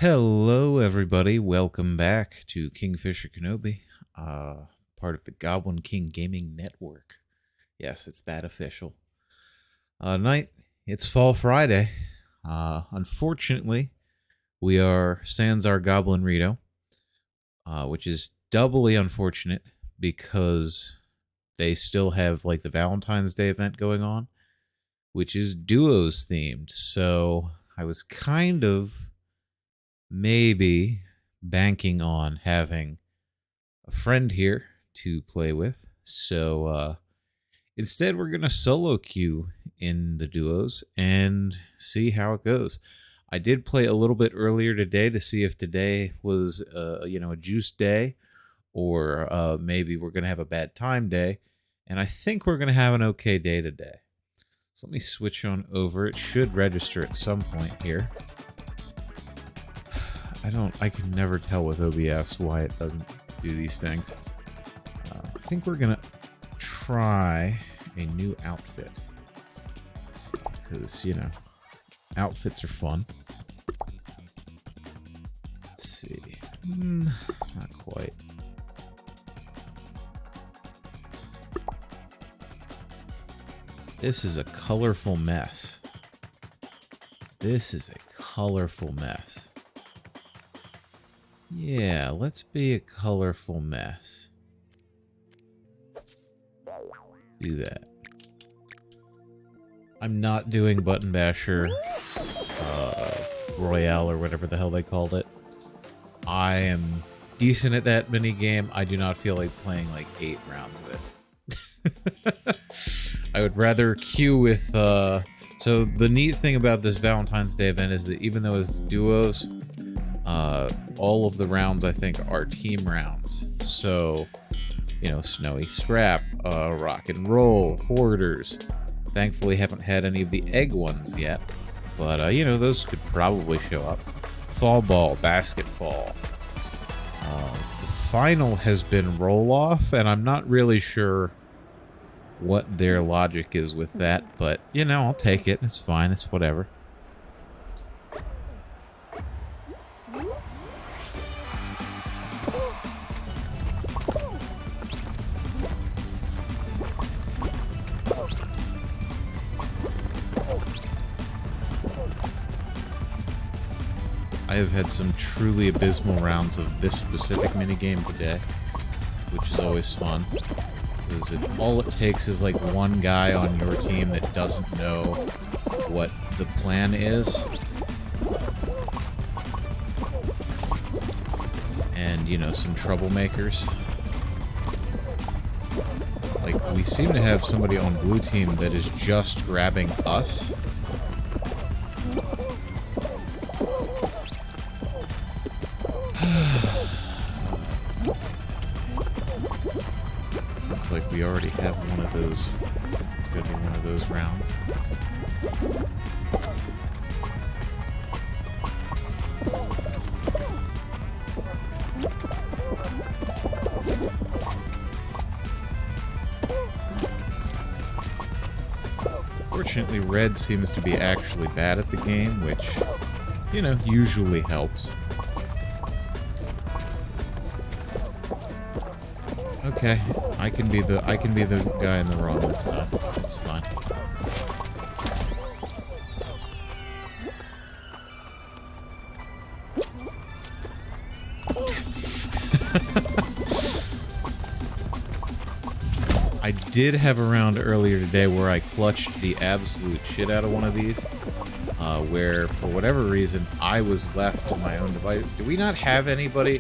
Hello, everybody. Welcome back to Kingfisher Kenobi, part of the Goblin King Gaming Network. Yes, it's that official. Tonight, it's Fall Friday. Unfortunately, we are sans our Goblin Rito, which is doubly unfortunate because they still have like the Valentine's Day event going on, which is duos themed. So I was kind of maybe banking on having a friend here to play with. So instead, we're going to solo queue in the duos and see how it goes. I did play a little bit earlier today to see if today was, a juice day, or maybe we're going to have a bad time day. And I think we're going to have an okay day today. So let me switch on over. It should register at some point here. I can never tell with OBS why it doesn't do these things. I think we're gonna try a new outfit. Because, outfits are fun. Let's see. Not quite. This is a colorful mess. This is a colorful mess. Yeah, let's be a colorful mess. Do that. I'm not doing Button Basher, Royale, or whatever the hell they called it. I am decent at that minigame. I do not feel like playing like 8 rounds of it. I would rather queue with, so the neat thing about this Valentine's Day event is that even though it's duos, all of the rounds, I think, are team rounds. So, Snowy Scrap, Rock and Roll, Hoarders. Thankfully, haven't had any of the egg ones yet. But, those could probably show up. Fall Ball, Basket Fall. The final has been Roll Off, and I'm not really sure what their logic is with that. But, I'll take it. It's fine. It's whatever. I have had some truly abysmal rounds of this specific minigame today, which is always fun. Because all it takes is like one guy on your team that doesn't know what the plan is. And, some troublemakers. Like, we seem to have somebody on blue team that is just grabbing us. Looks like we already have one of those. It's gonna be one of those rounds. Fortunately, red seems to be actually bad at the game, which, usually helps. Okay, I can be the guy in the wrong this time. It's fine. I did have a round earlier today where I clutched the absolute shit out of one of these, where, for whatever reason, I was left to my own device. Do we not have anybody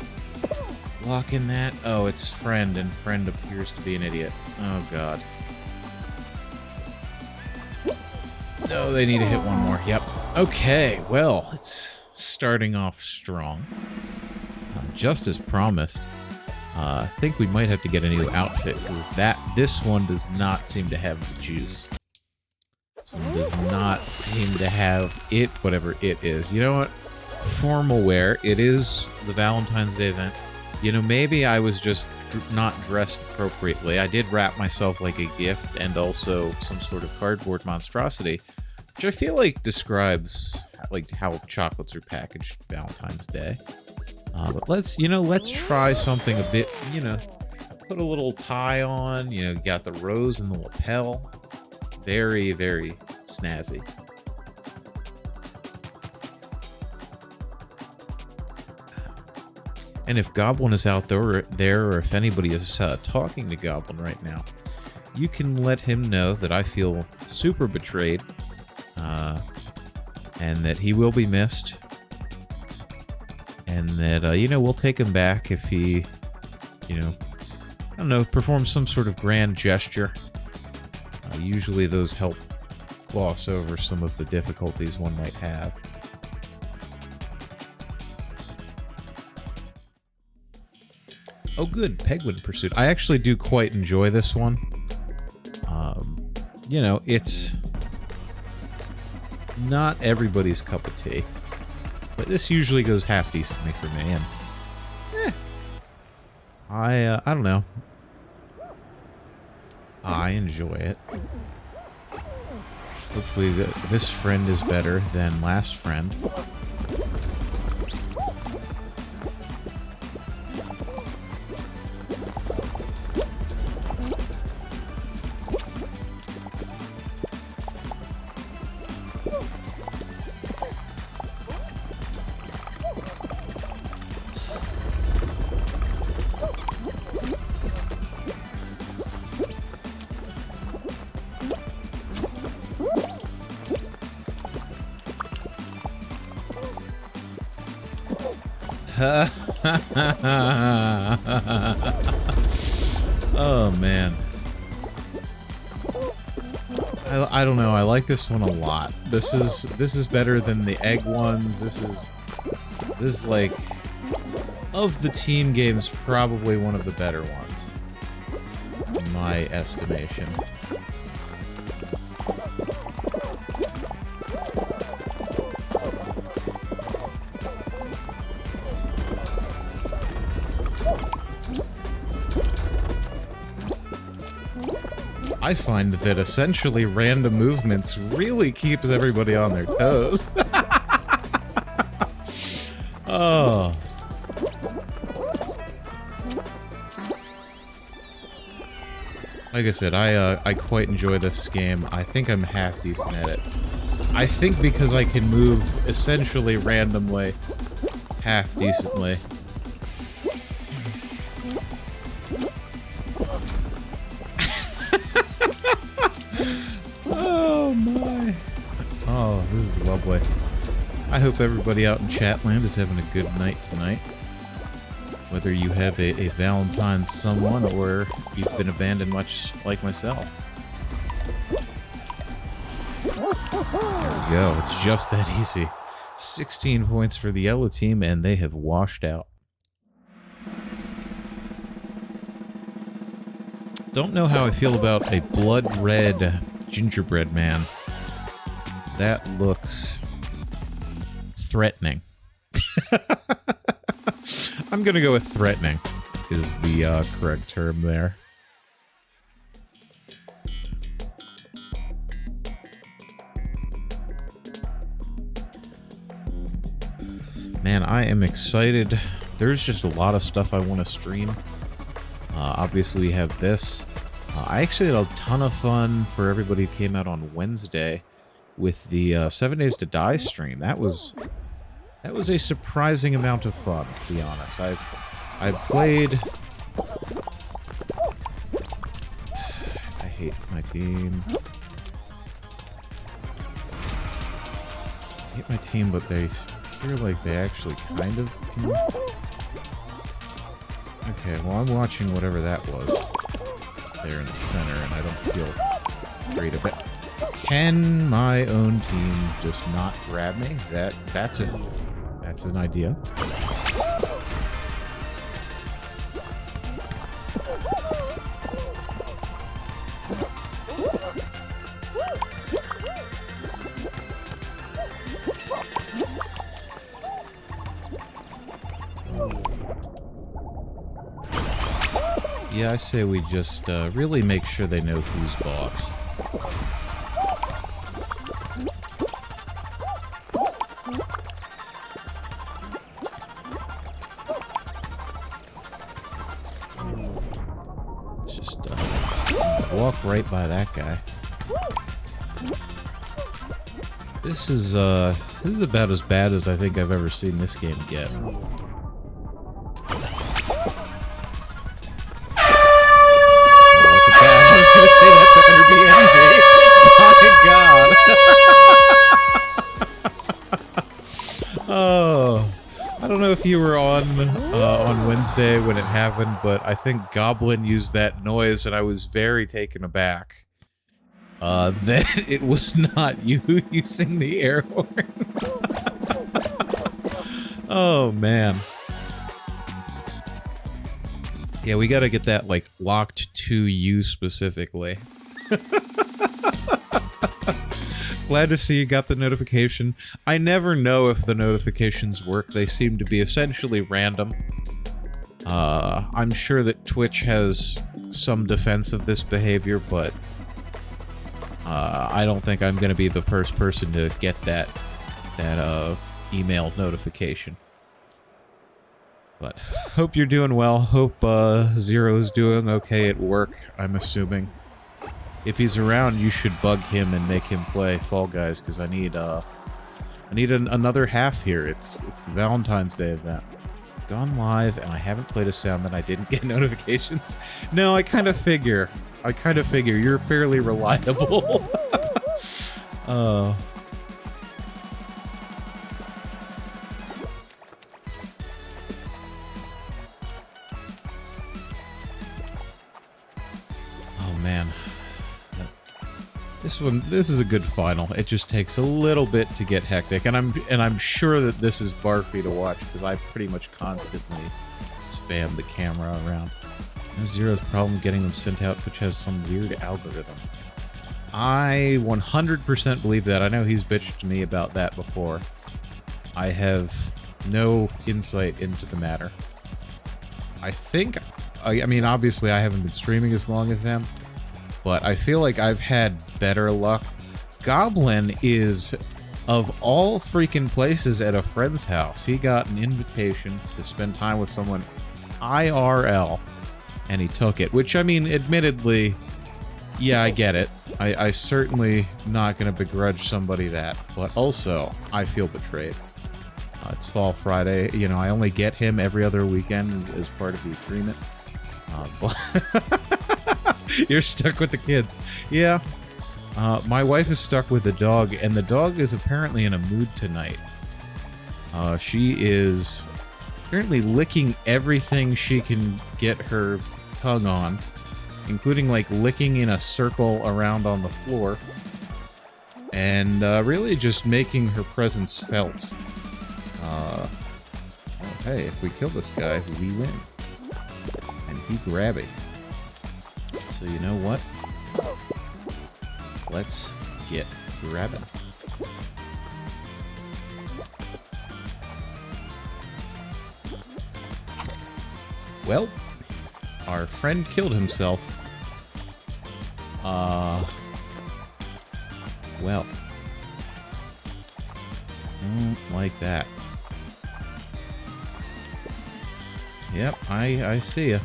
lock in that? Oh, it's Friend, and Friend appears to be an idiot. Oh, God. No, they need to hit one more. Yep. Okay, well, it's starting off strong. Just as promised. I think we might have to get a new outfit, because this one does not seem to have the juice. This one does not seem to have it, whatever it is. You know what? Formal wear. It is the Valentine's Day event. Maybe I was just not dressed appropriately. I did wrap myself like a gift and also some sort of cardboard monstrosity. which I feel like describes like how chocolates are packaged Valentine's Day. But let's try something a bit, put a little pie on, got the rose and the lapel. Very, very snazzy. And if Goblin is out there, or if anybody is talking to Goblin right now, you can let him know that I feel super betrayed, and that he will be missed, and that, we'll take him back if he, I don't know, performs some sort of grand gesture. Usually those help gloss over some of the difficulties one might have. Oh good, Penguin Pursuit. I actually do quite enjoy this one. It's not everybody's cup of tea, but this usually goes half decently for me, and I don't know. I enjoy it. Hopefully this friend is better than last friend. Oh man, I don't know. I like this one a lot. This is better than the egg ones. This is like, of the team games, probably one of the better ones, in my estimation. I find that essentially random movements really keeps everybody on their toes. Oh. Like I said, I quite enjoy this game. I think I'm half decent at it. I think because I can move essentially randomly, half decently. Oh my. Oh, this is lovely. I hope everybody out in Chatland is having a good night tonight. Whether you have a Valentine's someone or you've been abandoned much like myself. There we go. It's just that easy. 16 points for the yellow team, and they have washed out. Don't know how I feel about a blood red gingerbread man. That looks threatening. I'm gonna go with threatening is the correct term there. Man, I am excited. There's just a lot of stuff I want to stream. Obviously, we have this. I actually had a ton of fun for everybody who came out on Wednesday with the 7 Days to Die stream. That was a surprising amount of fun, to be honest. I played... I hate my team. I hate my team, but they appear like they actually kind of can... Okay, well, I'm watching whatever that was there in the center, and I don't feel great about it. Can my own team just not grab me? That's an idea. Yeah, I say we just really make sure they know who's boss. right by that guy. This is about as bad as I think I've ever seen this game get. Oh, I don't know if you were on Wednesday when it happened, but I think Goblin used that noise, and I was very taken aback that it was not you using the air horn. Oh man. Yeah, we gotta get that like locked to you specifically. Glad to see you got the notification. I never know if the notifications work. They seem to be essentially random. I'm sure that Twitch has some defense of this behavior, but I don't think I'm gonna be the first person to get that email notification. But hope you're doing well. Hope Zero's doing okay at work, I'm assuming. If he's around, you should bug him and make him play Fall Guys, because I need another half here. It's the Valentine's Day event. Gone live, and I haven't played a sound that I didn't get notifications. No, I kind of figure. You're fairly reliable. Oh. Oh man. This is a good final. It just takes a little bit to get hectic, and I'm sure that this is barfy to watch because I pretty much constantly spam the camera around. No Zero's problem getting them sent out, which has some weird algorithm. I 100% believe that. I know he's bitched to me about that before. I have no insight into the matter. I mean, obviously I haven't been streaming as long as him, but I feel like I've had better luck. Goblin is, of all freaking places, at a friend's house. He got an invitation to spend time with someone IRL, and he took it. Which, I mean, admittedly, yeah, I get it. I certainly not going to begrudge somebody that, but also, I feel betrayed. It's Fall Friday. You know, I only get him every other weekend as part of the agreement. You're stuck with the kids. Yeah. My wife is stuck with the dog, and the dog is apparently in a mood tonight. She is apparently licking everything she can get her tongue on, including, like, licking in a circle around on the floor, and really just making her presence felt. Hey, if we kill this guy, we win. And he grabby. So you know what? Let's get grabbing. Well, our friend killed himself. Well. Like that. Yep, I see ya.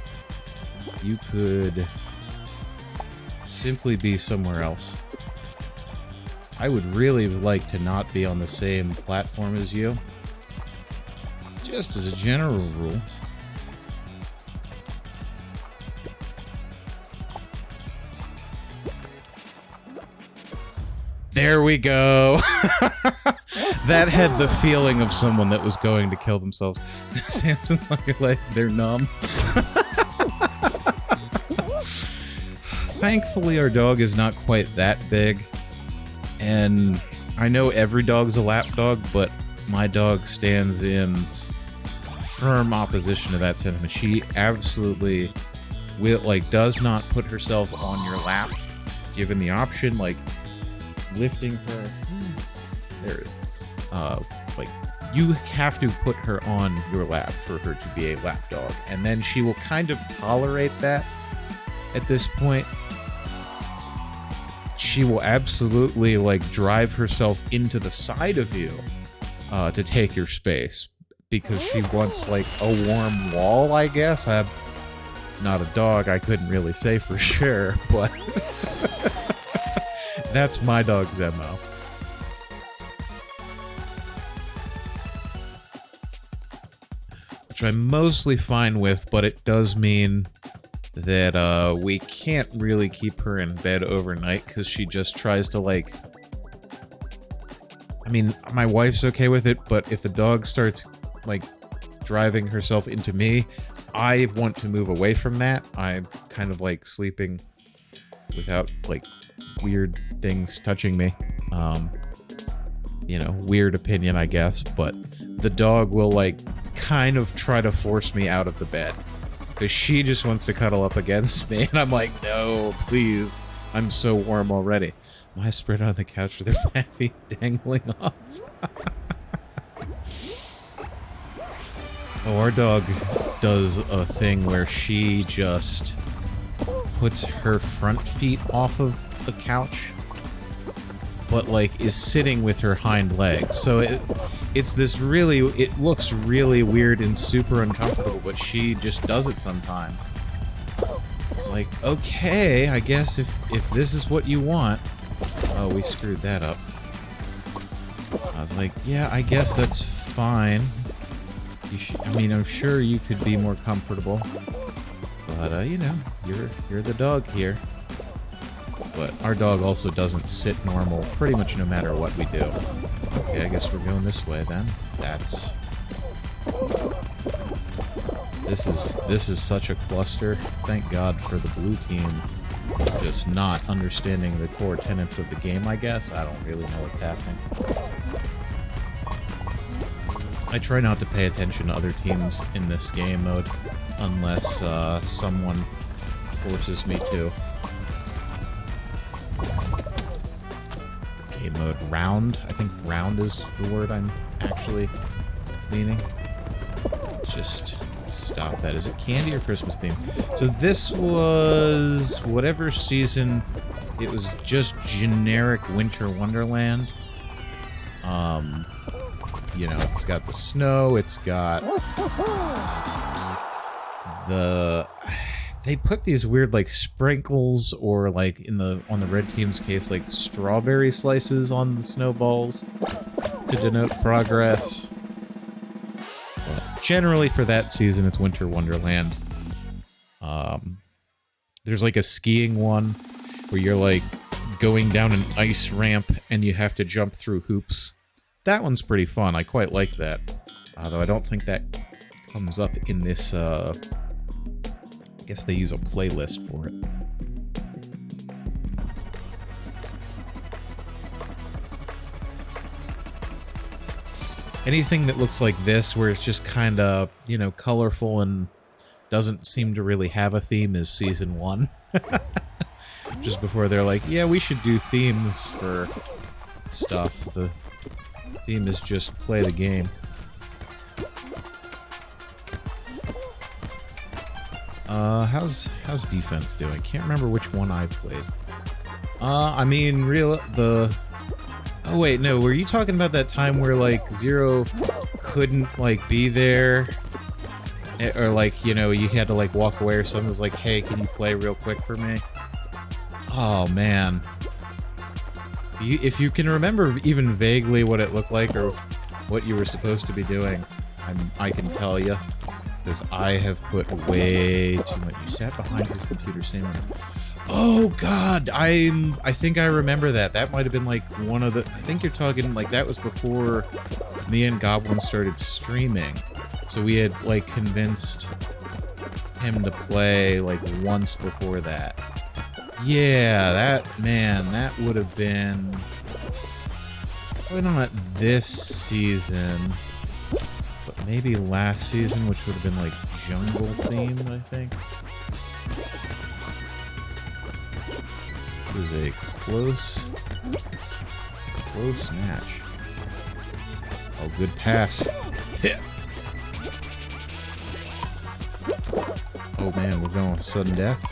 You could simply be somewhere else. I would really like to not be on the same platform as you. Just as a general rule. There we go. That had the feeling of someone that was going to kill themselves. Samson's like they're numb. Thankfully, our dog is not quite that big. And I know every dog's a lap dog, but my dog stands in firm opposition to that sentiment. She absolutely does not put herself on your lap, given the option, like lifting her. There it is. Like, you have to put her on your lap for her to be a lap dog, and then she will kind of tolerate that at this point. She will absolutely, like, drive herself into the side of you to take your space, because she wants, like, a warm wall, I guess. not a dog, I couldn't really say for sure, but that's my dog's MO. Which I'm mostly fine with, but it does mean that we can't really keep her in bed overnight because she just tries to, like... I mean, my wife's okay with it, but if the dog starts, like, driving herself into me, I want to move away from that. I'm kind of like sleeping without, like, weird things touching me. You know, weird opinion, I guess, but the dog will, like, kind of try to force me out of the bed. Because she just wants to cuddle up against me, and I'm like, no, please. I'm so warm already. Am I spread on the couch with her back feet dangling off? Oh, our dog does a thing where she just puts her front feet off of the couch, but, like, is sitting with her hind legs. So it's this really, it looks really weird and super uncomfortable, but she just does it sometimes. It's like, okay, I guess if this is what you want. Oh, we screwed that up. I was like, yeah, I guess that's fine. I mean, I'm sure you could be more comfortable, but you know, you're the dog here. But our dog also doesn't sit normal, pretty much no matter what we do. Okay, I guess we're going this way then. This is such a cluster. Thank God for the blue team just not understanding the core tenets of the game, I guess. I don't really know what's happening. I try not to pay attention to other teams in this game mode unless someone forces me to. Game mode round. I think round is the word I'm actually meaning. Just stop that. Is it candy or Christmas theme? So this was whatever season. It was just generic Winter Wonderland. You know, it's got the snow, it's got the... They put these weird, like, sprinkles, or, like, on the red team's case, like, strawberry slices on the snowballs to denote progress. But generally, for that season, it's Winter Wonderland. There's, like, a skiing one where you're, like, going down an ice ramp and you have to jump through hoops. That one's pretty fun. I quite like that. Though I don't think that comes up in this, I guess they use a playlist for it. Anything that looks like this, where it's just kind of, you know, colorful and doesn't seem to really have a theme, is Season 1. Just before they're like, yeah, we should do themes for stuff. The theme is just play the game. How's defense doing? Can't remember which one I played. I mean, oh wait, no, were you talking about that time where, like, Zero couldn't, like, be there? Or, like, you know, you had to, like, walk away, or someone was like, hey, can you play real quick for me? Oh, man. If you can remember even vaguely what it looked like, or what you were supposed to be doing, I can tell you. Because I have put way too much. You sat behind his computer saying, oh god, I think I remember that. That might have been like one of the, I think you're talking like that was before me and Goblin started streaming. So we had like convinced him to play like once before that. Yeah, that would have been probably not this season. Maybe last season, which would have been like jungle themed, I think. This is a close match. Oh, good pass. Yeah. Oh man, we're going with sudden death.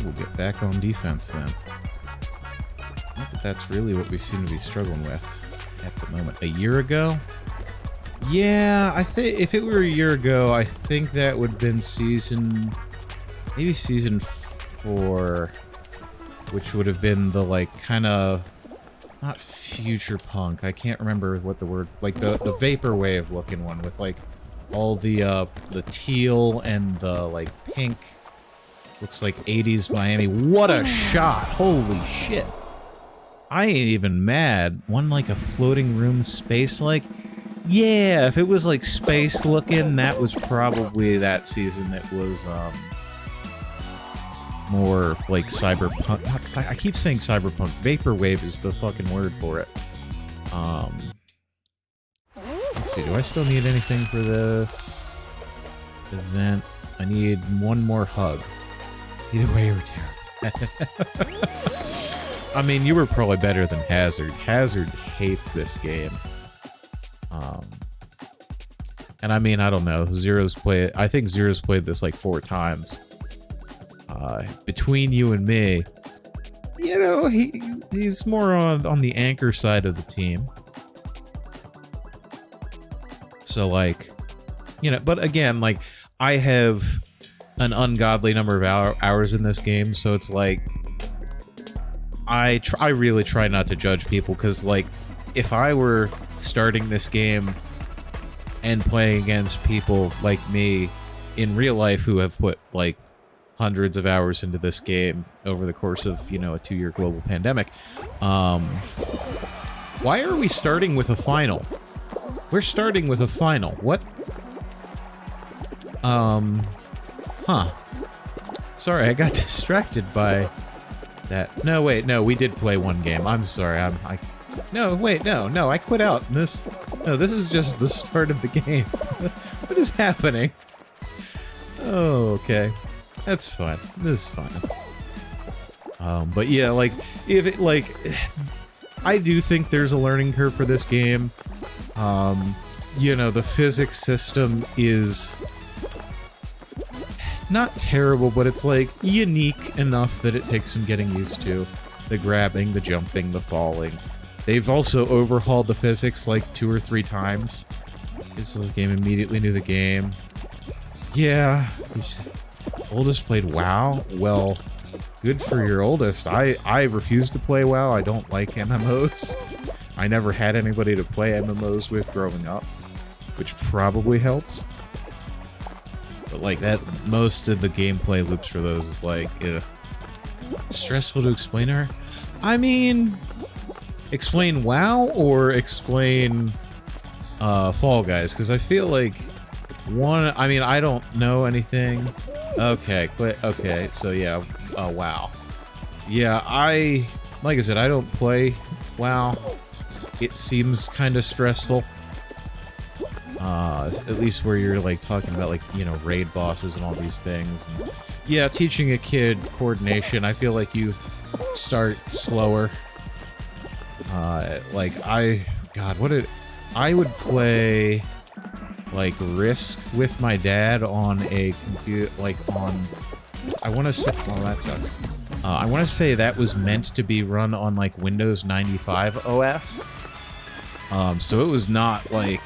We'll get back on defense then. Not that that's really what we seem to be struggling with at the moment. A year ago? Yeah, I think if it were a year ago, I think that would have been maybe season 4, which would have been the, like, kind of, not future punk, I can't remember what the word, like, the vaporwave looking one with, like, all the teal and the, like, pink, looks like 80s Miami. What a shot! Holy shit! I ain't even mad. One, like, a floating room space-like. Yeah, if it was, like, space-looking, that was probably that season that was, more like cyberpunk. I keep saying cyberpunk. Vaporwave is the fucking word for it. Let's see. Do I still need anything for this event? I need one more hug. Either way, you're down. I mean, you were probably better than Hazard. Hazard hates this game. And I mean, I don't know. I think Zero's played this like 4 times. Between you and me, you know, he's more on the anchor side of the team. So, like, you know, but again, like, I have an ungodly number of hours in this game, so it's like, I really try not to judge people, because, like, if I were starting this game and playing against people like me in real life who have put, like, hundreds of hours into this game over the course of, you know, a 2-year global pandemic. Why are we starting with a final? We're starting with a final. What? Huh. Sorry, I got distracted by that. No, wait, no, we did play one game. I'm sorry, no, wait, no, I quit out. This is just the start of the game. What is happening? Oh, okay. That's fine. This is fine. But yeah, like, I do think there's a learning curve for this game. You know, the physics system is not terrible, but it's, like, unique enough that it takes some getting used to. The grabbing, the jumping, the falling. They've also overhauled the physics, like, 2 or 3 times. This game immediately knew the game. Yeah. Oldest played WoW? Well, good for your oldest. I refuse to play WoW. I don't like MMOs. I never had anybody to play MMOs with growing up, which probably helps. But like that, most of the gameplay loops for those is like, stressful to explain her. I mean, explain WoW or explain Fall Guys, because I feel like I mean, I don't know anything. Okay, okay, so yeah, WoW. Yeah, like I said, I don't play WoW. It seems kind of stressful. At least where you're, like, talking about, like, you know, raid bosses and all these things. And, yeah, teaching a kid coordination, I feel like you start slower. Like, I would play, like, Risk with my dad on a computer, like, I want to say, well, that sucks. I want to say that was meant to be run on, like, Windows 95 OS. So it was not, like,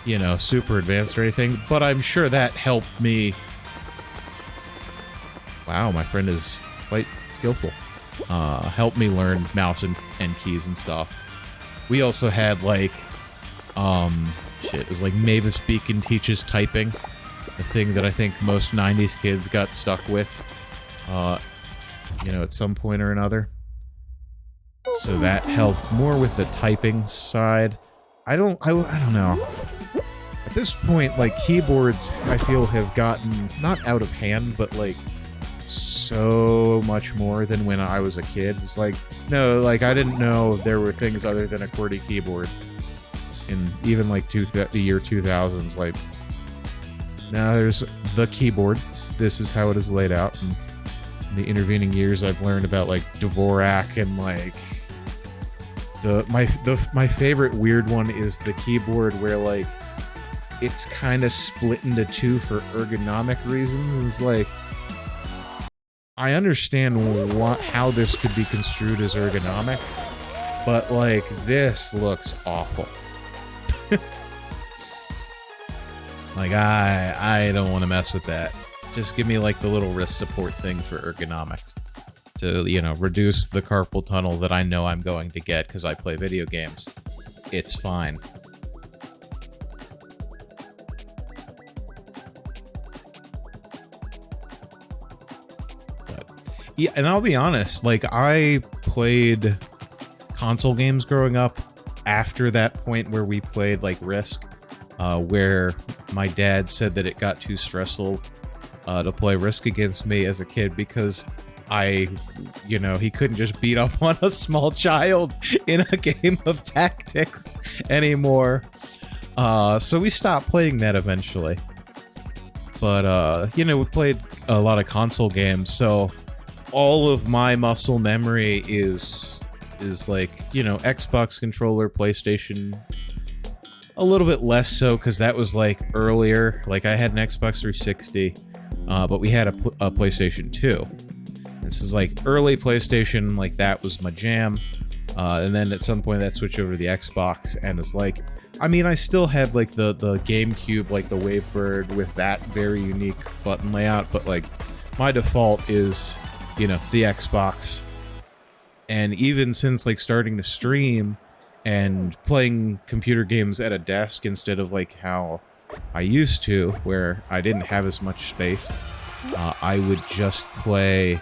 you know, super advanced or anything, but I'm sure that helped me. Wow, my friend is quite skillful. Helped me learn mouse and keys and stuff. We also had, like, shit, it was like Mavis Beacon teaches typing. A thing that I think most 90s kids got stuck with, you know, at some point or another. So that helped more with the typing side. I don't know. At this point, like, keyboards, I feel, have gotten, not out of hand, but, like, so much more than when I was a kid. It's like, no, like, I didn't know there were things other than a QWERTY keyboard. In even, like, the year 2000s, like, now there's the keyboard. This is how it is laid out. And in the intervening years, I've learned about, like, Dvorak and, like, my favorite weird one is the keyboard where, like, it's kind of split into 2 for ergonomic reasons. It's like, I understand how this could be construed as ergonomic, but, like, this looks awful. Like, I don't want to mess with that. Just give me, like, the little wrist support thing for ergonomics. To, you know, reduce the carpal tunnel that I know I'm going to get because I play video games. It's fine. But, yeah, and I'll be honest, like, I played console games growing up after that point where we played, like, Risk, where my dad said that it got too stressful to play Risk against me as a kid because you know, he couldn't just beat up on a small child in a game of tactics anymore. So we stopped playing that eventually. But, you know, we played a lot of console games, so all of my muscle memory is like, you know, Xbox controller, PlayStation. A little bit less so, because that was, like, earlier. Like, I had an Xbox 360, but we had a PlayStation 2. This is like early PlayStation, like that was my jam. And then at some point that switched over to the Xbox, and it's like, I mean, I still had like the GameCube, like the Wavebird with that very unique button layout, but like my default is, you know, the Xbox. And even since like starting to stream and playing computer games at a desk instead of like how I used to, where I didn't have as much space, I would just play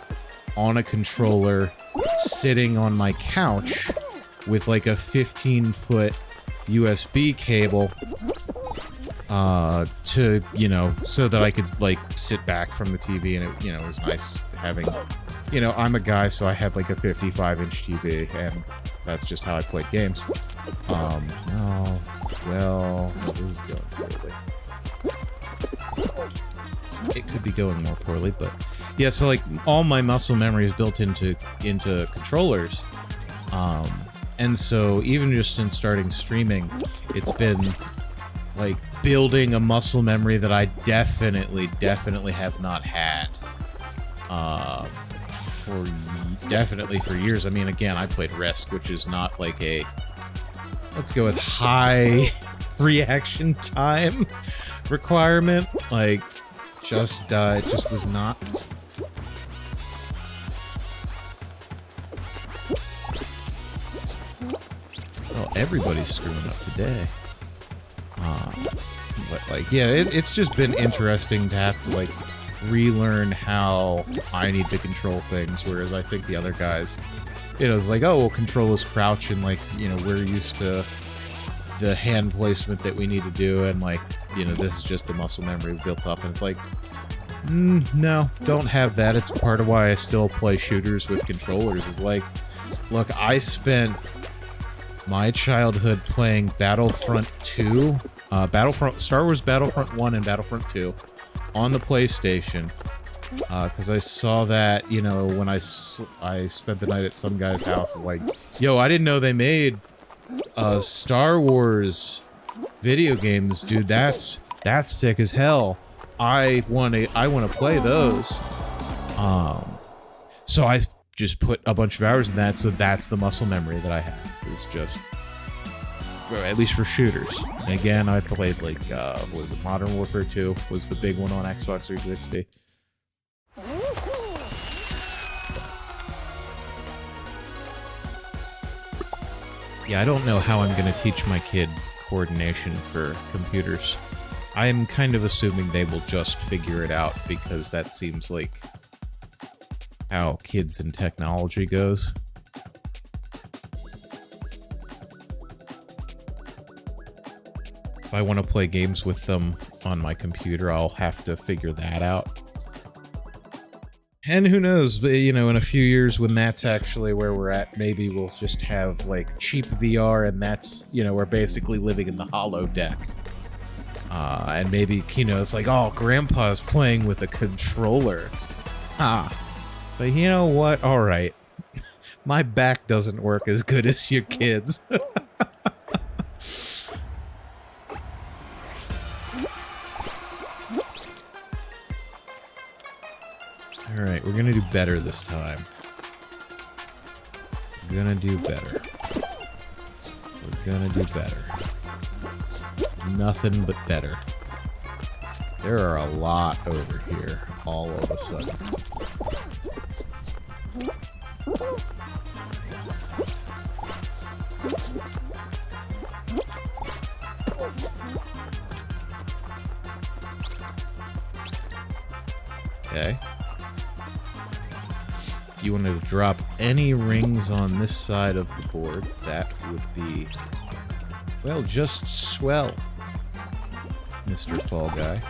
on a controller sitting on my couch with like a 15-foot USB cable to, you know, so that I could like sit back from the TV, and it, you know, was nice having, you know, I'm a guy, so I had like a 55-inch TV, and that's just how I played games. Oh, well, this is going poorly. It could be going more poorly, but yeah, so like all my muscle memory is built into controllers. And so even just since starting streaming, it's been like building a muscle memory that I definitely have not had for years. I mean, again, I played Risk, which is not like a, let's go with high reaction time requirement. Like, it just was not. Well, everybody's screwing up today. But like, yeah, it's just been interesting to have to like relearn how I need to control things, whereas I think the other guys, you know, it's like, oh, we'll control this crouch, and like, you know, we're used to the hand placement that we need to do, and like, you know, this is just the muscle memory built up, and it's like, no, don't have that. It's part of why I still play shooters with controllers, is like, look, I spent my childhood playing Battlefront 2, Star Wars Battlefront 1 and Battlefront 2 on the PlayStation, because I saw that, you know, when I spent the night at some guy's house, is like, yo, I didn't know they made Star Wars video games, dude. That's sick as hell. I want to play those. So I just put a bunch of hours in that, so that's the muscle memory that I have. Is just, or at least for shooters. And again, I played like, was it Modern Warfare 2 was the big one on Xbox 360. Yeah, I don't know how I'm going to teach my kid coordination for computers. I'm kind of assuming they will just figure it out, because that seems like how kids and technology goes. If I want to play games with them on my computer, I'll have to figure that out. And who knows, you know, in a few years when that's actually where we're at, maybe we'll just have, like, cheap VR, and that's, you know, we're basically living in the holodeck. And maybe, you know, it's like, oh, Grandpa's playing with a controller. So, you know what? All right. My back doesn't work as good as your kids. Alright, we're gonna do better this time. We're gonna do better. We're gonna do better. Nothing but better. There are a lot over here all of a sudden. Okay. If you wanted to drop any rings on this side of the board, that would be, well, just swell, Mr. Fall Guy.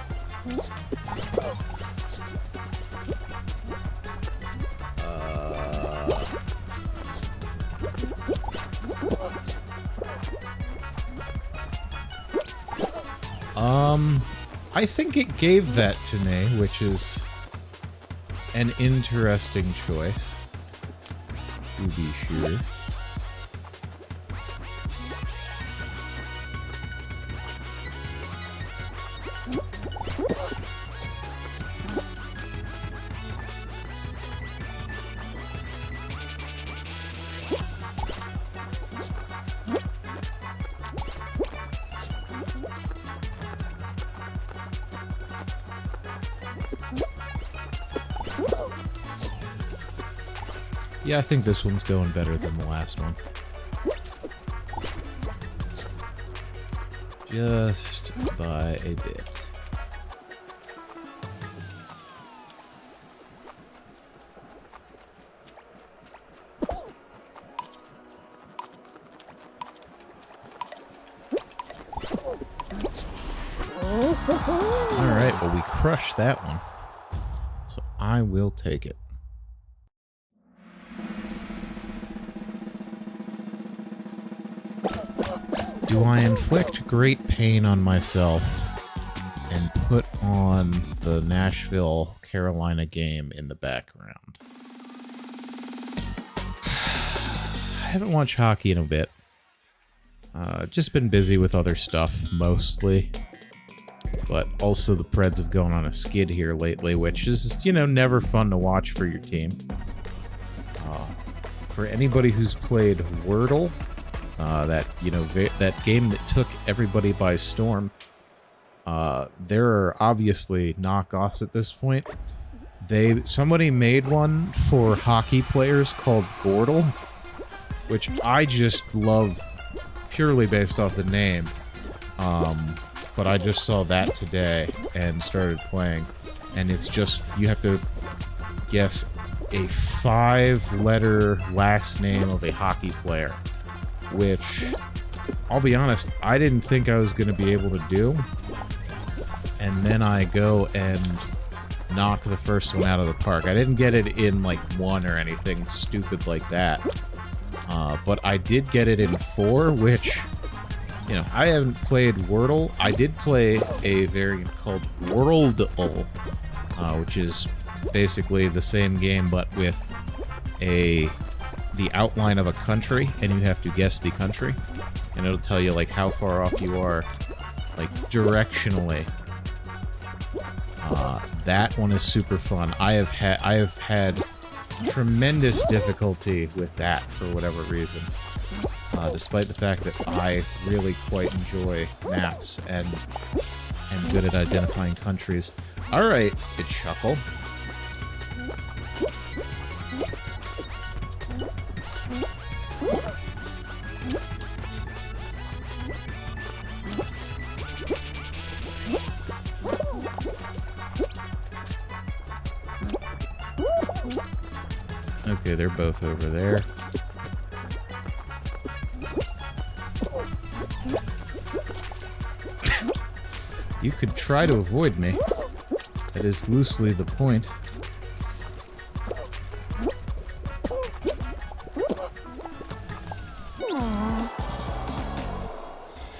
I think it gave that to me, which is an interesting choice, to be sure. Yeah, I think this one's going better than the last one. Just by a bit. Alright, well we crushed that one. So I will take it. Do I inflict great pain on myself and put on the Nashville, Carolina game in the background? I haven't watched hockey in a bit. Just been busy with other stuff, mostly. But also the Preds have gone on a skid here lately, which is, you know, never fun to watch for your team. For anybody who's played Wordle, that game that took everybody by storm, there are obviously knockoffs at this point. Somebody made one for hockey players called Gordle, which I just love purely based off the name. But I just saw that today and started playing, and it's just, you have to guess a 5-letter last name of a hockey player, which, I'll be honest, I didn't think I was going to be able to do. And then I go and knock the first one out of the park. I didn't get it in, like, 1 or anything stupid like that. But I did get it in 4, which, you know, I haven't played Wordle. I did play a variant called Worldle, which is basically the same game, but with the outline of a country, and you have to guess the country, and it'll tell you like how far off you are, like directionally. That one is super fun. I have had tremendous difficulty with that for whatever reason, despite the fact that I really quite enjoy maps and am good at identifying countries. All right, it's Chuckle. Okay, they're both over there. You could try to avoid me. That is loosely the point.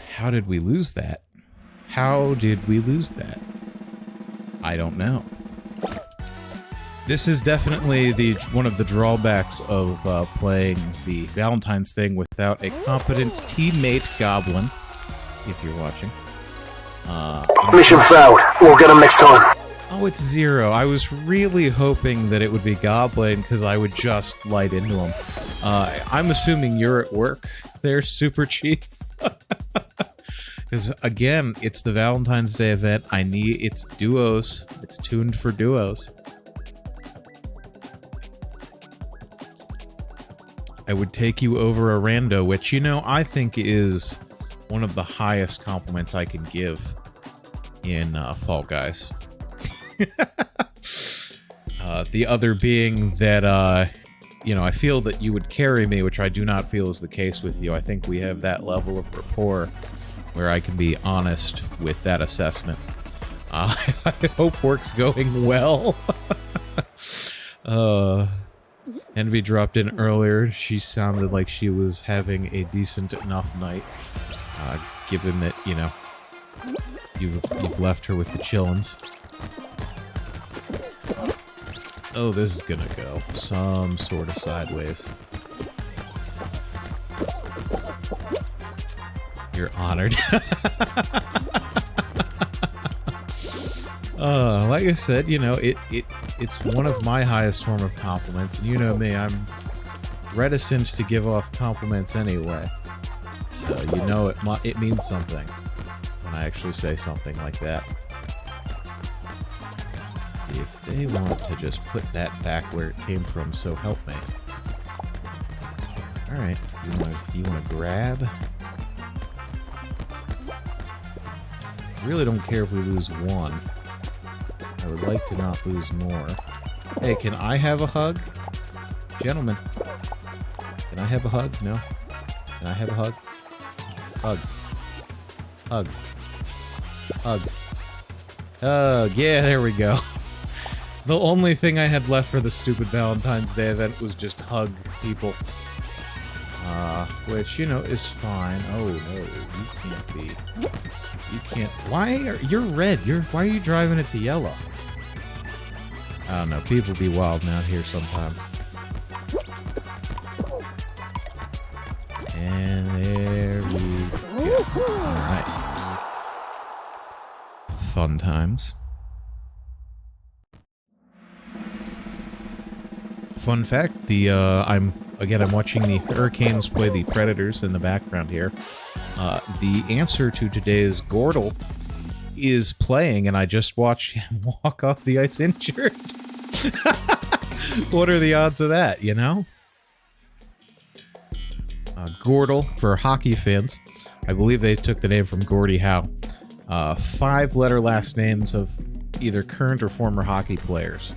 How did we lose that? How did we lose that? I don't know. This is definitely one of the drawbacks of playing the Valentine's thing without a competent teammate goblin, if you're watching. Mission failed. We'll get him next time. Oh, it's 0. I was really hoping that it would be Goblin, because I would just light into him. I'm assuming you're at work there, Super Chief. Because again, it's the Valentine's Day event. It's duos. It's tuned for duos. I would take you over a rando, which, you know, I think is one of the highest compliments I can give in Fall Guys. The other being that, you know, I feel that you would carry me, which I do not feel is the case with you. I think we have that level of rapport where I can be honest with that assessment. I hope work's going well. Envy dropped in earlier. She sounded like she was having a decent enough night, given that, you know, you've left her with the chillins. Oh, this is gonna go some sort of sideways. You're honored. Like I said, you know, it's one of my highest form of compliments, and you know me, I'm reticent to give off compliments anyway. So you know it means something when I actually say something like that. If they want to just put that back where it came from, so help me. All right, you wanna grab? Really don't care if we lose one. I would like to not lose more. Hey, can I have a hug? Gentlemen. Can I have a hug? No? Can I have a hug? Hug. Hug. Hug. Hug. Yeah, there we go. The only thing I had left for the stupid Valentine's Day event was just hug people. Which, you know, is fine. Oh, no, you can't be. You can't. You're red. Why are you driving it to yellow? I don't know. People be wild out here sometimes. And there we go. Alright. Fun times. Fun fact, I'm watching the Hurricanes play the Predators in the background here. The answer to today's Gordle is playing, and I just watched him walk off the ice injured. What are the odds of that, you know? Gordle, for hockey fans, I believe they took the name from Gordie Howe. 5-letter last names of either current or former hockey players.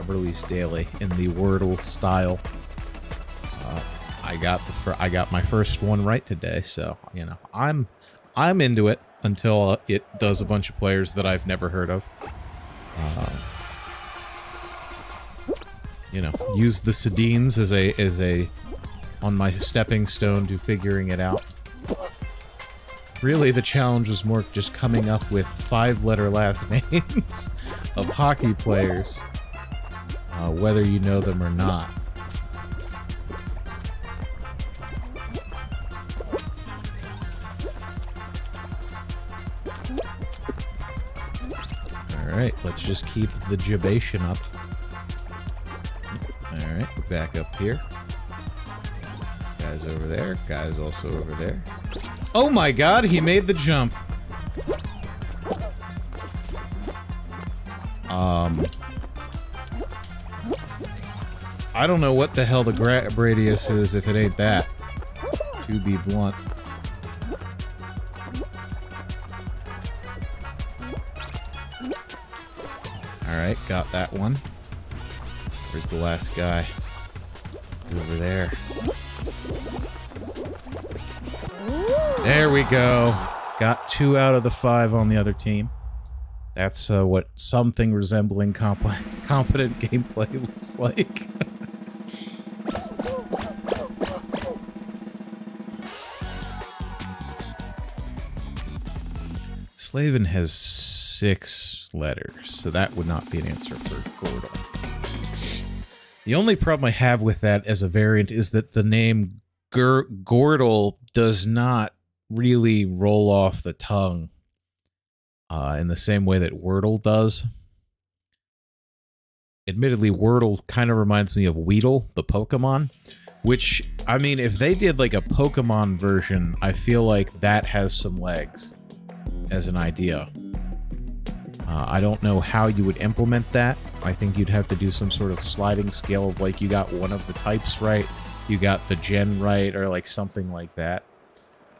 Released daily in the Wordle style. I got my first one right today, so you know I'm into it until it does a bunch of players that I've never heard of. You know, use the Sedines as a on my stepping stone to figuring it out. Really, the challenge was more just coming up with 5-letter last names of hockey players, whether you know them or not. Alright, let's just keep the jabation up. Alright, we're back up here. Guys over there, guys also over there. Oh my god, he made the jump! I don't know what the hell the grab radius is if it ain't that. To be blunt. Alright, got that one. Where's the last guy? He's over there. There we go. Got 2 out of the 5 on the other team. That's what something resembling competent gameplay looks like. Slavin has 6 letters, so that would not be an answer for Gordle. The only problem I have with that as a variant is that the name Gordle does not really roll off the tongue in the same way that Wordle does. Admittedly, Wordle kind of reminds me of Weedle, the Pokemon, Which, I mean, if they did like a Pokemon version, I feel like that has some legs as an idea. I don't know how you would implement that. I think you'd have to do some sort of sliding scale of like you got one of the types right, you got the gen right, or like something like that.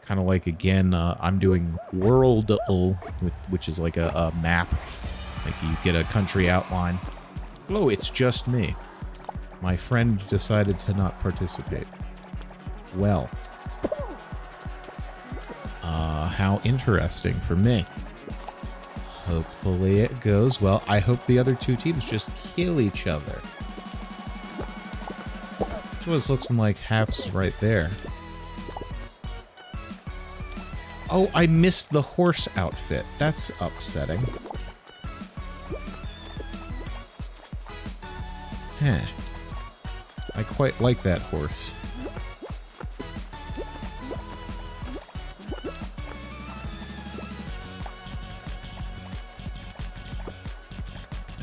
Kind of like, again, I'm doing World, which is like a map. Like you get a country outline. Oh, it's just me. My friend decided to not participate. Well. How interesting for me. Hopefully it goes well. I hope the other two teams just kill each other. That's what it's looking like happens right there. Oh, I missed the horse outfit. That's upsetting. Huh. I quite like that horse.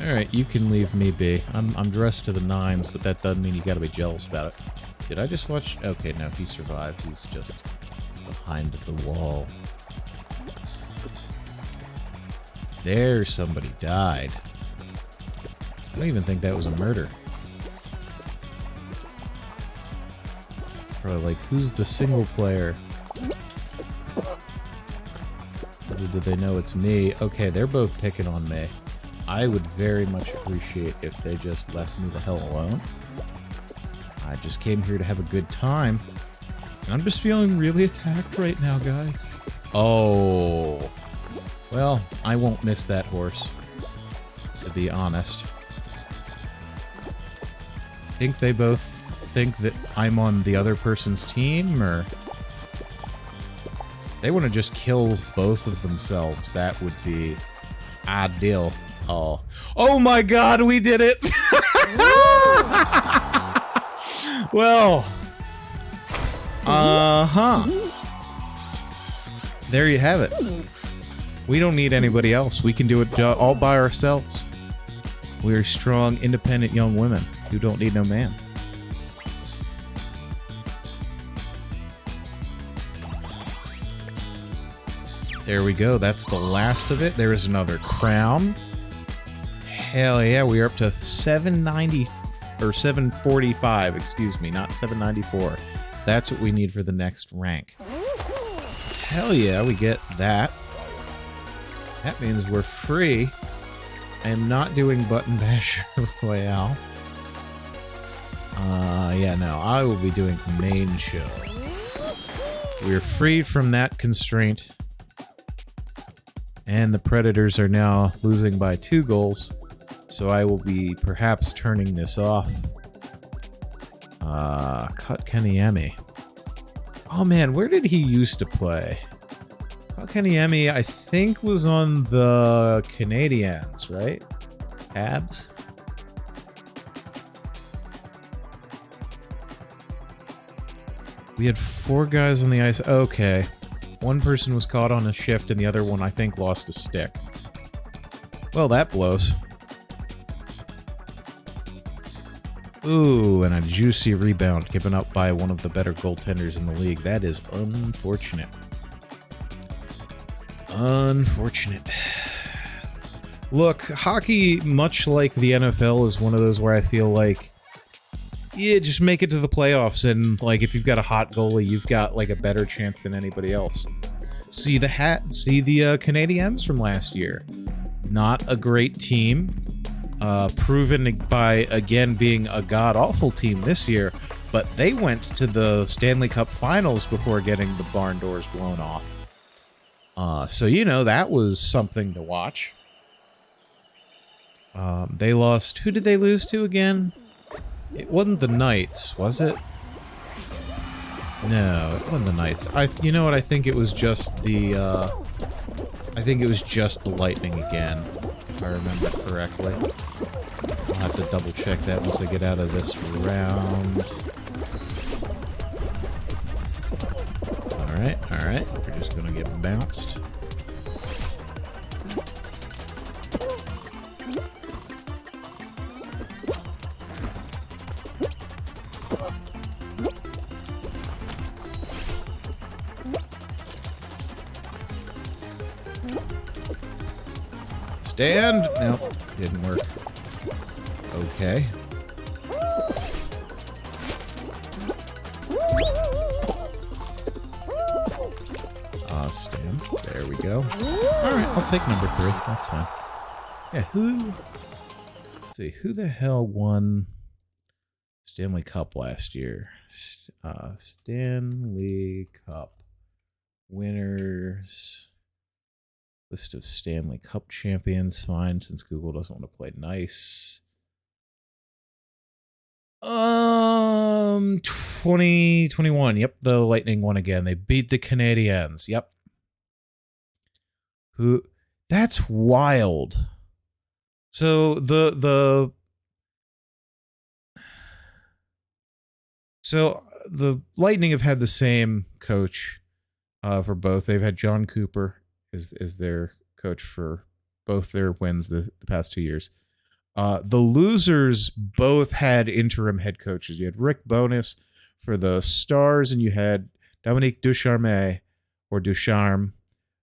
Alright, you can leave me be. I'm dressed to the nines, but that doesn't mean you gotta be jealous about it. Did I just watch? Okay, no, he survived. He's just behind the wall. There, somebody died. I don't even think that was a murder. Probably like, who's the single player? Little did they know it's me. Okay, they're both picking on me. I would very much appreciate if they just left me the hell alone. I just came here to have a good time. And I'm just feeling really attacked right now, guys. Oh. Well, I won't miss that horse, to be honest. Think they both think that I'm on the other person's team, or... They want to just kill both of themselves. That would be ideal. Oh. Oh my god, we did it! Well. There you have it. We don't need anybody else. We can do it all by ourselves. We are strong, independent young women who don't need no man. There we go. That's the last of it. There is another crown. Hell yeah, we are up to 790 or 745, excuse me, not 794. That's what we need for the next rank. Hell yeah, we get that. That means we're free. I am not doing Button Bash Royale. Yeah, no, I will be doing main show. We're freed from that constraint. And the Predators are now losing by 2 goals. So I will be perhaps turning this off. Kotkaniemi. Oh man, where did he used to play? Kotkaniemi, I think, was on the Canadiens, right? Habs? We had 4 guys on the ice. Okay. One person was caught on a shift and the other one, I think, lost a stick. Well, that blows. Ooh, and a juicy rebound given up by one of the better goaltenders in the league. That is unfortunate. Unfortunate. Look, hockey, much like the NFL, is one of those where I feel like, yeah, just make it to the playoffs, and like if you've got a hot goalie, you've got like a better chance than anybody else. See the Canadiens from last year. Not a great team. Proven by, again, being a god-awful team this year, but they went to the Stanley Cup Finals before getting the barn doors blown off. So, you know, that was something to watch. They lost... Who did they lose to again? It wasn't the Knights, was it? No, it wasn't the Knights. You know what? I think it was just the... I think it was just the Lightning again, if I remember correctly. I'll have to double check that once I get out of this round. Alright, alright. We're just gonna get bounced. Stand! Nope, didn't work. Okay. Stand. There we go. Alright, I'll take number 3. That's fine. Yeah, let's see, who the hell won Stanley Cup last year? Stanley Cup winners. List of Stanley Cup champions. Fine, since Google doesn't want to play nice. 2021. Yep, the Lightning won again. They beat the Canadiens. Yep. Who? That's wild. So the Lightning have had the same coach for both. They've had John Cooper as their coach for both their wins the past 2 years. The losers both had interim head coaches. You had Rick Bowness for the Stars, and you had Dominique Ducharme or Ducharme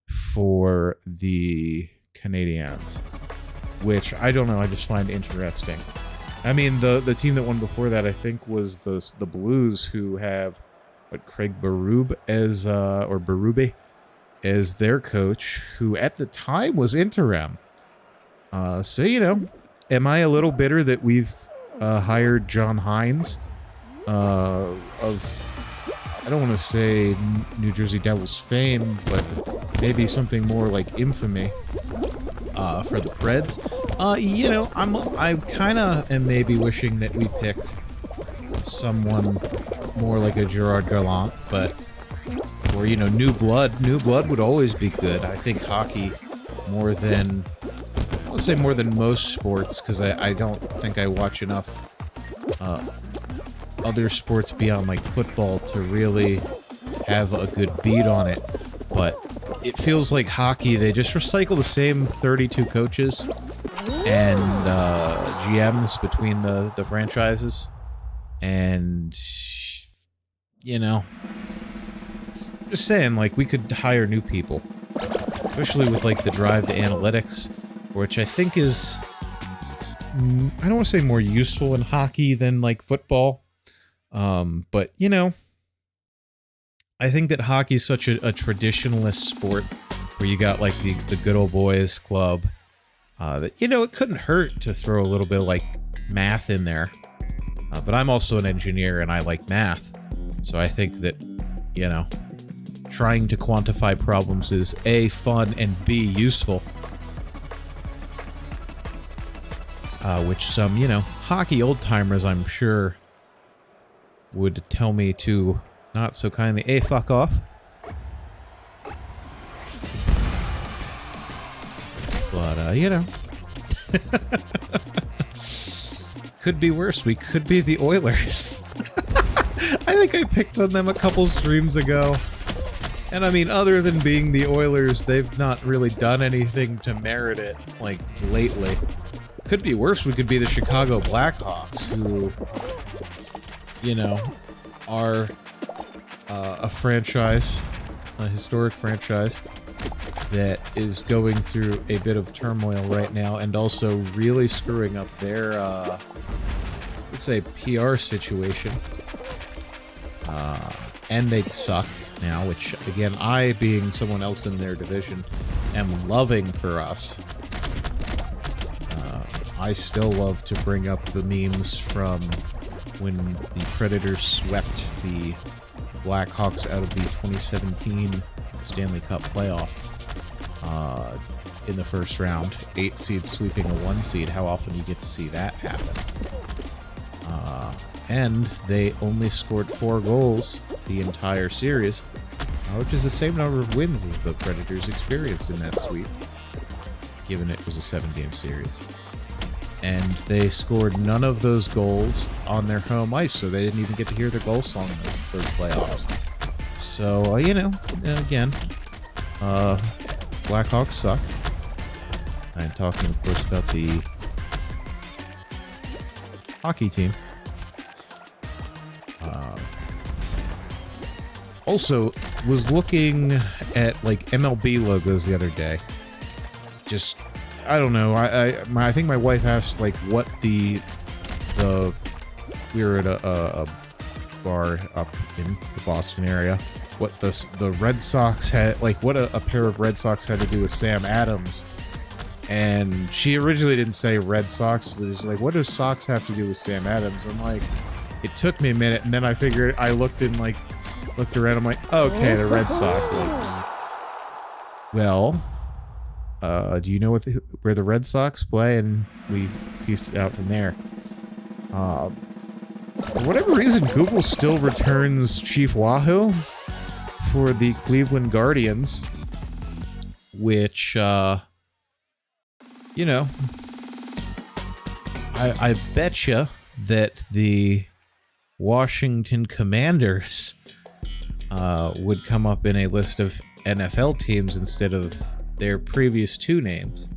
for the Canadiens, which I don't know. I just find interesting. I mean, the team that won before that, I think, was the Blues, who have Craig Berube as their coach, who at the time was interim. So you know, am I a little bitter that we've hired John Hines of, I don't want to say New Jersey Devils fame, but maybe something more like infamy for the Preds? You know, I kind of am maybe wishing that we picked someone more like a Gerard Gallant, but, or, you know, new blood. New blood would always be good. I think hockey, more than, I would say more than most sports, because I don't think I watch enough other sports beyond like football to really have a good beat on it. But it feels like hockey, they just recycle the same 32 coaches and GMs between the franchises. And, you know, just saying, like, we could hire new people, especially with like the drive to analytics, which I think is, I don't want to say more useful in hockey than like football. But, you know, I think that hockey is such a traditionalist sport where you got like the good old boys club, that, you know, it couldn't hurt to throw a little bit of like math in there. But I'm also an engineer and I like math. So I think that, you know, trying to quantify problems is A, fun, and B, useful. Which some, you know, hockey old-timers, I'm sure, would tell me to not so kindly, A, fuck off. But, you know. Could be worse. We could be the Oilers. I think I picked on them a couple streams ago. And I mean, other than being the Oilers, they've not really done anything to merit it, like, lately. Could be worse. We could be the Chicago Blackhawks, who, you know, are a franchise, a historic franchise, that is going through a bit of turmoil right now, and also really screwing up their, let's say, PR situation. And they suck now, which, again, I, being someone else in their division, am loving for us. I still love to bring up the memes from when the Predators swept the Blackhawks out of the 2017 Stanley Cup playoffs in the first round. 8 seeds sweeping a 1 seed. How often do you get to see that happen? And they only scored 4 goals the entire series, which is the same number of wins as the Predators experienced in that sweep, given it was a 7-game series. And they scored none of those goals on their home ice, so they didn't even get to hear their goal song in those playoffs. So, you know, again, Blackhawks suck. I'm talking, of course, about the hockey team. Also, was looking at, like, MLB logos the other day. Just I don't know. I think my wife asked like what the we were at a bar up in the Boston area. What the Red Sox had, like what a pair of Red Sox had to do with Sam Adams. And she originally didn't say Red Sox, but she's like, what does Sox have to do with Sam Adams? I'm like, it took me a minute, and then I figured, I looked around, I'm like, okay, the Red Sox. Like, well, do you know where the Red Sox play? And we pieced it out from there. For whatever reason, Google still returns Chief Wahoo for the Cleveland Guardians, which, you know, I betcha that the Washington Commanders would come up in a list of NFL teams instead of their previous two names.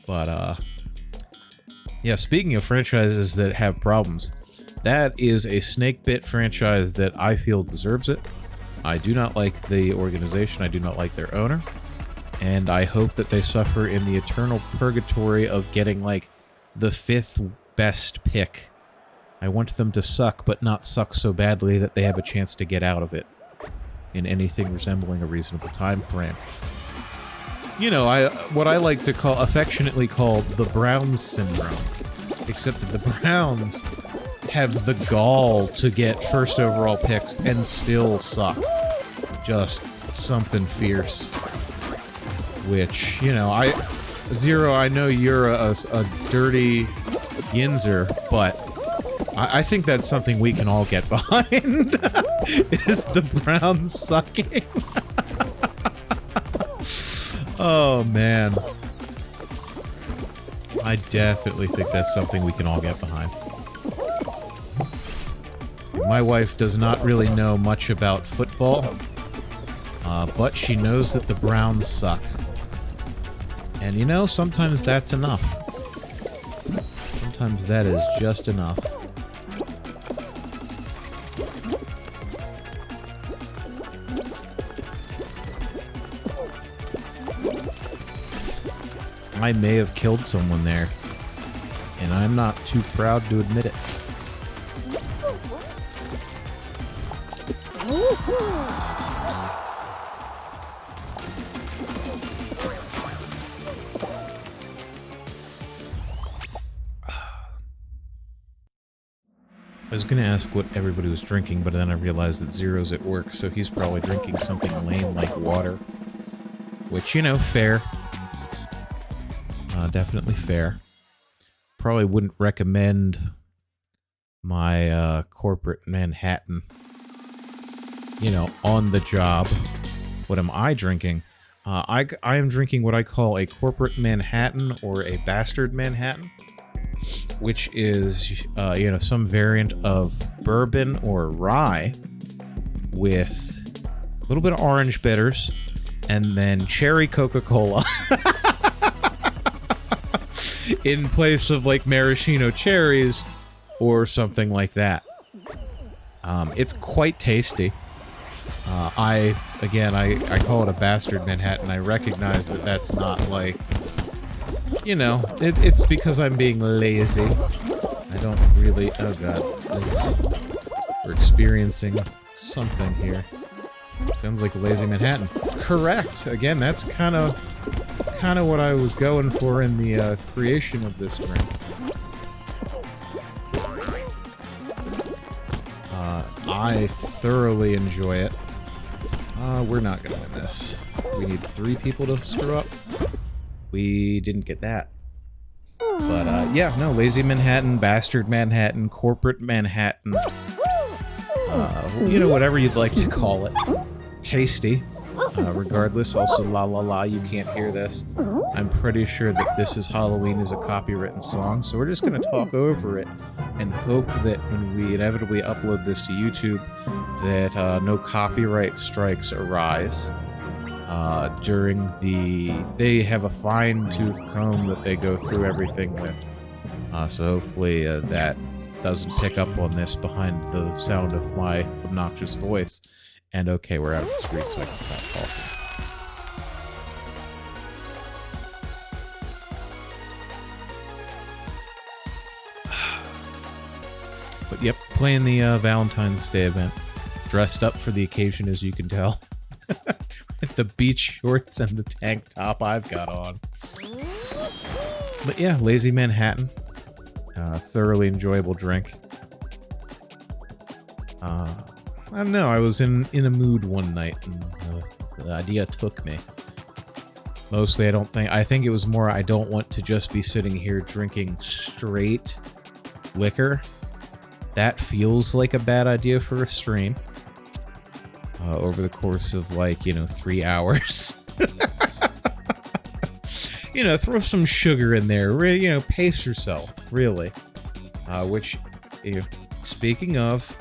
But, yeah, speaking of franchises that have problems, that is a snake-bit franchise that I feel deserves it. I do not like the organization. I do not like their owner. And I hope that they suffer in the eternal purgatory of getting, like, the 5th best pick. I want them to suck, but not suck so badly that they have a chance to get out of it in anything resembling a reasonable time frame. You know, what I like to affectionately call the Browns syndrome. Except that the Browns have the gall to get first overall picks and still suck. Just something fierce. Which, you know, Zero, I know you're a dirty yinzer, but I think that's something we can all get behind. Is the Browns sucking? Oh, man. I definitely think that's something we can all get behind. My wife does not really know much about football, but she knows that the Browns suck. And you know, sometimes that's enough. Sometimes that is just enough. I may have killed someone there, and I'm not too proud to admit it. I was gonna ask what everybody was drinking, but then I realized that Zero's at work, so he's probably drinking something lame like water. Which, you know, fair. Definitely fair. Probably wouldn't recommend my corporate Manhattan, you know, on the job. What am I drinking? I am drinking what I call a corporate Manhattan or a bastard Manhattan, which is, you know, some variant of bourbon or rye with a little bit of orange bitters and then cherry Coca-Cola. In place of, like, maraschino cherries or something like that. It's quite tasty. I call it a bastard Manhattan. I recognize that that's not, like, you know, it's because I'm being lazy. I don't really... Oh, God. We're experiencing something here. Sounds like a lazy Manhattan. Correct! Again, that's kind of what I was going for in the creation of this drink. I thoroughly enjoy it. We're not gonna win this. We need 3 people to screw up. We didn't get that. But, yeah, no, lazy Manhattan, bastard Manhattan, corporate Manhattan. You know, whatever you'd like to call it. Tasty. Regardless, also la la la, you can't hear this. I'm pretty sure that This Is Halloween is a copywritten song, so we're just gonna talk over it and hope that when we inevitably upload this to YouTube that no copyright strikes arise. They have a fine-tooth comb that they go through everything with. So hopefully that doesn't pick up on this behind the sound of my obnoxious voice. And okay, we're out of the street, so I can stop talking. But yep, playing the Valentine's Day event. Dressed up for the occasion, as you can tell. With the beach shorts and the tank top I've got on. But yeah, Lazy Manhattan. Thoroughly enjoyable drink. I don't know, I was in a mood one night, and the idea took me. Mostly, I think it was more I don't want to just be sitting here drinking straight liquor. That feels like a bad idea for a stream. Over the course of, like, 3 hours. Throw some sugar in there. Pace yourself, really. Which, speaking of,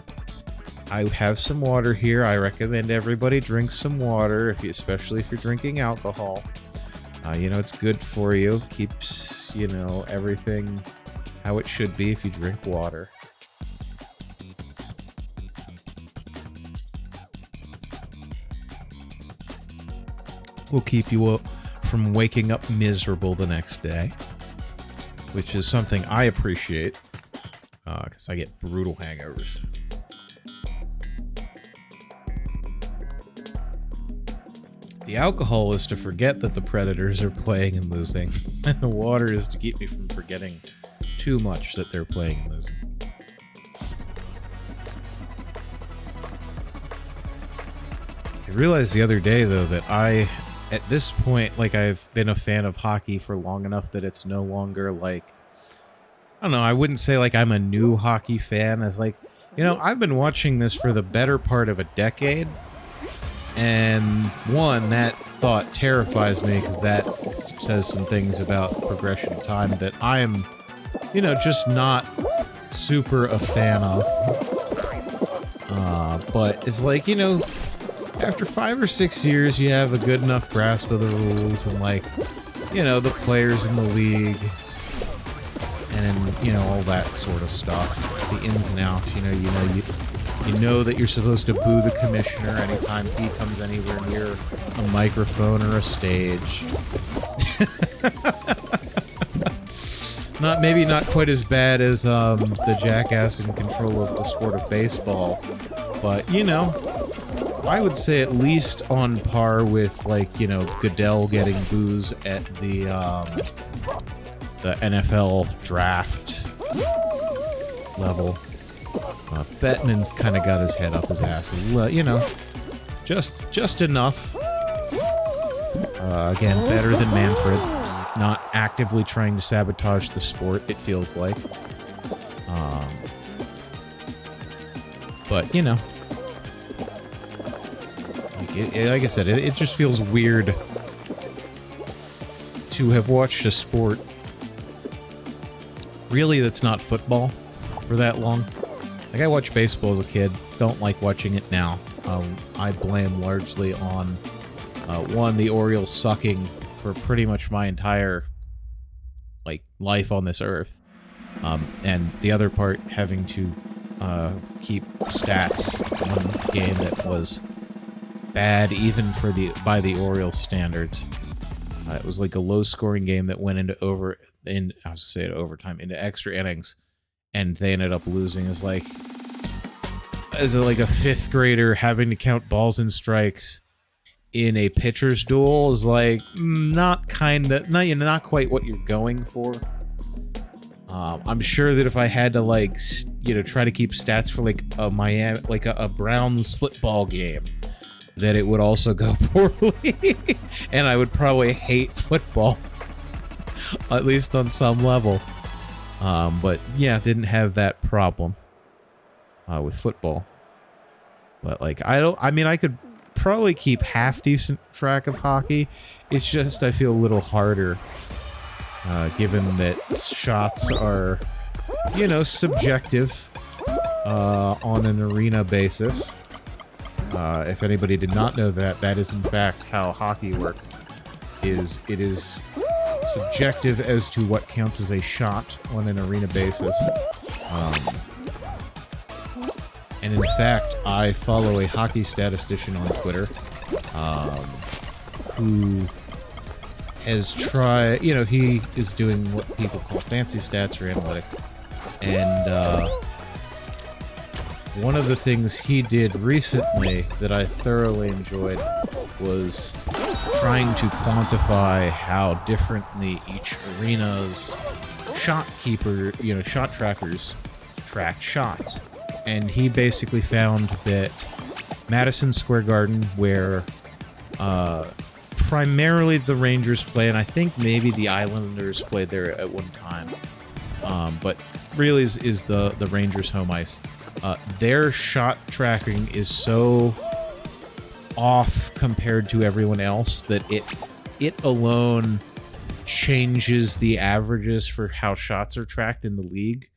I have some water here. I recommend everybody drink some water, especially if you're drinking alcohol. It's good for you. Keeps, everything how it should be if you drink water. Will keep you up from waking up miserable the next day, which is something I appreciate, because I get brutal hangovers. The alcohol is to forget that the Predators are playing and losing, and the water is to keep me from forgetting too much that they're playing and losing. I realized the other day, though, that at this point, like, I've been a fan of hockey for long enough that it's no longer, like, I don't know, I wouldn't say, like, I'm a new hockey fan, as, like, I've been watching this for the better part of a decade, and, one, that thought terrifies me, because that says some things about progression of time that I'm, just not super a fan of. But it's like, after 5 or 6 years, you have a good enough grasp of the rules and, like, the players in the league and, all that sort of stuff. The ins and outs, you know that you're supposed to boo the commissioner anytime he comes anywhere near a microphone or a stage. Maybe not quite as bad as the jackass in control of the sport of baseball, but, I would say at least on par with, like, Goodell getting boos at the NFL draft level. Bettman's kind of got his head up his ass, just enough. Again, better than Manfred. Not actively trying to sabotage the sport, it feels like. But, like I said, it just feels weird to have watched a sport, really, that's not football for that long. Like, I watched baseball as a kid, don't like watching it now. I blame largely on, one, the Orioles sucking for pretty much my entire, like, life on this earth, and the other part having to keep stats on a game that was bad even by the Orioles standards. It was like a low-scoring game that went into overtime, into extra innings, and they ended up losing. As like a 5th grader having to count balls and strikes in a pitcher's duel is like not quite what you're going for. I'm sure that if I had to try to keep stats for a Browns football game, that it would also go poorly, and I would probably hate football, at least on some level. But yeah, didn't have that problem with football. But I could probably keep half decent track of hockey. It's just I feel a little harder, given that shots are, subjective on an arena basis. If anybody did not know that, that is in fact how hockey works. It is subjective as to what counts as a shot on an arena basis. And in fact, I follow a hockey statistician on Twitter, who has tried, you know, he is doing what people call fancy stats or analytics. And one of the things he did recently that I thoroughly enjoyed was trying to quantify how differently each arena's shot trackers track shots. And he basically found that Madison Square Garden, where primarily the Rangers play, and I think maybe the Islanders played there at one time, but really is the Rangers' home ice. Their shot tracking is so off compared to everyone else that it alone changes the averages for how shots are tracked in the league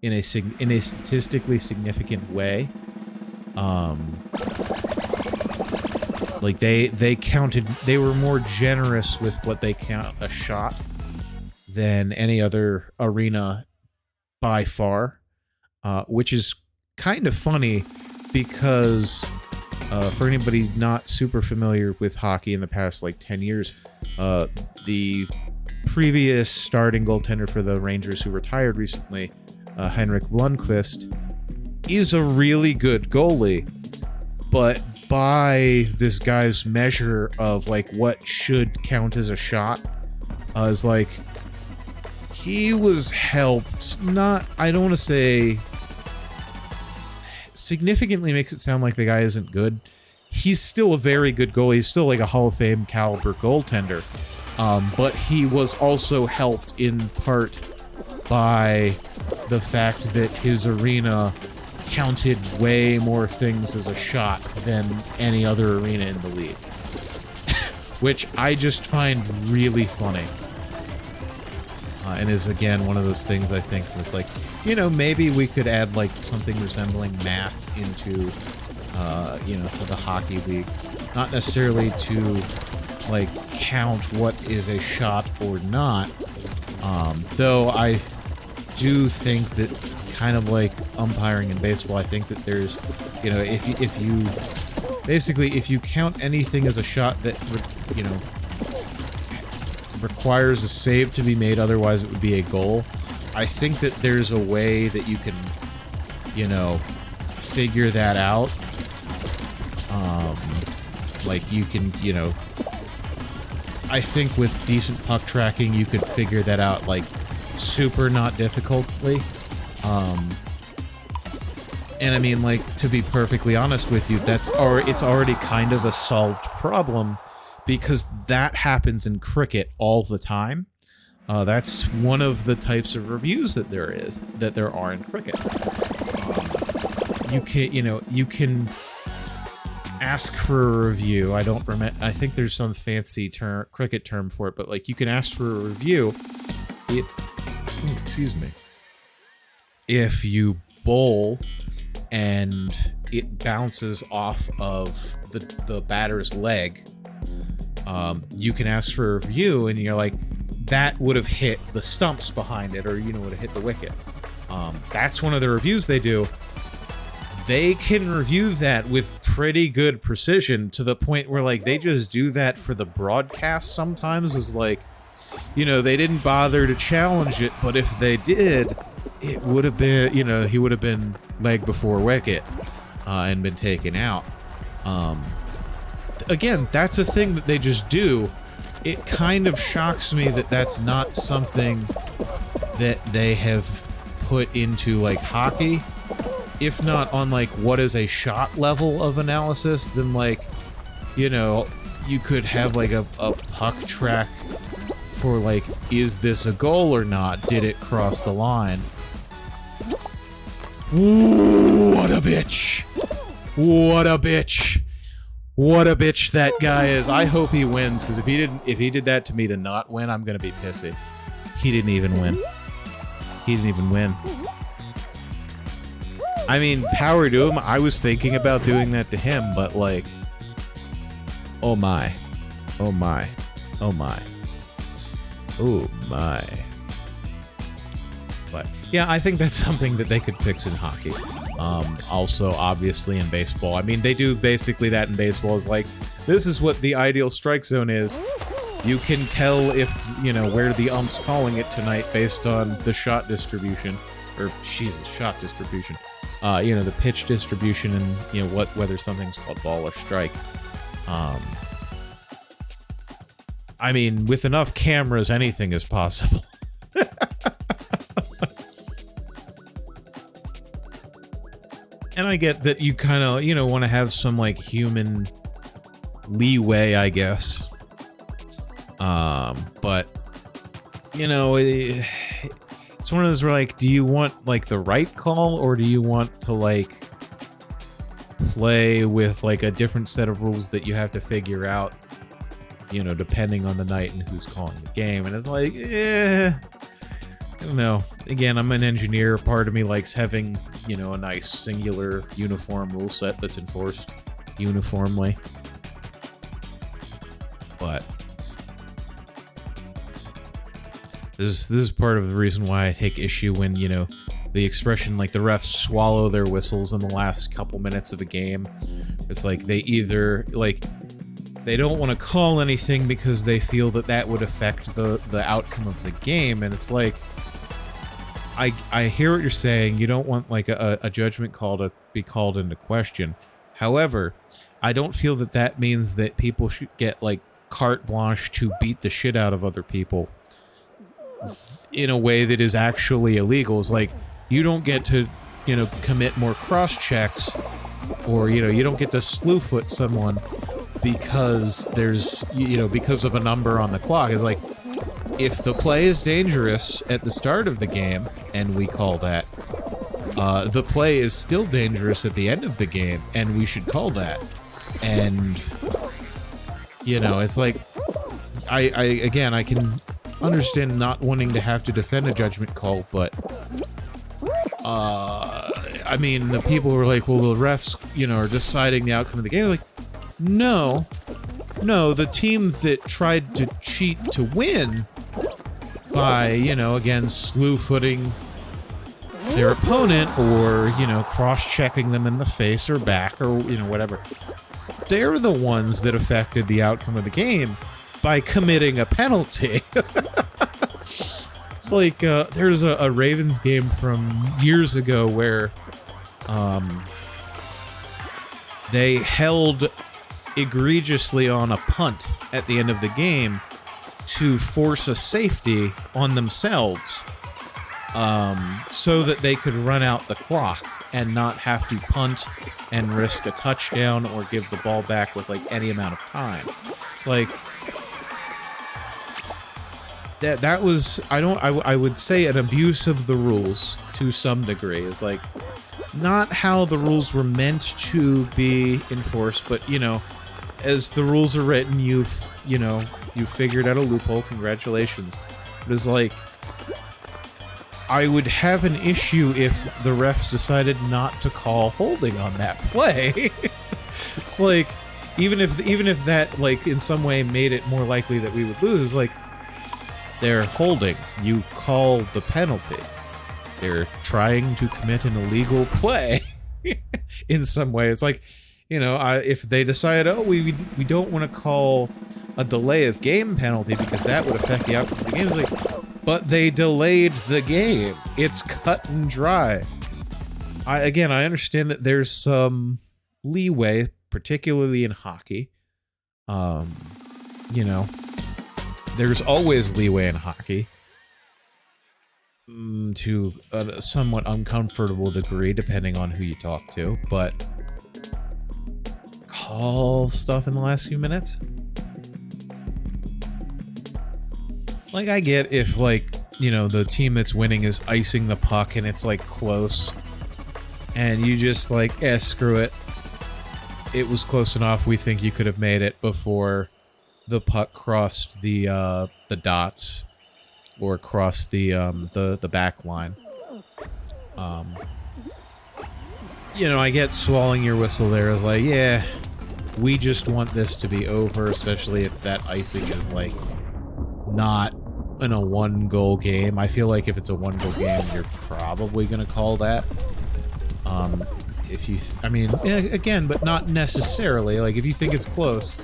in a statistically significant way. Like they were more generous with what they count a shot than any other arena by far, which is kind of funny because for anybody not super familiar with hockey in the past like 10 years, the previous starting goaltender for the Rangers who retired recently, Henrik Lundqvist, is a really good goalie, but by this guy's measure of like what should count as a shot, is like he was helped, not, I don't want to say significantly, makes it sound like the guy isn't good. He's still a very good goalie. He's still like a Hall of Fame caliber goaltender. But he was also helped in part by the fact that his arena counted way more things as a shot than any other arena in the league. Which I just find really funny. And is, again, one of those things I think was like, you know, maybe we could add, like, something resembling math into, you know, for the hockey league. Not necessarily to, like, count what is a shot or not. Though I do think that, kind of like umpiring in baseball, I think that there's, you know, if you count anything as a shot that, you know, requires a save to be made, otherwise it would be a goal. I think that there's a way that you can, you know, figure that out. Like you can, you know, I think with decent puck tracking you could figure that out like super not difficultly. And I mean, like, to be perfectly honest with you, it's already kind of a solved problem, because that happens in cricket all the time. That's one of the types of reviews that there are in cricket. You can ask for a review. I don't remember. I think there's some fancy cricket term for it, but like you can ask for a review. Excuse me. If you bowl and it bounces off of the batter's leg, you can ask for a review, and you're like, that would have hit the stumps behind it, or, you know, would have hit the wickets. That's one of the reviews they do. They can review that with pretty good precision, to the point where, like, they just do that for the broadcast sometimes, is like, you know, they didn't bother to challenge it, but if they did, it would have been, you know, he would have been leg before wicket, and been taken out. Again, that's a thing that they just do. It kind of shocks me that that's not something that they have put into, like, hockey. If not on, like, what is a shot level of analysis, then, like, you know, you could have, like, a puck track for, like, is this a goal or not? Did it cross the line? Ooh, what a bitch! What a bitch! What a bitch that guy is. I hope he wins, because if he did that to me to not win, I'm gonna be pissy. He didn't even win. He didn't even win. I mean, power to him. I was thinking about doing that to him, but like, oh my. Oh my. Oh my. Oh my. But yeah, I think that's something that they could fix in hockey. Also, obviously, in baseball. I mean, they do basically that in baseball. Is like, this is what the ideal strike zone is. You can tell if, you know, where the ump's calling it tonight based on the shot distribution. Or, Jesus, shot distribution. You know, the pitch distribution and, you know, whether something's called ball or strike. I mean, with enough cameras, anything is possible. And I get that you kind of, you know, want to have some, like, human leeway, I guess. But, you know, it's one of those where, like, do you want, like, the right call, or do you want to, like, play with, like, a different set of rules that you have to figure out, you know, depending on the night and who's calling the game? And it's like, I don't know. Again, I'm an engineer. Part of me likes having, you know, a nice singular uniform rule set that's enforced uniformly. But this is part of the reason why I take issue when, you know, the expression, like, the refs swallow their whistles in the last couple minutes of a game. It's like they either, like, they don't want to call anything because they feel that that would affect the outcome of the game, and it's like, I hear what you're saying. You don't want, like, a judgment call to be called into question. However, I don't feel that that means that people should get, like, carte blanche to beat the shit out of other people in a way that is actually illegal. It's like, you don't get to, you know, commit more cross-checks, or, you know, you don't get to slew-foot someone because there's, you know, because of a number on the clock. It's like, if the play is dangerous at the start of the game, and we call that, the play is still dangerous at the end of the game, and we should call that. And, you know, it's like, again, I can understand not wanting to have to defend a judgment call, but, I mean, the people who are like, well, the refs, you know, are deciding the outcome of the game. Like, no, the team that tried to cheat to win by, you know, again, slew-footing their opponent, or, you know, cross-checking them in the face or back, or, you know, whatever, they're the ones that affected the outcome of the game by committing a penalty. It's like, there's a Ravens game from years ago where they held egregiously on a punt at the end of the game to force a safety on themselves, so that they could run out the clock and not have to punt and risk a touchdown or give the ball back with, like, any amount of time. It's like, that was, I would say, an abuse of the rules to some degree. Is like, not how the rules were meant to be enforced, but, you know, as the rules are written, you figured out a loophole. Congratulations. But it's like, I would have an issue if the refs decided not to call holding on that play. It's like, even if that, like, in some way made it more likely that we would lose, it's like, they're holding. You call the penalty. They're trying to commit an illegal play in some way. It's like, you know, if they decide, oh, we don't want to call a delay of game penalty because that would affect the outcome of the game. It's like, but they delayed the game. It's cut and dry. I understand that there's some leeway, particularly in hockey. You know, there's always leeway in hockey. To a somewhat uncomfortable degree, depending on who you talk to, but call stuff in the last few minutes? Like, I get if, like, you know, the team that's winning is icing the puck and it's, like, close, and you just, like, screw it. It was close enough. We think you could have made it before the puck crossed the dots or crossed the back line. You know, I get swallowing your whistle there is like, yeah, we just want this to be over, especially if that icing is, like, not in a one-goal game. I feel like if it's a one-goal game, you're probably going to call that. If you, I mean, again, but not necessarily. Like, if you think it's close,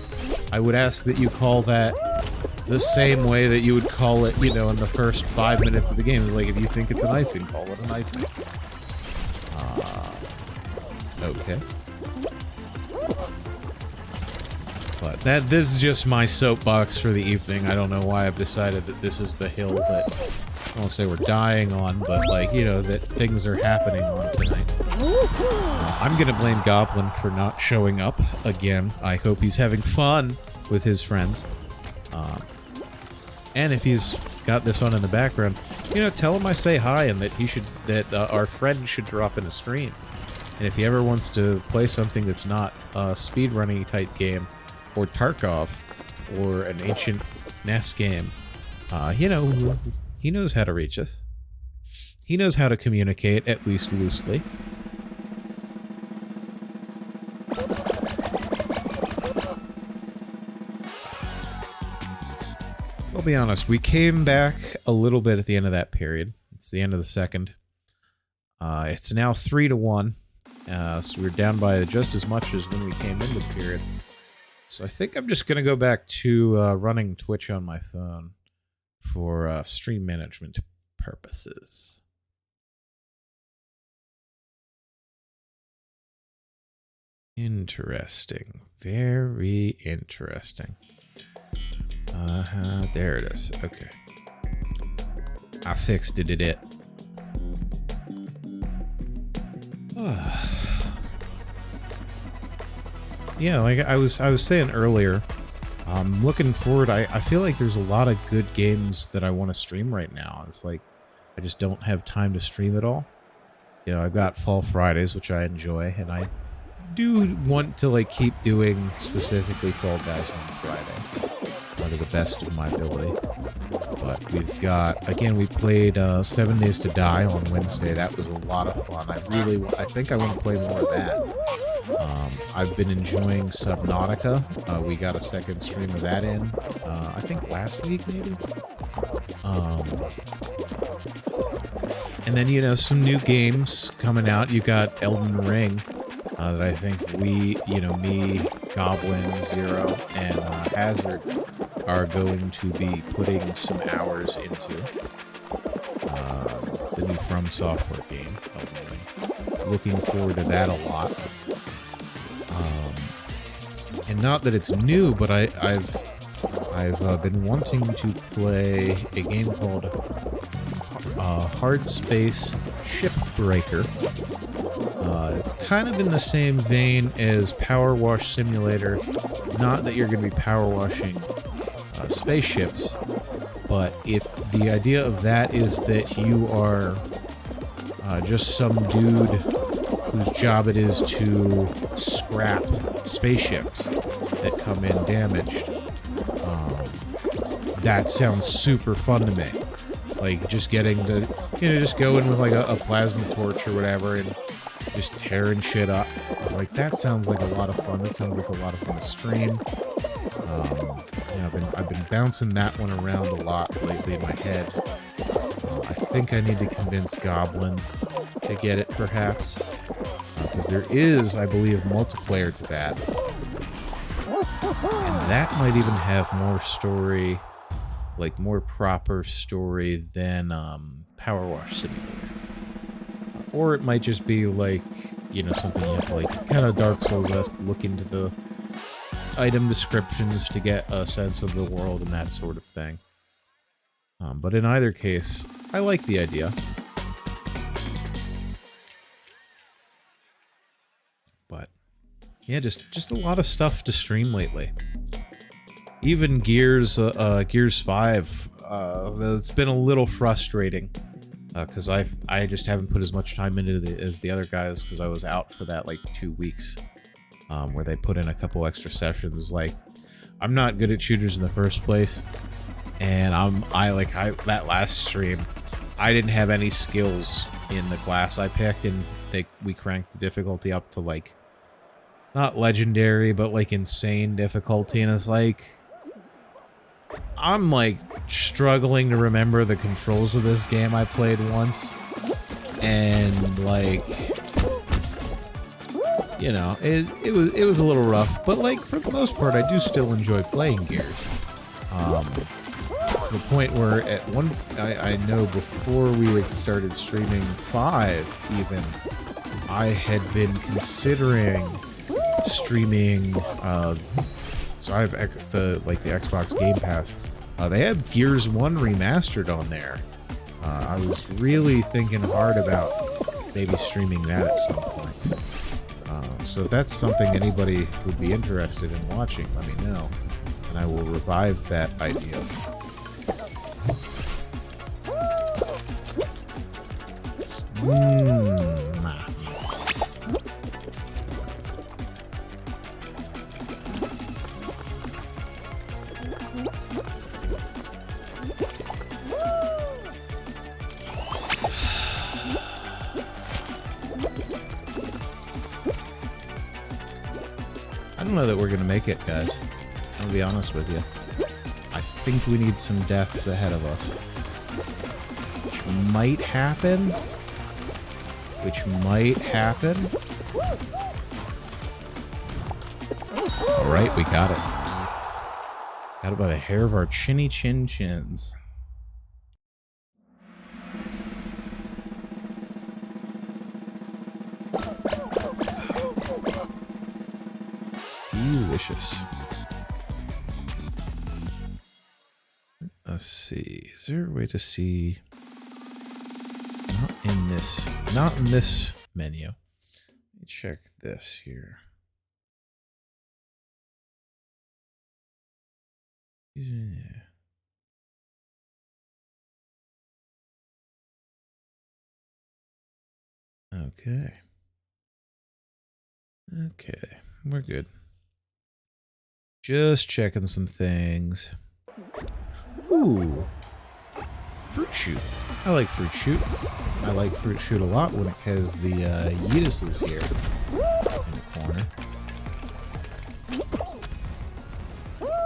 I would ask that you call that the same way that you would call it, you know, in the first 5 minutes of the game. Is like, if you think it's an icing, call it an icing. Okay. But this is just my soapbox for the evening. I don't know why I've decided that this is the hill that, I won't say we're dying on, but like, you know, that things are happening on tonight. I'm gonna blame Goblin for not showing up again. I hope he's having fun with his friends. And if he's got this on in the background, you know, tell him I say hi and that he should, that our friend should drop in a stream. And if he ever wants to play something that's not a speedrunning type game, or Tarkov, or an ancient NES game, you know, he knows how to reach us. He knows how to communicate, at least loosely. I'll be honest, we came back a little bit at the end of that period. It's the end of the second. It's now 3-1. So we're down by just as much as when we came into the period. So I think I'm just going to go back to running Twitch on my phone for stream management purposes. Interesting. Very interesting. There it is. Okay. I fixed it. Yeah, like I was saying earlier, I'm looking forward. I feel like there's a lot of good games that I want to stream right now. It's like I just don't have time to stream it all. You know, I've got Fall Fridays, which I enjoy, and I do want to like keep doing specifically Fall Guys on Friday. One of the best of my ability. But we've got, again, we played 7 Days to Die on Wednesday. That was a lot of fun. I think I want to play more of that. I've been enjoying Subnautica. We got a second stream of that in, I think last week, maybe? And then, you know, some new games coming out. You got Elden Ring, that I think we, you know, me, Goblin, Zero, and Hazard are going to be putting some hours into. The new From Software game, Elden Ring. Looking forward to that a lot. And not that it's new, but I've been wanting to play a game called Hard Space Shipbreaker. It's kind of in the same vein as Power Wash Simulator. Not that you're going to be power washing spaceships, but if the idea of that is that you are just some dude whose job it is to scrap spaceships that come in damaged. That sounds super fun to me. Like, just getting to, you know, just go in with, like, a plasma torch or whatever and just tearing shit up. Like, that sounds like a lot of fun. That sounds like a lot of fun to stream. You know, I've been bouncing that one around a lot lately in my head. I think I need to convince Goblin to get it, perhaps. Because there is, I believe, multiplayer to that. And that might even have more story, like more proper story than Power Wash Simulator. Or it might just be like, you know, something you have to like kind of Dark Souls-esque look into the item descriptions to get a sense of the world and that sort of thing. But in either case, I like the idea. But yeah, just a lot of stuff to stream lately. Even Gears 5, it's been a little frustrating because I just haven't put as much time into it as the other guys because I was out for that like 2 weeks, where they put in a couple extra sessions. Like, I'm not good at shooters in the first place, and that last stream, I didn't have any skills in the class I picked, and we cranked the difficulty up to like not legendary, but like insane difficulty, and it's like, I'm like struggling to remember the controls of this game I played once. And like, you know, it was a little rough, but like for the most part I do still enjoy playing Gears. To the point where at one, I know before we had started streaming 5 even, I had been considering streaming, so I have the Xbox Game Pass. They have Gears 1 remastered on there. I was really thinking hard about maybe streaming that at some point. So if that's something anybody would be interested in watching, let me know, and I will revive that idea. I don't know that we're gonna make it, guys. I'm gonna be honest with you. I think we need some deaths ahead of us. Which might happen. Alright, we got it. Got it by the hair of our chinny chin chins. Delicious. Let's see. Is there a way to see? Not in this menu. Let me check this here. Yeah. Okay. Okay, we're good. Just checking some things. Ooh. Fruit shoot. I like fruit shoot. I like fruit shoot a lot when it has the Yeetuses here in the corner.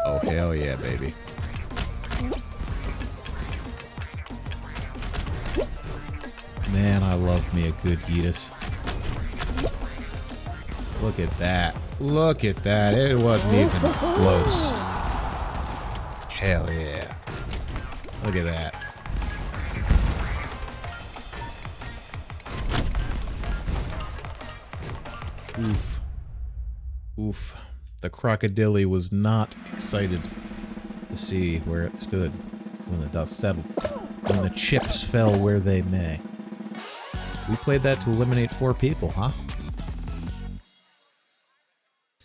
Oh, hell yeah, baby. Man, I love me a good Yeetus. Look at that. Look at that. It wasn't even close. Hell yeah. Look at that. Oof. Oof. The crocodile was not excited to see where it stood when the dust settled. When the chips fell where they may. We played that to eliminate 4 people, huh?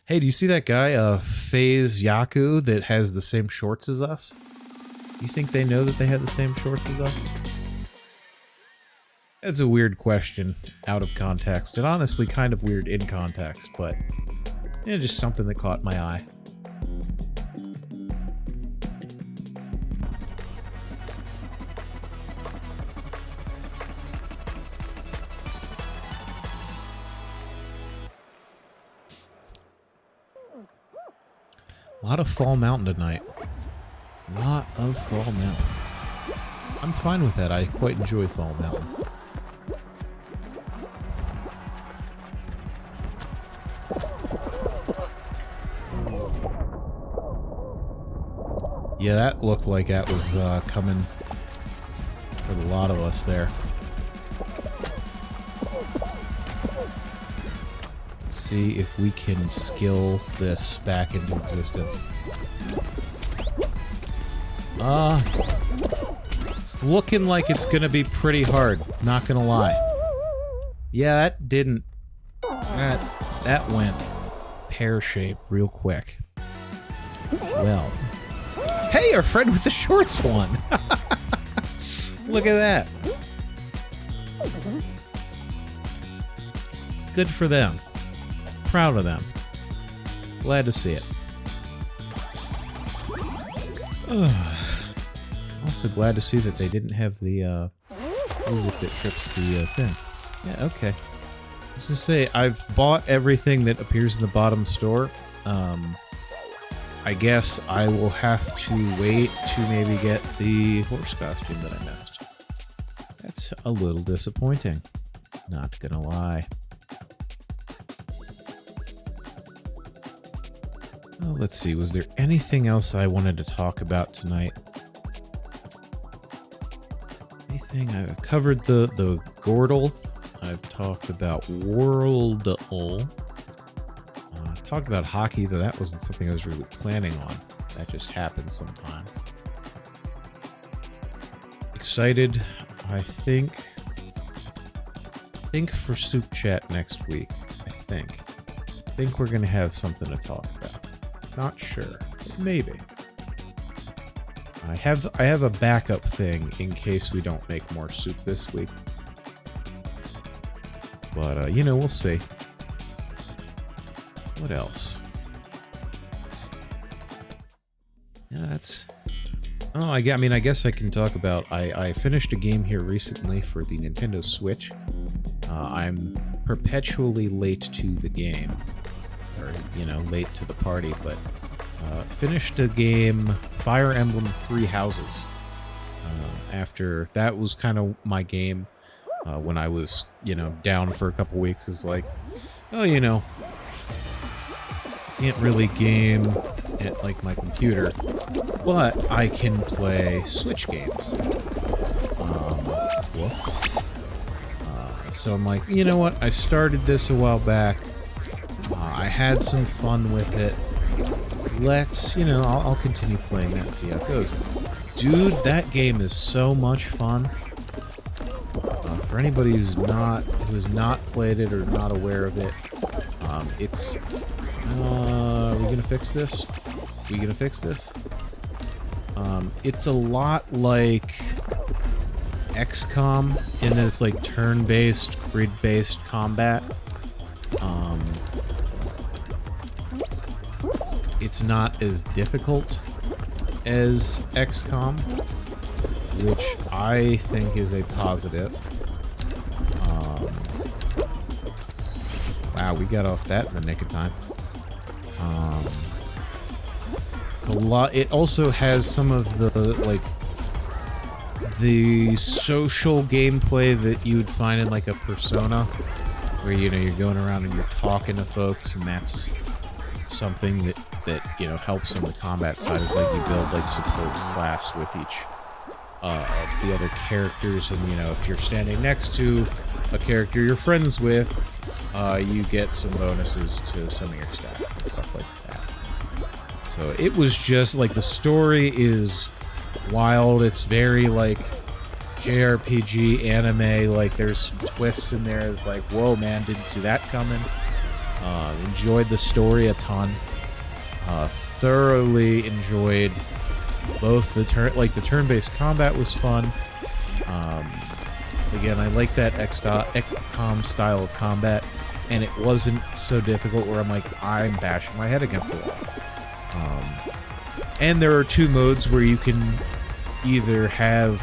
Hey, do you see that guy, FaZe Yaku, that has the same shorts as us? You think they know that they had the same shorts as us? That's a weird question out of context, and honestly kind of weird in context, but yeah, just something that caught my eye. A lot of Fall Mountain tonight. A lot of Fall Mountain. I'm fine with that. I quite enjoy Fall Mountain. Yeah, that looked like that was coming for a lot of us there. Let's see if we can skill this back into existence. It's looking like it's gonna be pretty hard, not gonna lie. Yeah, that didn't... That went pear-shaped real quick. Well... Hey, our friend with the shorts won! Look at that. Good for them. Proud of them. Glad to see it. Also glad to see that they didn't have the music that trips the thing. Yeah, okay. I was gonna say, I've bought everything that appears in the bottom store. I guess I will have to wait to maybe get the horse costume that I missed. That's a little disappointing, not gonna lie. Oh, let's see, was there anything else I wanted to talk about tonight? Anything? I covered the Gordle. I've talked about Worldle. Talked about hockey, though that wasn't something I was really planning on. That just happens sometimes. Excited, I think for Soup Chat next week. I think we're gonna have something to talk about. Not sure, but maybe. I have a backup thing in case we don't make more soup this week. But you know, we'll see. What else? Yeah, that's... Oh, I mean, I guess I can talk about... I finished a game here recently for the Nintendo Switch. I'm perpetually late to the game. Or, you know, late to the party, but... finished a game, Fire Emblem Three Houses. After... That was kind of my game when I was, you know, down for a couple weeks. Is like, oh, you know... Can't really game at like my computer, but I can play Switch games. So I'm like, you know what? I started this a while back. I had some fun with it. Let's, you know, I'll continue playing that and see how it goes. Dude, that game is so much fun. For anybody who has not played it or not aware of it, it's. Are we gonna fix this? It's a lot like XCOM in that it's like turn-based, grid-based combat. It's not as difficult as XCOM, which I think is a positive. Wow, we got off that in the nick of time. It's a lot. It also has some of the like the social gameplay that you would find in like a Persona, where you know you're going around and you're talking to folks, and that's something that you know helps on the combat side. Is like you build like support class with each of the other characters, and you know if you're standing next to a character you're friends with, you get some bonuses to some of your stats and stuff like that. So it was just like the story is wild. It's very like JRPG anime. Like there's some twists in there. It's like, whoa, man, didn't see that coming. Enjoyed the story a ton. Thoroughly enjoyed both the turn-based combat was fun. Again, I like that XCOM style of combat, and it wasn't so difficult where I'm like, I'm bashing my head against the wall. And there are two modes where you can either have,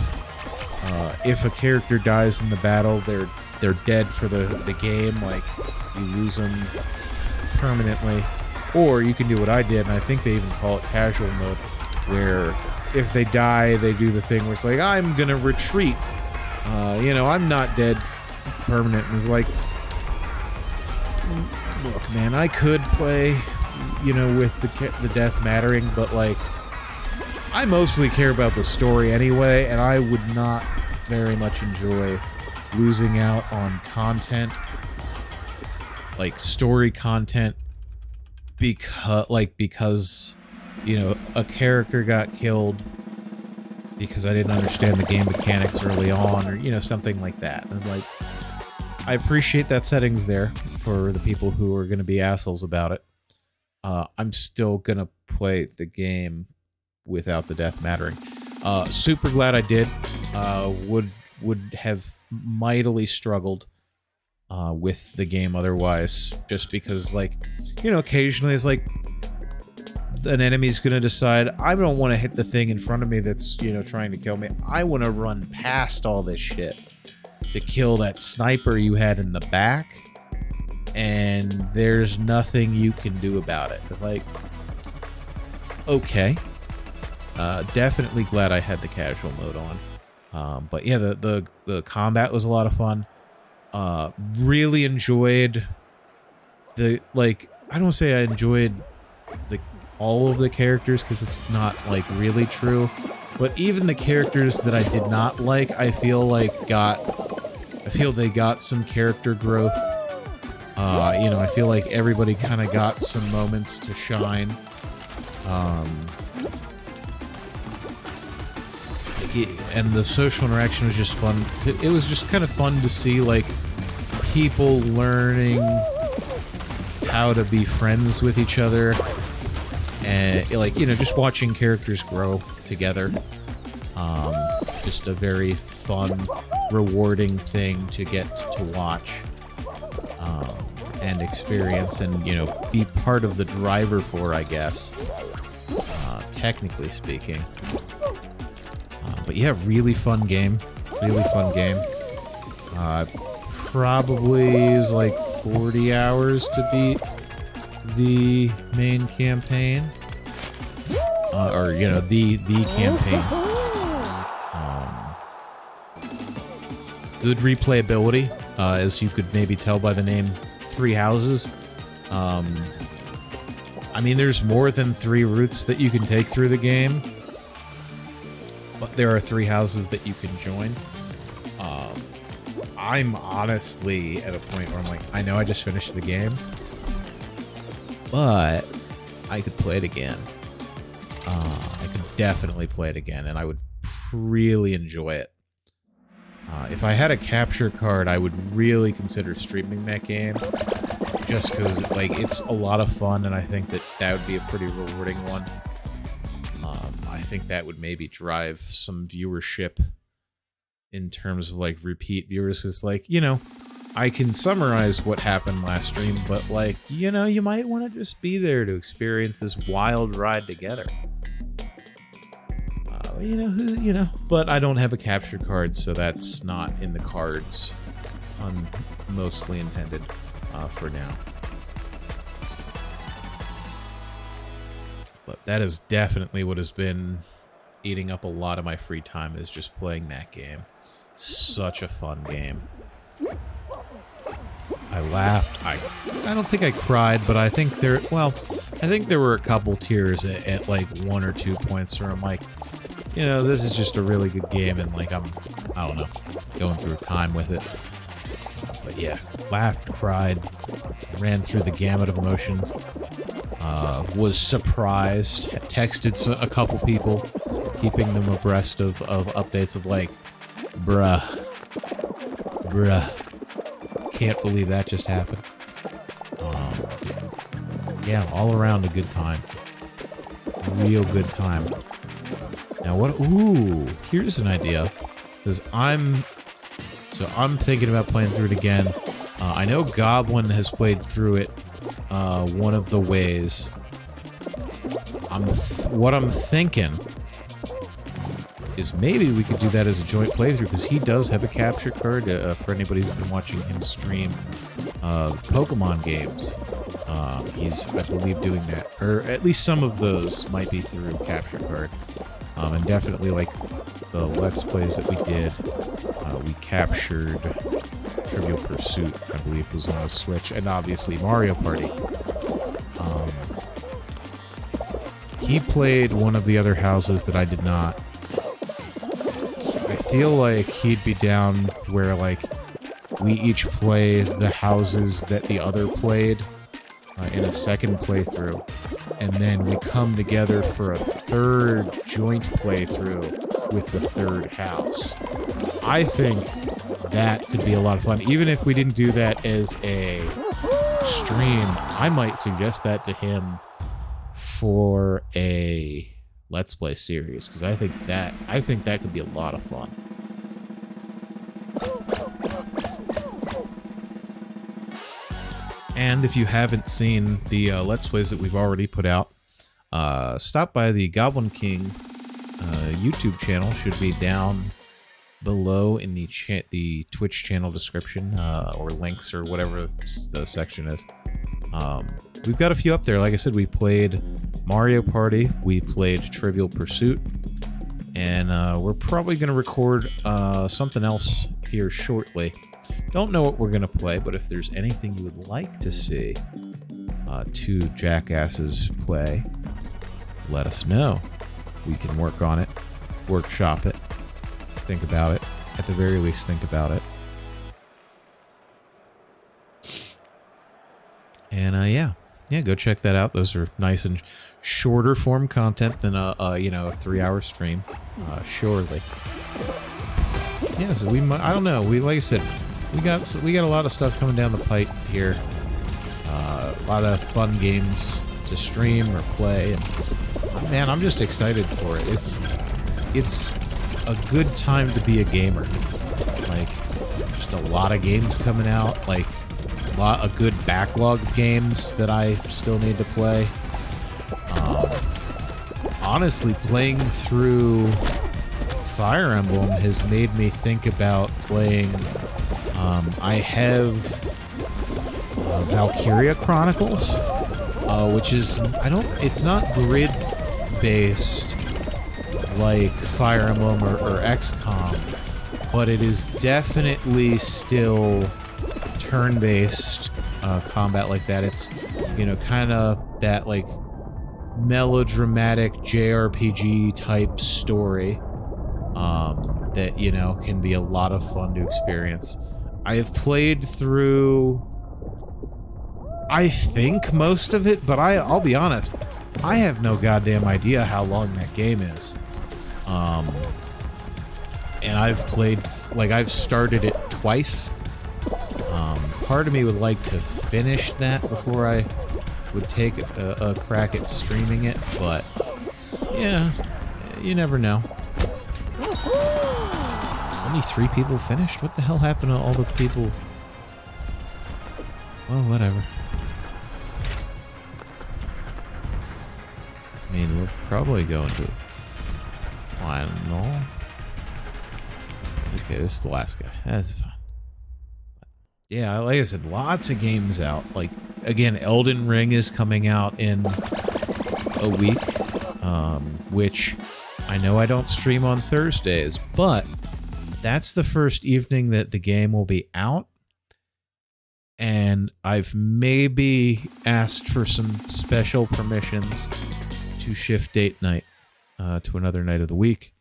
if a character dies in the battle, they're dead for the game, like you lose them permanently, or you can do what I did, and I think they even call it casual mode, where if they die, they do the thing where it's like, I'm gonna retreat. You know, I'm not dead permanent. And it's like, look, man, I could play, you know, with the death mattering, but like, I mostly care about the story anyway, and I would not very much enjoy losing out on content, like story content, because you know a character got killed because I didn't understand the game mechanics early on, or you know something like that. It's like, I appreciate that setting's there for the people who are going to be assholes about it. I'm still gonna play the game without the death mattering. Super glad I did. Would have mightily struggled with the game otherwise, just because, like, you know, occasionally it's like an enemy's gonna decide, I don't want to hit the thing in front of me that's, you know, trying to kill me. I want to run past all this shit to kill that sniper you had in the back, and there's nothing you can do about it. Like, okay. Definitely glad I had the casual mode on. But yeah, the combat was a lot of fun. Really enjoyed the, like, I don't say I enjoyed all of the characters, because it's not, like, really true. But even the characters that I did not like, I feel they got some character growth. You know, I feel like everybody kind of got some moments to shine. And the social interaction was just fun. It was just kind of fun to see, like, people learning how to be friends with each other. And, like, you know, just watching characters grow together. Just a very fun, rewarding thing to get to watch. And experience and, you know, be part of the driver for, I guess. Technically speaking. But yeah, really fun game. Really fun game. Probably is like 40 hours to beat the main campaign. Or, you know, the campaign. Good replayability, as you could maybe tell by the name 3 Houses. I mean, there's more than 3 routes that you can take through the game. But there are 3 houses that you can join. I'm honestly at a point where I'm like, I know I just finished the game, but I could play it again. I could definitely play it again, and I would really enjoy it. If I had a capture card, I would really consider streaming that game, just because, like, it's a lot of fun, and I think that would be a pretty rewarding one. I think that would maybe drive some viewership in terms of, like, repeat viewers. Because, like, you know, I can summarize what happened last stream, but, like, you know, you might want to just be there to experience this wild ride together. You know, but I don't have a capture card, so that's not in the cards. Mostly intended for now. But that is definitely what has been eating up a lot of my free time, is just playing that game. Such a fun game. I laughed. I don't think I cried, but I think there were a couple tears at like 1 or 2 points where I'm like, you know, this is just a really good game, and like I don't know, going through time with it. But yeah, laughed, cried, ran through the gamut of emotions. Was surprised, texted a couple people, keeping them abreast of updates of like, bruh, can't believe that just happened. Yeah, all around a good time. Real good time. Now what, ooh, here's an idea, because I'm thinking about playing through it again. I know Goblin has played through it one of the ways. What I'm thinking is maybe we could do that as a joint playthrough, because he does have a capture card for anybody who's been watching him stream Pokemon games. He's, I believe, doing that, or at least some of those might be through capture card. And definitely, like, the Let's Plays that we did, we captured Trivial Pursuit, I believe, was on the Switch, and obviously Mario Party. He played one of the other houses that I did not. I feel like he'd be down where, like, we each play the houses that the other played in a second playthrough, and then we come together for a third joint playthrough with the third house. I think that could be a lot of fun. Even if we didn't do that as a stream, I might suggest that to him for a Let's Play series, because I think that could be a lot of fun. And if you haven't seen the Let's Plays that we've already put out, stop by the Goblin King YouTube channel. Should be down below in the Twitch channel description, or links, or whatever the section is. We've got a few up there. Like I said, we played Mario Party. We played Trivial Pursuit. And we're probably going to record something else here shortly. Don't know what we're going to play, but if there's anything you would like to see two jackasses play, let us know. We can work on it, workshop it, think about it. At the very least, think about it. And yeah, go check that out. Those are nice and shorter form content than a 3-hour stream, surely. Yeah, so I don't know. Like I said, we got a lot of stuff coming down the pipe here. A lot of fun games to stream or play, and man, I'm just excited for it. It's a good time to be a gamer. Like, just a lot of games coming out. Like, a good backlog of games that I still need to play. Honestly, playing through Fire Emblem has made me think about playing. I have Valkyria Chronicles, which is it's not grid based like Fire Emblem or XCOM, but it is definitely still turn-based combat like that. It's, kind of that, like, melodramatic JRPG type story that, can be a lot of fun to experience. I have played through, I think, most of it, but I'll be honest, I have no goddamn idea how long that game is. And I've played, I've started it twice. Part of me would like to finish that before I would take a crack at streaming it, but yeah, you never know. Only 3 people finished? What the hell happened to all the people? Well, whatever. I mean, we'll probably go into a final. Okay, this is the last guy. That's fine. Yeah, like I said, lots of games out. Like, again, Elden Ring is coming out in a week, which I know I don't stream on Thursdays, but that's the first evening that the game will be out. And I've maybe asked for some special permissions to shift date night to another night of the week.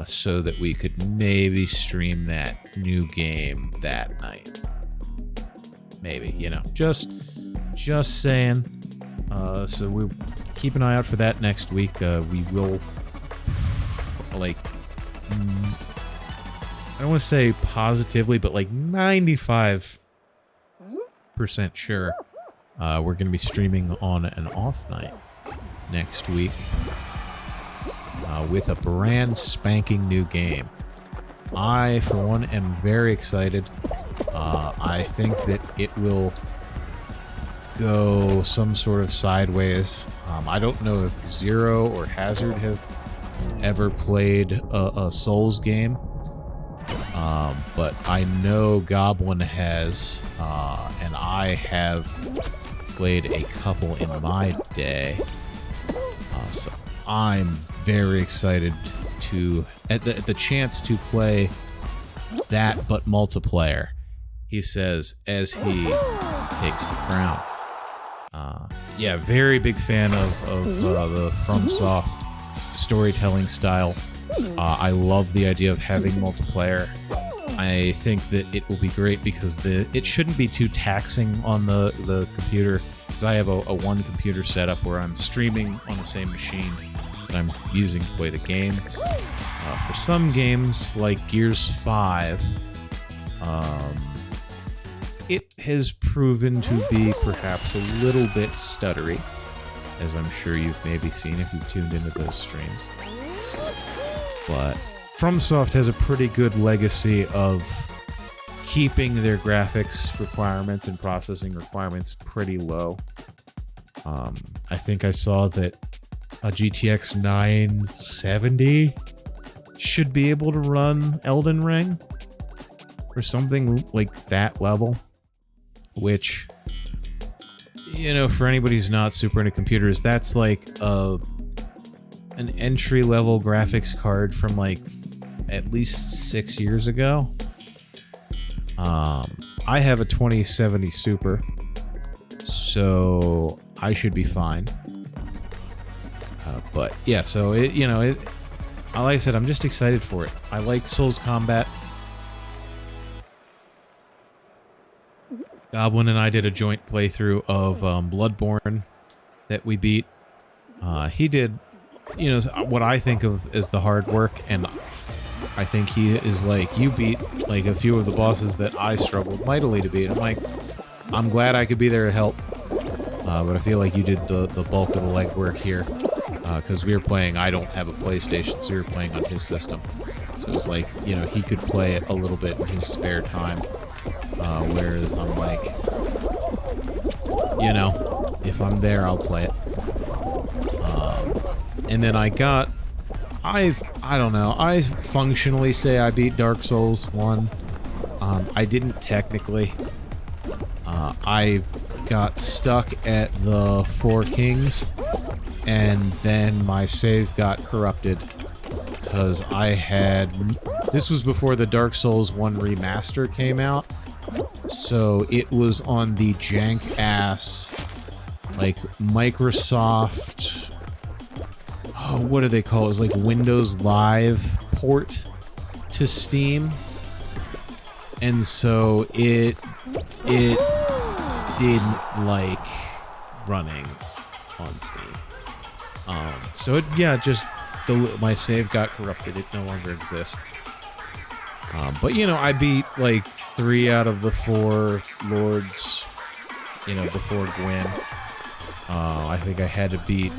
So that we could maybe stream that new game that night. Maybe, just saying. So we'll keep an eye out for that next week. We will, I don't want to say positively, but 95% sure we're going to be streaming on an off night next week. With a brand spanking new game. I, for one, am very excited. I think that it will go some sort of sideways. I don't know if Zero or Hazard have ever played a Souls game, but I know Goblin has, and I have played a couple in my day. So I'm very excited to at the chance to play that, but multiplayer. He says as he takes the crown. Yeah, very big fan of the FromSoft storytelling style. I love the idea of having multiplayer. I think that it will be great because it shouldn't be too taxing on the computer. Because I have a one computer setup where I'm streaming on the same machine that I'm using to play the game. For some games, like Gears 5, it has proven to be perhaps a little bit stuttery, as I'm sure you've maybe seen if you've tuned into those streams. But FromSoft has a pretty good legacy of keeping their graphics requirements and processing requirements pretty low. I think I saw that a GTX 970 should be able to run Elden Ring or something like that level, which you know, for anybody who's not super into computers, that's like an entry-level graphics card from like at least 6 years ago. I have a 2070 Super, so I should be fine. But yeah, so it, you know, it. Like I said, I'm just excited for it. I like Souls combat. Goblin and I did a joint playthrough of Bloodborne that we beat. He did, you know, what I think of as the hard work, and I think he is like, you beat like a few of the bosses that I struggled mightily to beat. I'm like, I'm glad I could be there to help, but I feel like you did the bulk of the legwork here, because we were playing, I don't have a PlayStation, so we were playing on his system. So it's like, you know, he could play it a little bit in his spare time, whereas I'm like, you know, if I'm there, I'll play it. And then I don't know, I functionally say I beat Dark Souls 1. I didn't technically. I got stuck at the Four Kings, and then my save got corrupted, because I had... This was before the Dark Souls 1 remaster came out, so it was on the jank-ass, like, Microsoft... Oh, what do they call it? It was like Windows Live port to Steam. And so it didn't like running on Steam. So it, yeah, just my save got corrupted. It no longer exists. But you know, I beat like 3 out of the 4 lords, you know, before Gwyn. I think I had to beat...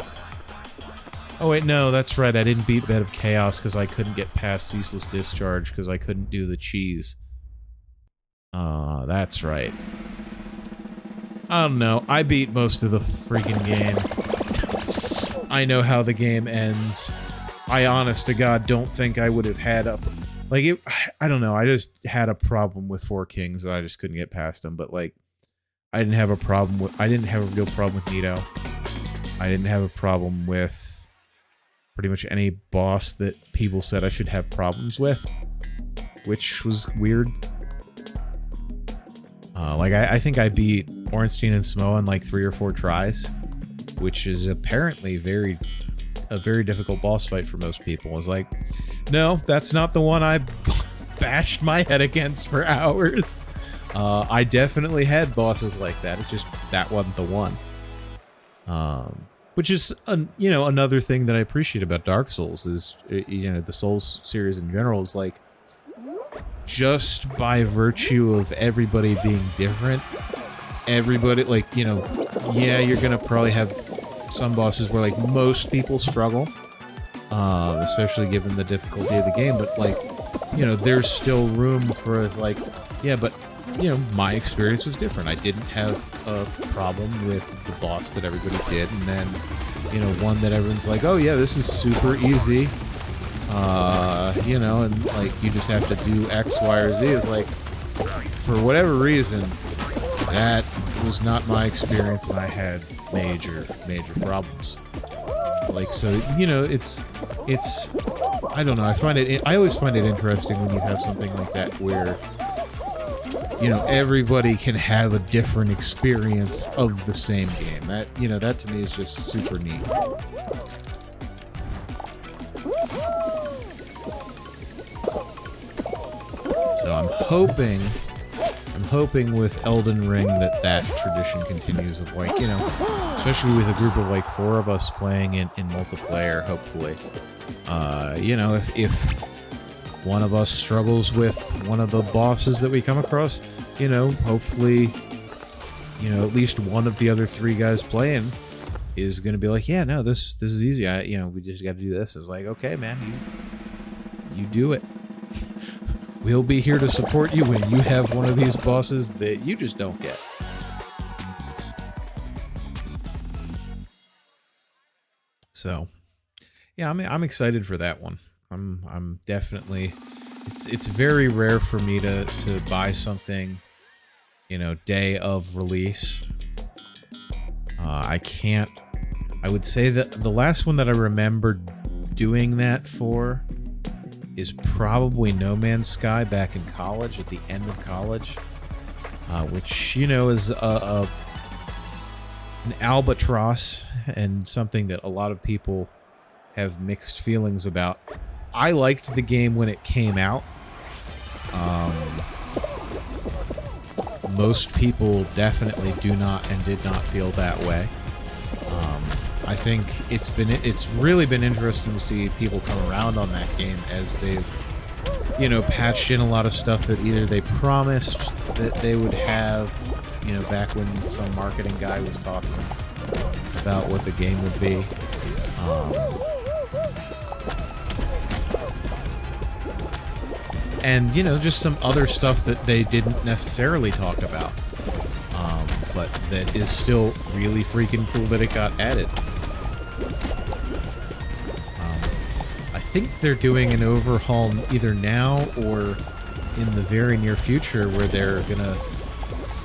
Oh wait, no, that's right. I didn't beat Bed of Chaos because I couldn't get past Ceaseless Discharge because I couldn't do the cheese. That's right. I don't know. I beat most of the freaking game. I know how the game ends. I, honest to God, don't think I would have had a... Like, it, I don't know. I just had a problem with Four Kings that I just couldn't get past them. But, like, I didn't have a problem with... I didn't have a real problem with Nito. I didn't have a problem with pretty much any boss that people said I should have problems with, which was weird. Like, I think I beat Ornstein and Smough in like 3 or 4 tries, which is apparently a very difficult boss fight for most people. I was like, no, that's not the one I bashed my head against for hours. I definitely had bosses like that. It's just that wasn't the one. Which is, you know, another thing that I appreciate about Dark Souls is, you know, the Souls series in general is like, just by virtue of everybody being different, everybody, like, you know, yeah, you're gonna probably have some bosses where, like, most people struggle, especially given the difficulty of the game, but, like, you know, there's still room for, it's like, yeah, but, you know, my experience was different. I didn't have a problem with the boss that everybody did, and then, you know, one that everyone's like, oh yeah, this is super easy, you know, and like, you just have to do X, Y, or Z, is like, for whatever reason, that was not my experience, and I had major problems. Like, so, you know, it's, I don't know, I always find it interesting when you have something like that where, you know, everybody can have a different experience of the same game. That, you know, that to me is just super neat. So I'm hoping with Elden Ring that tradition continues of, like, you know, especially with a group of like 4 of us playing in multiplayer, hopefully. You know, if one of us struggles with one of the bosses that we come across, you know, hopefully, you know, at least one of the other 3 guys playing is going to be like, yeah, no, this is easy. You know, we just got to do this. It's like, okay, man, you do it. We'll be here to support you when you have one of these bosses that you just don't get. So, yeah, I'm excited for that one. I'm definitely, it's very rare for me to buy something, you know, day of release. I would say that the last one that I remember doing that for is probably No Man's Sky back in college, at the end of college, which, you know, is an albatross and something that a lot of people have mixed feelings about. I liked the game when it came out. Most people definitely do not and did not feel that way. I think it's really been interesting to see people come around on that game as they've, you know, patched in a lot of stuff that either they promised that they would have, you know, back when some marketing guy was talking about what the game would be. And, you know, just some other stuff that they didn't necessarily talk about, but that is still really freaking cool that it got added. I think they're doing an overhaul either now or in the very near future where they're gonna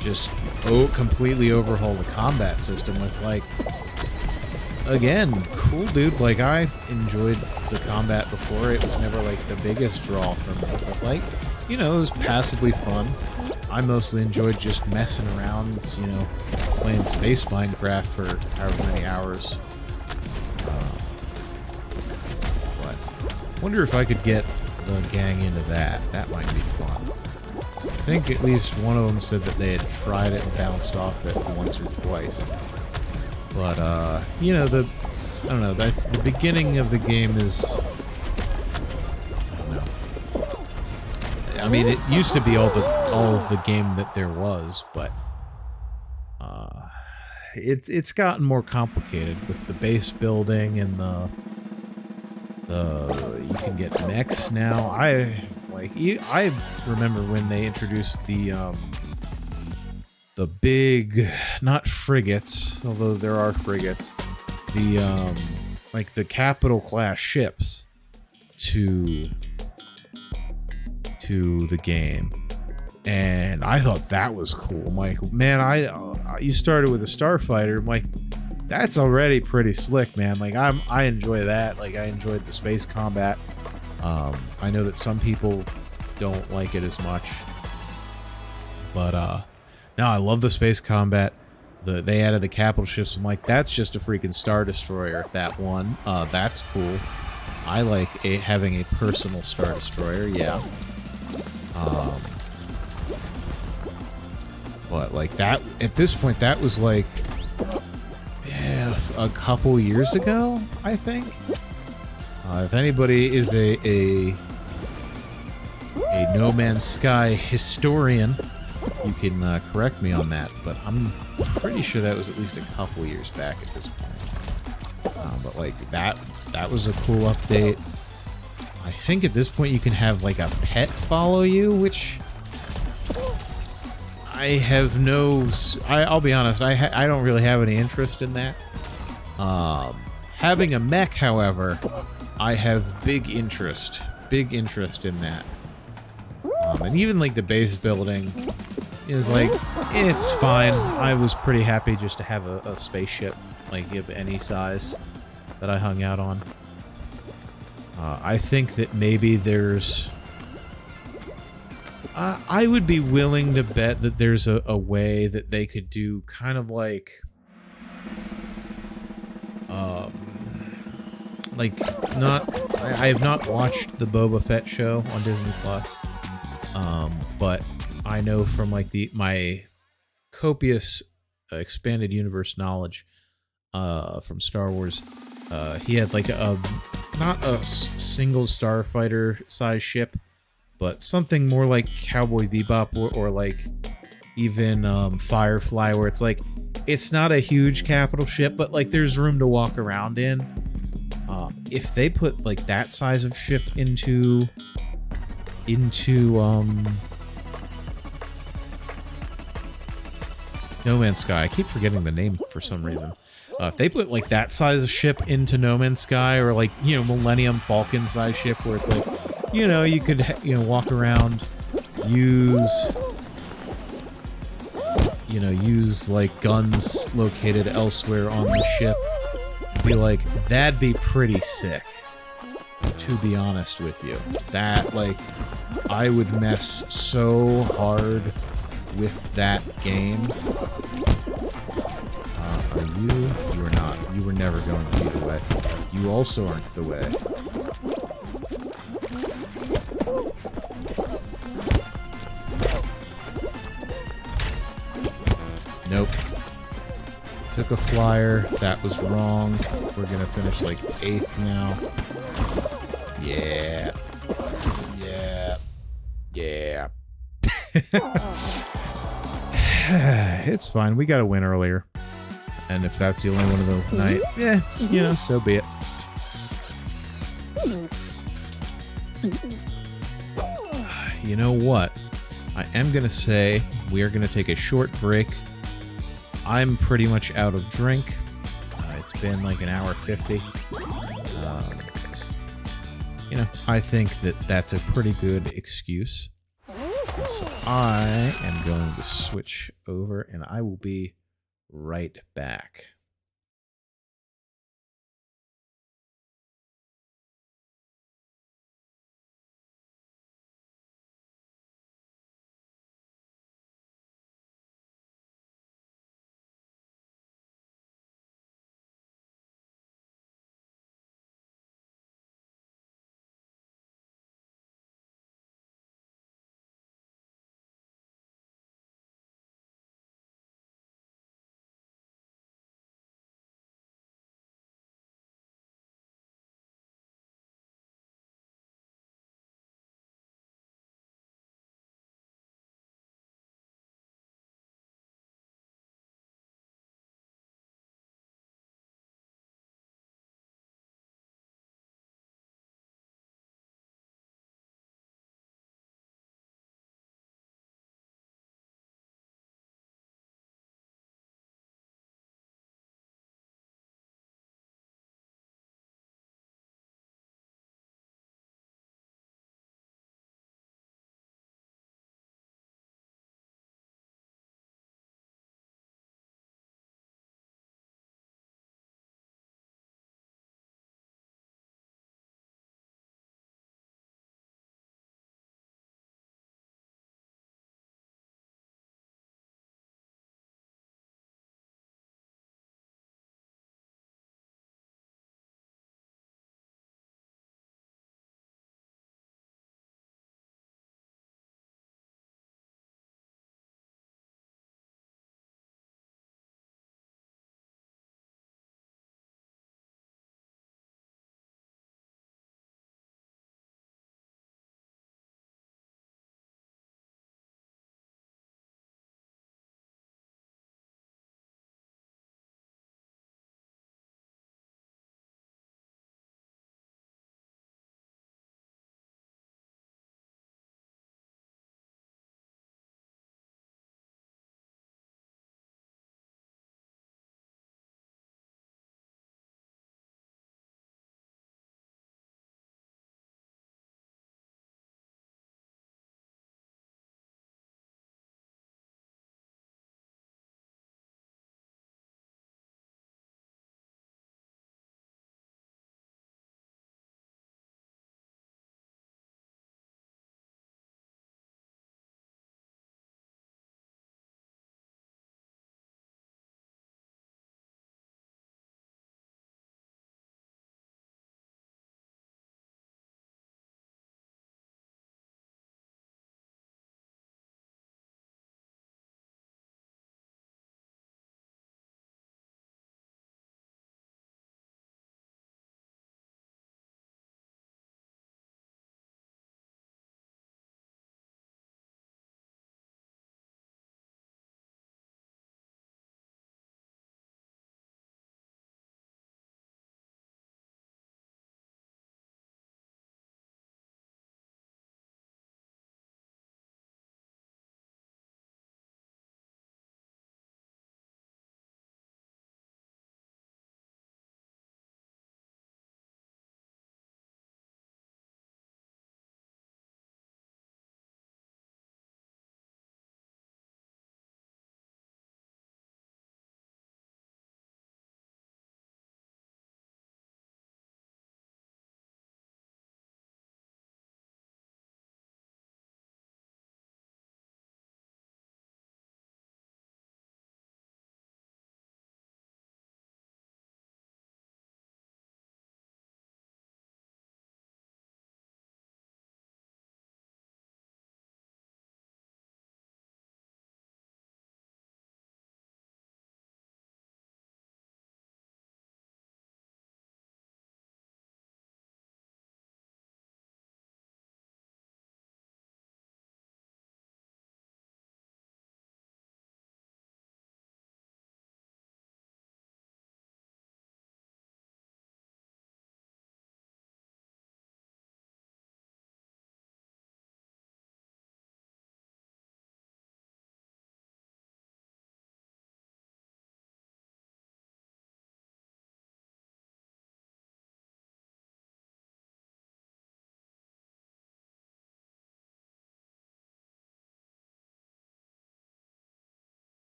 just completely overhaul the combat system. It's like, again, cool, dude. Like, I enjoyed the combat before. It was never like the biggest draw for me, but like, you know, it was passably fun. I mostly enjoyed just messing around, you know, playing Space Minecraft for however many hours. But I wonder if I could get the gang into that. That might be fun. I think at least one of them said that they had tried it and bounced off it once or twice. But, you know, I don't know, the beginning of the game is, I don't know. I mean, it used to be all of the game that there was, but, it's gotten more complicated with the base building and you can get mechs now. I remember when they introduced the big, not frigates, although there are frigates, like the capital class ships to the game, and I thought that was cool. I'm like, man, you started with a starfighter. I'm like, that's already pretty slick, man. Like, I enjoy that. Like, I enjoyed the space combat. I know that some people don't like it as much, but no, I love the space combat. They added the capital ships. I'm like, that's just a freaking Star Destroyer, that one. That's cool. I like having a personal Star Destroyer, yeah. But like that, at this point, that was like, yeah, a couple years ago, I think. If anybody is a No Man's Sky historian, you can correct me on that, but I'm pretty sure that was at least a couple years back at this point. But like that was a cool update. I think at this point you can have like a pet follow you, which I have I'll be honest, I don't really have any interest in that. Having a mech, however, I have big interest in that. And even like the base building is like, it's fine. I was pretty happy just to have a spaceship, like of any size, that I hung out on. I think that maybe there's... I would be willing to bet that there's a way that they could do kind of like not... I have not watched the Boba Fett show on Disney Plus, but I know from like my copious expanded universe knowledge from Star Wars, he had like not a single starfighter size ship, but something more like Cowboy Bebop or like even Firefly, where it's like, it's not a huge capital ship, but like there's room to walk around in. If they put like that size of ship into No Man's Sky, I keep forgetting the name for some reason. If they put like that size of ship into No Man's Sky, or like, you know, Millennium Falcon size ship, where it's like, you know, you could walk around, use you know, use like guns located elsewhere on the ship. Be like, that'd be pretty sick, to be honest with you. That, like, I would mess so hard with that game. Are you? You are not. You were never going to be the way. You also aren't the way. Nope. Took a flyer. That was wrong. We're gonna finish like 8th now. Yeah. Yeah. Yeah. It's fine. We got a win earlier. And if that's the only one of the night, yeah, you know, so be it. You know what? I am gonna say we are gonna take a short break. I'm pretty much out of drink. It's been like an hour 50. You know, I think that that's a pretty good excuse. So I am going to switch over and I will be right back.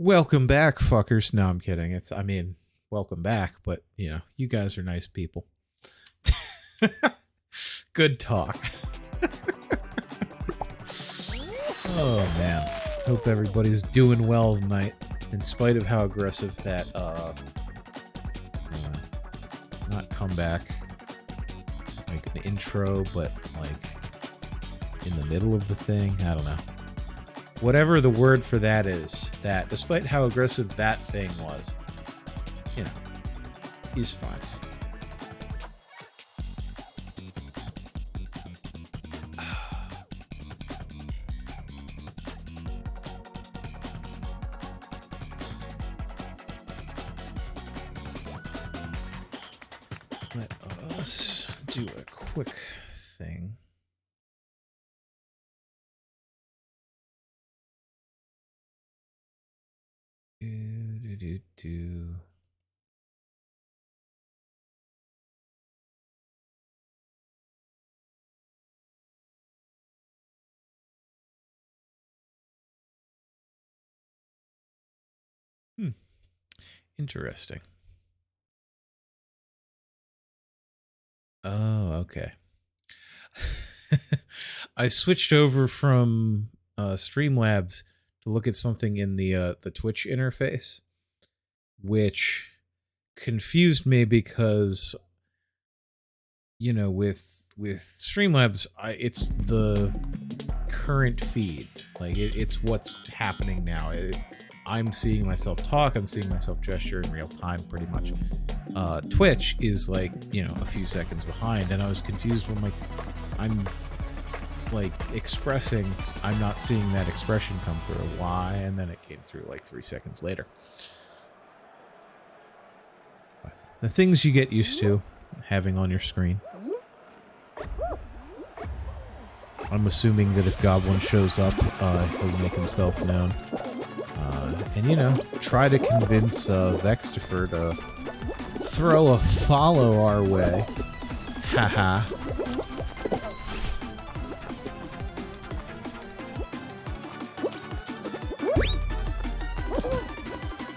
Welcome back, fuckers. No, I'm kidding. Welcome back, but you guys are nice people. Good talk. Oh man. Hope everybody's doing well tonight, in spite of how aggressive that not comeback. It's like an intro, but like in the middle of the thing. I don't know. Whatever the word for that is, that despite how aggressive that thing was, he's fine. Let us do a quick thing. Do. Interesting. Oh, okay. I switched over from Streamlabs to look at something in the Twitch interface, which confused me because with Streamlabs, it's the current feed, like it's what's happening now. I'm seeing myself talk, I'm seeing myself gesture in real time, pretty much. Twitch is like a few seconds behind, and I was confused when I'm like expressing, I'm not seeing that expression come through. Why? And then it came through like 3 seconds later. But the things you get used to having on your screen. I'm assuming that if Goblin shows up, he'll make himself known. And try to convince Vextifer to throw a follow our way. Haha.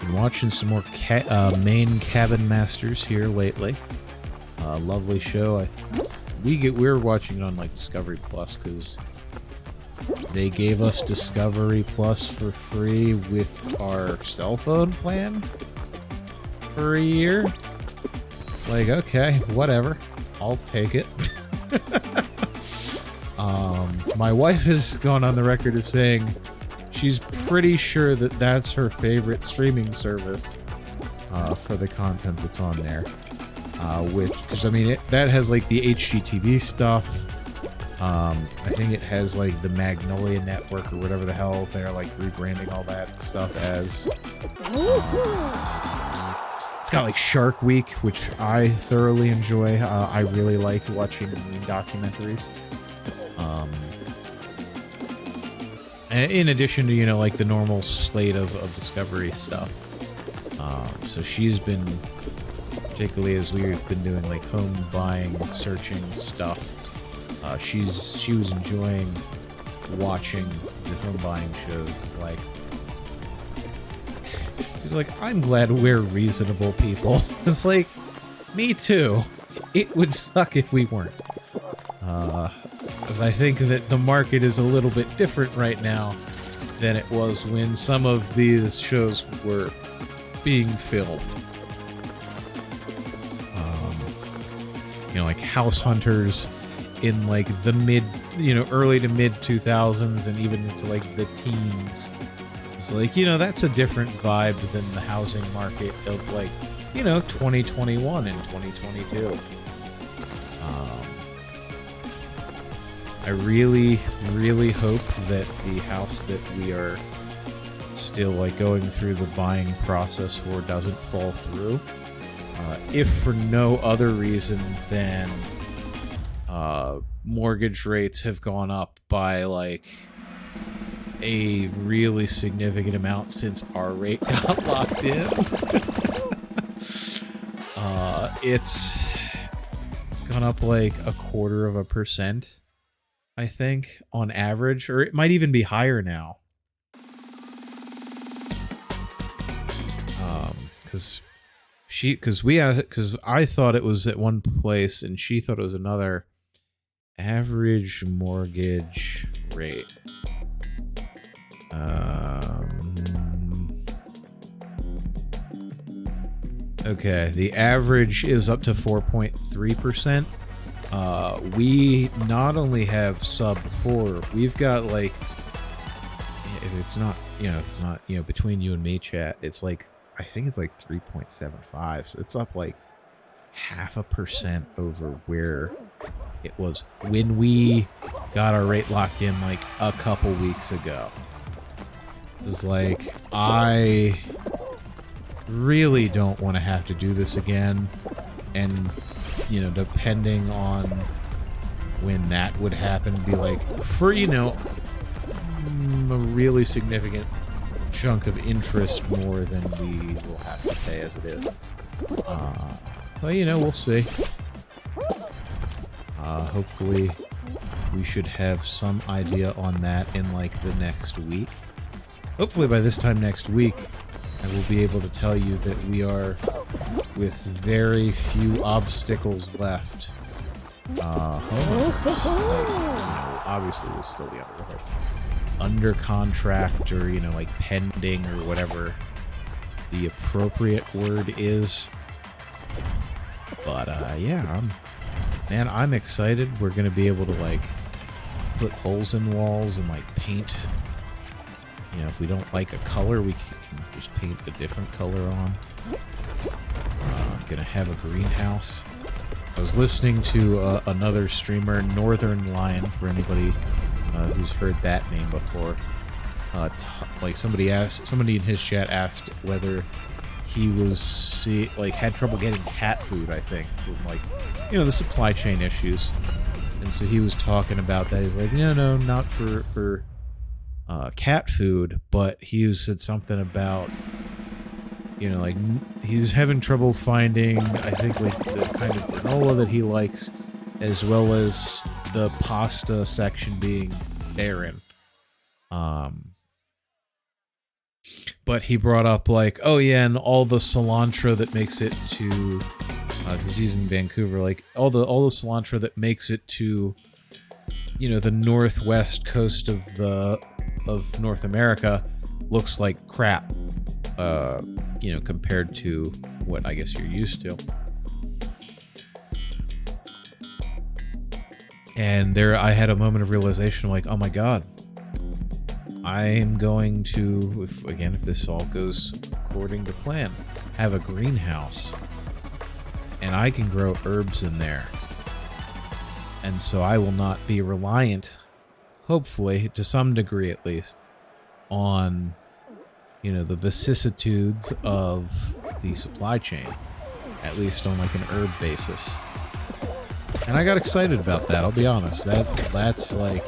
Been watching some more main Cabin Masters here lately. Lovely show. We're watching it on like Discovery Plus because they gave us Discovery Plus for free with our cell phone plan for a year. It's like, okay, whatever. I'll take it. My wife has gone on the record as saying she's pretty sure that that's her favorite streaming service for the content that's on there. Because that has like the HGTV stuff. I think it has like the Magnolia Network or whatever the hell they're like rebranding all that stuff as. It's got like Shark Week, which I thoroughly enjoy. I really like watching marine documentaries. In addition to like the normal slate of Discovery stuff. So she's been, particularly as we've been doing like home buying, searching stuff. She was enjoying watching the home buying shows. She's like, I'm glad we're reasonable people. It's like, me too. It would suck if we weren't. Because I think that the market is a little bit different right now than it was when some of these shows were being filmed. Like House Hunters in like the early to mid 2000s and even into like the teens. It's like, that's a different vibe than the housing market of like, 2021 and 2022. I really, really hope that the house that we are still like going through the buying process for doesn't fall through. If for no other reason than mortgage rates have gone up by like a really significant amount since our rate got locked in. It's gone up like 0.25%, I think, on average, or it might even be higher now. because I thought it was at one place and she thought it was another. Average mortgage rate. Okay, the average is up to 4.3%. We not only have sub 4, we've got like, if it's not, between you and me, chat, it's like, I think it's like 3.75. So it's up like 0.5% over where it was when we got our rate locked in like a couple weeks ago. It's like, I really don't want to have to do this again. And, depending on when that would happen, be like, for, a really significant chunk of interest more than we will have to pay as it is. Well, we'll see. Hopefully we should have some idea on that in like the next week. Hopefully by this time next week, I will be able to tell you that we are with very few obstacles left. Obviously we'll still be under contract or, like pending or whatever the appropriate word is. But, yeah, I'm excited. We're going to be able to, like, put holes in walls and, like, paint. If we don't like a color, we can just paint a different color on. I'm going to have a greenhouse. I was listening to another streamer, Northern Lion, for anybody who's heard that name before. Like, somebody in his chat asked whether he was had trouble getting cat food, I think, from like, the supply chain issues. And so he was talking about that. He's like, no, not for cat food, but he said something about, like he's having trouble finding, I think, like the kind of granola that he likes, as well as the pasta section being barren. But he brought up, like, oh yeah, and all the cilantro that makes it to, because he's in Vancouver, like, all the cilantro that makes it to, the northwest coast of North America looks like crap, compared to what I guess you're used to. And there, I had a moment of realization, like, oh my god, I'm going to, if this all goes according to plan, have a greenhouse. And I can grow herbs in there. And so I will not be reliant, hopefully, to some degree at least, on, the vicissitudes of the supply chain. At least on, like, an herb basis. And I got excited about that, I'll be honest. That's, like,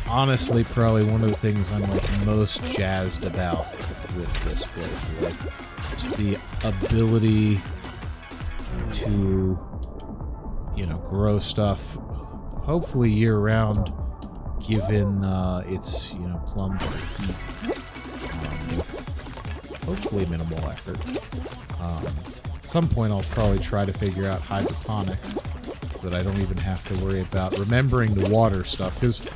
honestly probably one of the things I'm, like, most jazzed about with this place. Is, like, just the ability to, grow stuff, hopefully year-round, given its, plumbed heat, with hopefully minimal effort. At some point I'll probably try to figure out hydroponics so that I don't even have to worry about remembering the water stuff, because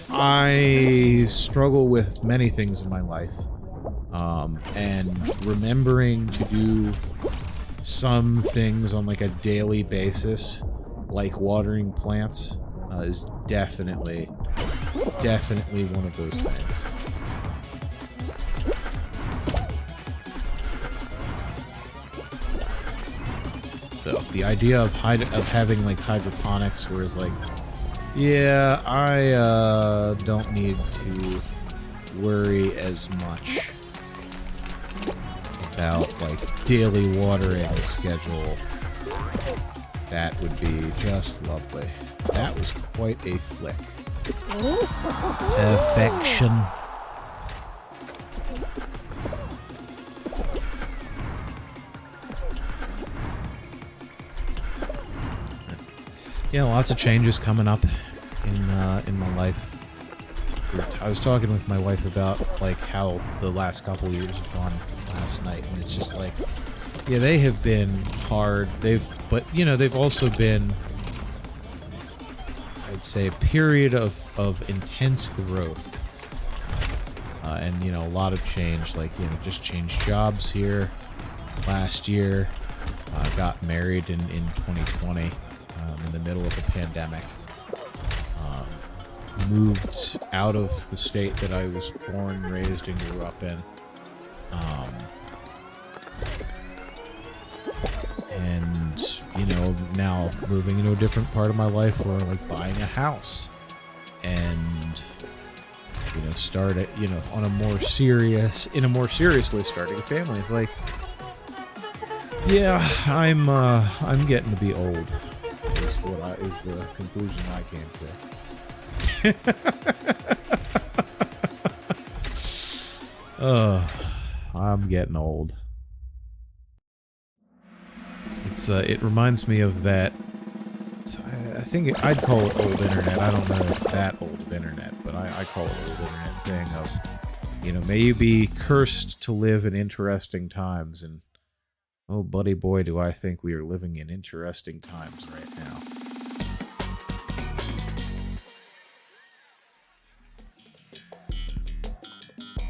I struggle with many things in my life, and remembering to do some things on like a daily basis, like watering plants, is definitely one of those things. So the idea of having like hydroponics, where it's like, yeah, I don't need to worry as much about like daily watering schedule. That would be just lovely. That was quite a flick. Perfection. Yeah, lots of changes coming up in my life. I was talking with my wife about like how the last couple years have gone last night, and it's just like, yeah, they have been hard. But you know, they've also been, I'd say, a period of intense growth. And, you know, a lot of change, like, you know, just changed jobs here last year, got married in 2020, in the middle of the pandemic, moved out of the state that I was born, raised, and grew up in, and, you know, now moving into a different part of my life where, like, buying a house, and, you know, start it, you know, in a more serious way, starting a family. It's like, yeah, I'm getting to be old, is the conclusion I came to. I'm getting old. It reminds me of that. I think I'd call it old internet. I don't know if it's that old of internet, but I call it old internet thing of, you know, may you be cursed to live in interesting times, and oh, buddy boy, do I think we are living in interesting times right now.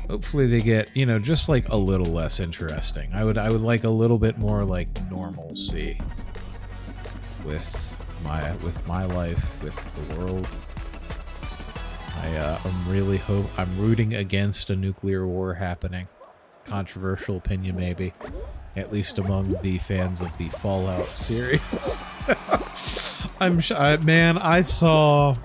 Hopefully they get, you know, just like a little less interesting. I would like a little bit more like normalcy with my life, with the world. I'm rooting against a nuclear war happening. Controversial opinion, maybe, at least among the fans of the Fallout series. Man, I saw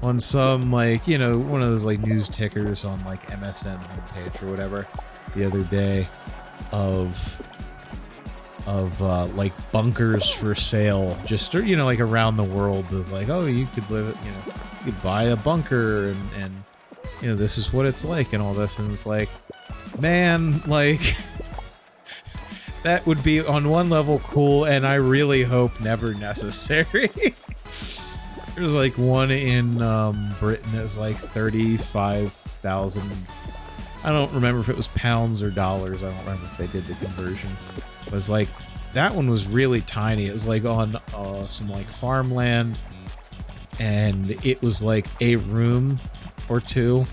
on some, like, you know, one of those like news tickers on like MSN homepage or whatever the other day of like bunkers for sale, just, you know, like around the world. It was like, oh, you could live, you know, you could buy a bunker, and you know, this is what it's like and all this, and it's like, man, like that would be on one level cool, and I really hope never necessary. There's like one in Britain that was like 35,000. I don't remember if it was pounds or dollars. I don't remember if they did the conversion. It was like, that one was really tiny. It was like on some like farmland, and it was like a room or two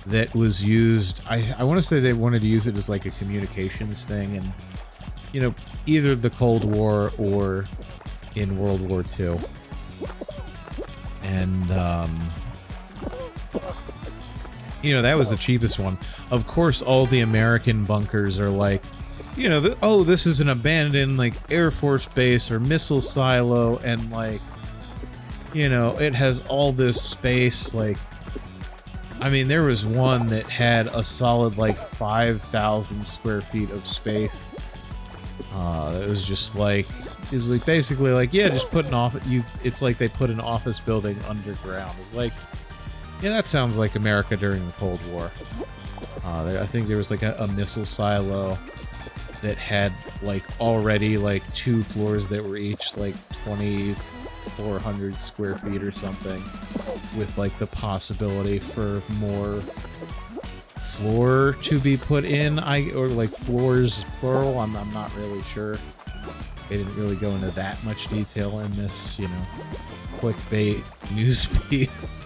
that was used. I want to say they wanted to use it as like a communications thing, and, you know, either the Cold War or in World War II. And you know, that was the cheapest one. Of course, all the American bunkers are like, you know, oh, this is an abandoned like Air Force base or missile silo, and like, you know, it has all this space. Like, I mean, there was one that had a solid like 5,000 square feet of space. It was just like, it was like basically like, yeah, just put an office. It's like they put an office building underground. It's like, yeah, that sounds like America during the Cold War. I think there was like a missile silo that had like already like 2 floors that were each like 2,400 square feet or something, with like the possibility for more floor to be put in, or like floors plural. I'm not really sure. They didn't really go into that much detail in this, you know, clickbait news piece.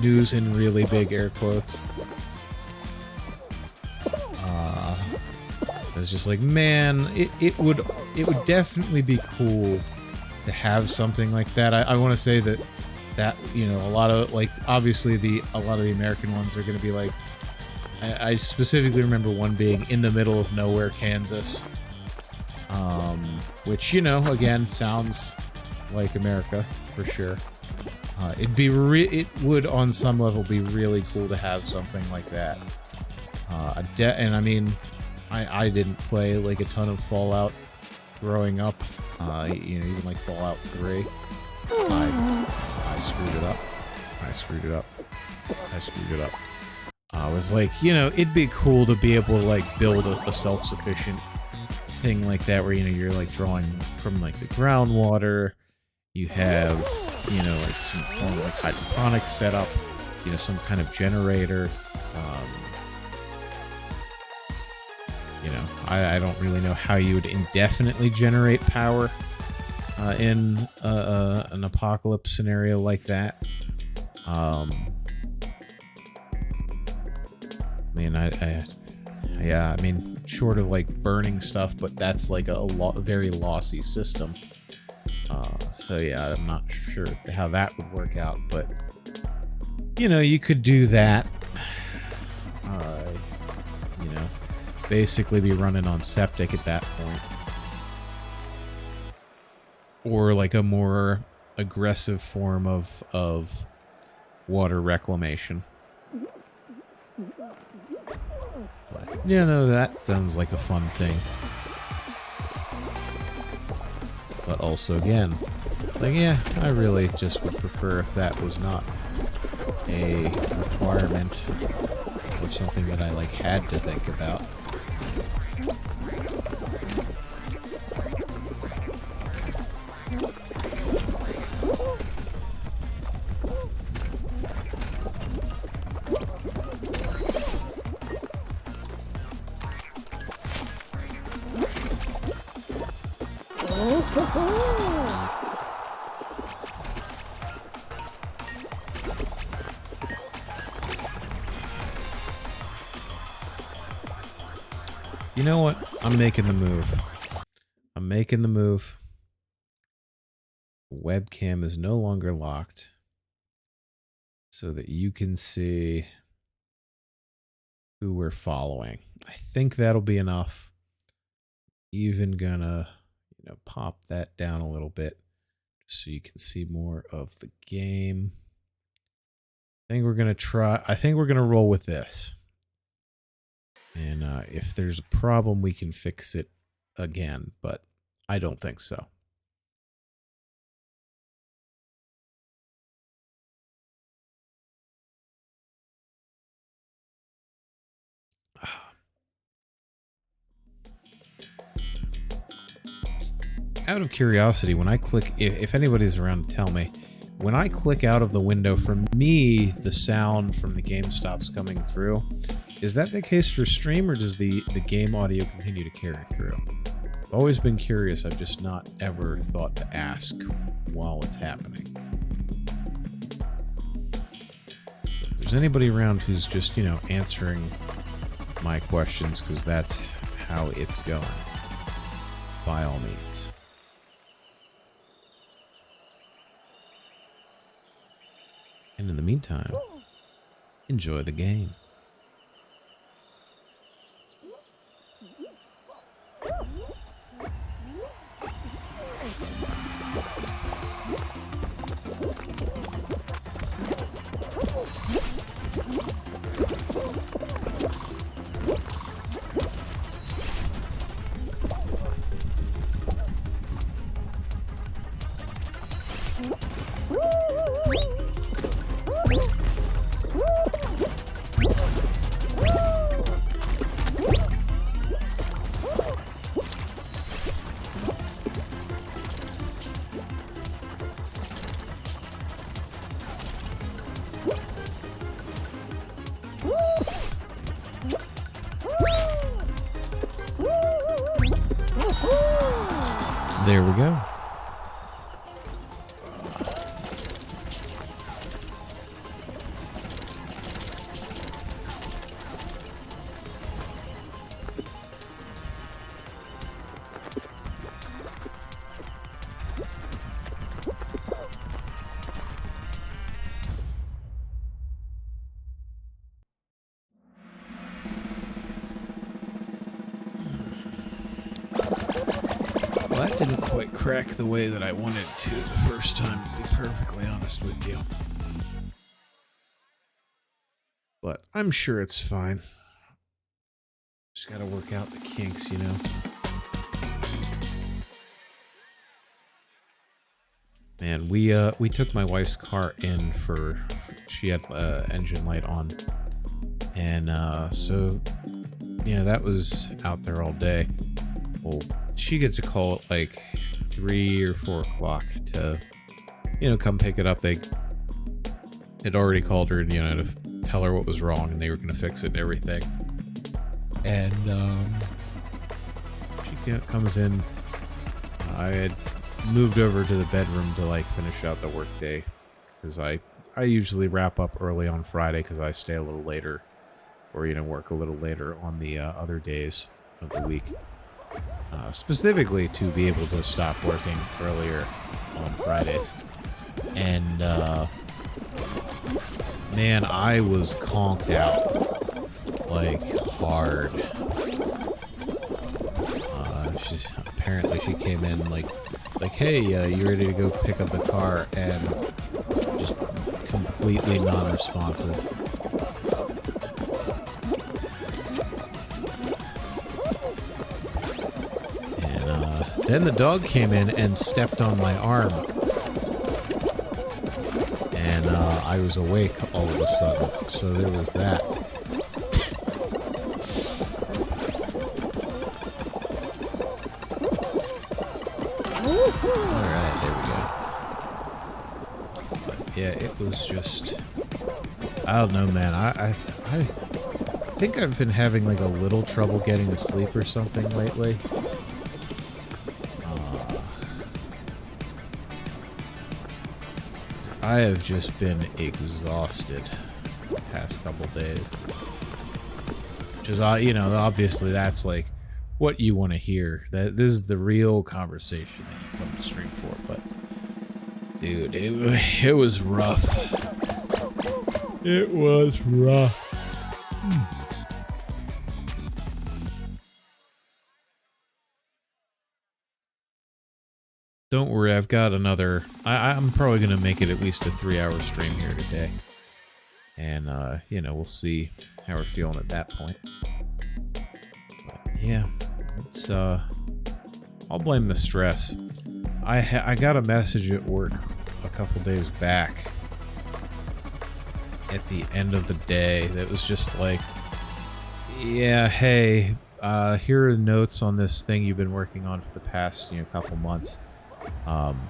News in really big air quotes. It's just like, man, it would definitely be cool to have something like that. I want to say that, you know, a lot of, like, obviously a lot of the American ones are going to be like, I specifically remember one being in the middle of nowhere, Kansas. Which, you know, again, sounds like America for sure. It would on some level be really cool to have something like that. And I mean, I didn't play like a ton of Fallout growing up. You know, even like Fallout 3. I screwed it up. I screwed it up. I was like, you know, it'd be cool to be able to like build a self-sufficient thing like that, where, you know, you're like drawing from like the groundwater. You have, you know, like some form of like hydroponics setup, you know, some kind of generator. you know, I don't really know how you would indefinitely generate power in an apocalypse scenario like that. I mean, yeah, I mean, short of like burning stuff, but that's like a very lossy system. So yeah, I'm not sure how that would work out, but you know, you could do that. You know, basically be running on septic at that point, or like a more aggressive form of water reclamation. But yeah, no, that sounds like a fun thing. But also, again, it's like, yeah, I really just would prefer if that was not a requirement or something that I like had to think about. You know what? I'm making the move. I'm making the move. The webcam is no longer locked so that you can see who we're following. I think that'll be enough. Even gonna, you know, pop that down a little bit so you can see more of the game. I think we're gonna roll with this. And if there's a problem, we can fix it again, but I don't think so. Out of curiosity, when I click, if anybody's around to tell me, when I click out of the window, for me, the sound from the game stops coming through. Is that the case for stream, or does the game audio continue to carry through? I've always been curious. I've just not ever thought to ask while it's happening. If there's anybody around who's just, you know, answering my questions, because that's how it's going, by all means. And in the meantime, enjoy the game. There we go. Well, that didn't quite crack the way that I wanted it to the first time, to be perfectly honest with you. But I'm sure it's fine. Just gotta work out the kinks, you know. Man, we took my wife's car in for, she had engine light on. And so, you know, that was out there all day. Well, she gets a call at like 3 or 4 o'clock to, you know, come pick it up. They had already called her, you know, to tell her what was wrong, and they were going to fix it and everything. And comes in. I had moved over to the bedroom to like finish out the workday because I usually wrap up early on Friday because I stay a little later, or work a little later on the other days of the week, specifically to be able to stop working earlier on Fridays. And man, I was conked out like hard. Apparently she came in like, hey, you ready to go pick up the car? And just completely non-responsive. And then the dog came in and stepped on my arm. And I was awake all of a sudden, so there was that. Alright, there we go. But yeah, it was just... I don't know, man. I think I've been having like a little trouble getting to sleep or something lately. I have just been exhausted the past couple days. Which is, obviously that's like what you want to hear. This is the real conversation that you come to stream for. But, dude, it was rough. It was rough. Don't worry, I've got another... I'm probably going to make it at least a 3-hour stream here today. And, we'll see how we're feeling at that point. But, yeah, it's, I'll blame the stress. I got a message at work a couple days back at the end of the day that was just like, yeah, hey, here are the notes on this thing you've been working on for the past, couple months.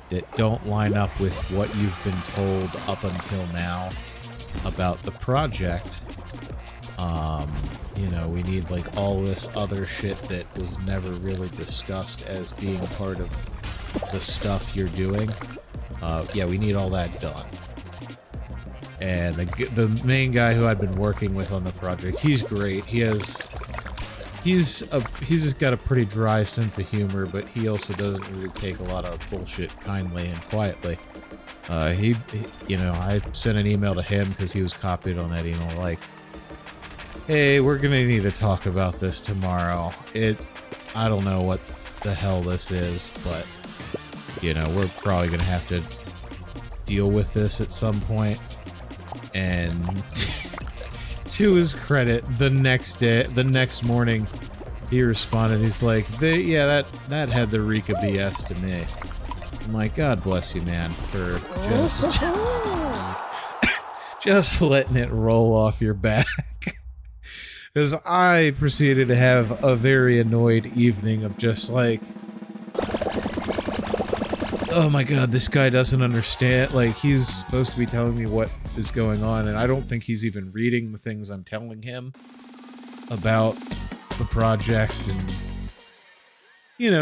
That don't line up with what you've been told up until now about the project. We need like all this other shit that was never really discussed as being part of the stuff you're doing. Yeah, we need all that done. And the main guy who I've been working with on the project, he's great. He's just got a pretty dry sense of humor, but he also doesn't really take a lot of bullshit kindly and quietly. I sent an email to him because he was copied on that email, like, hey, we're gonna need to talk about this tomorrow. I don't know what the hell this is, but, we're probably gonna have to deal with this at some point. And... to his credit, the next morning, he responded. He's like, "Yeah, that had the reek of BS to me." I'm like, God bless you, man, for just letting it roll off your back. Because I proceeded to have a very annoyed evening of just like, oh my god, this guy doesn't understand. Like, he's supposed to be telling me what is going on, and I don't think he's even reading the things I'm telling him about the project and,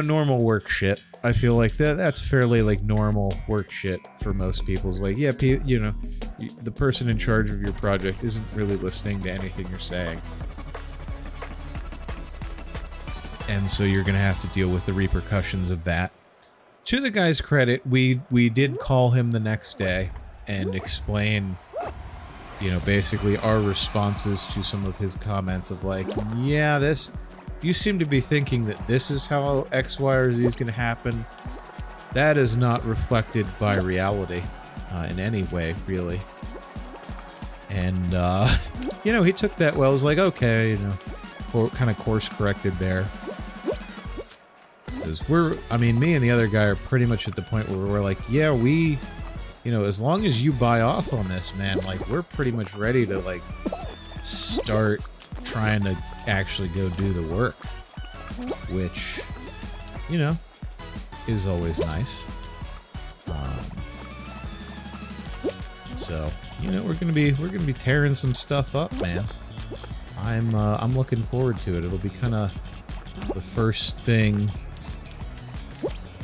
normal work shit. I feel like that's fairly, like, normal work shit for most people. It's like, yeah, the person in charge of your project isn't really listening to anything you're saying. And so you're gonna have to deal with the repercussions of that. To the guy's credit, we did call him the next day and explain, basically our responses to some of his comments of like, yeah, you seem to be thinking that this is how X, Y, or Z is going to happen. That is not reflected by reality in any way, really. And, he took that well. It was like, okay, kind of course corrected there. Because me and the other guy are pretty much at the point where we're like, yeah, as long as you buy off on this, man, like, we're pretty much ready to, like, start trying to actually go do the work. Which, is always nice. So, we're gonna be tearing some stuff up, man. I'm looking forward to it. It'll be kind of the first thing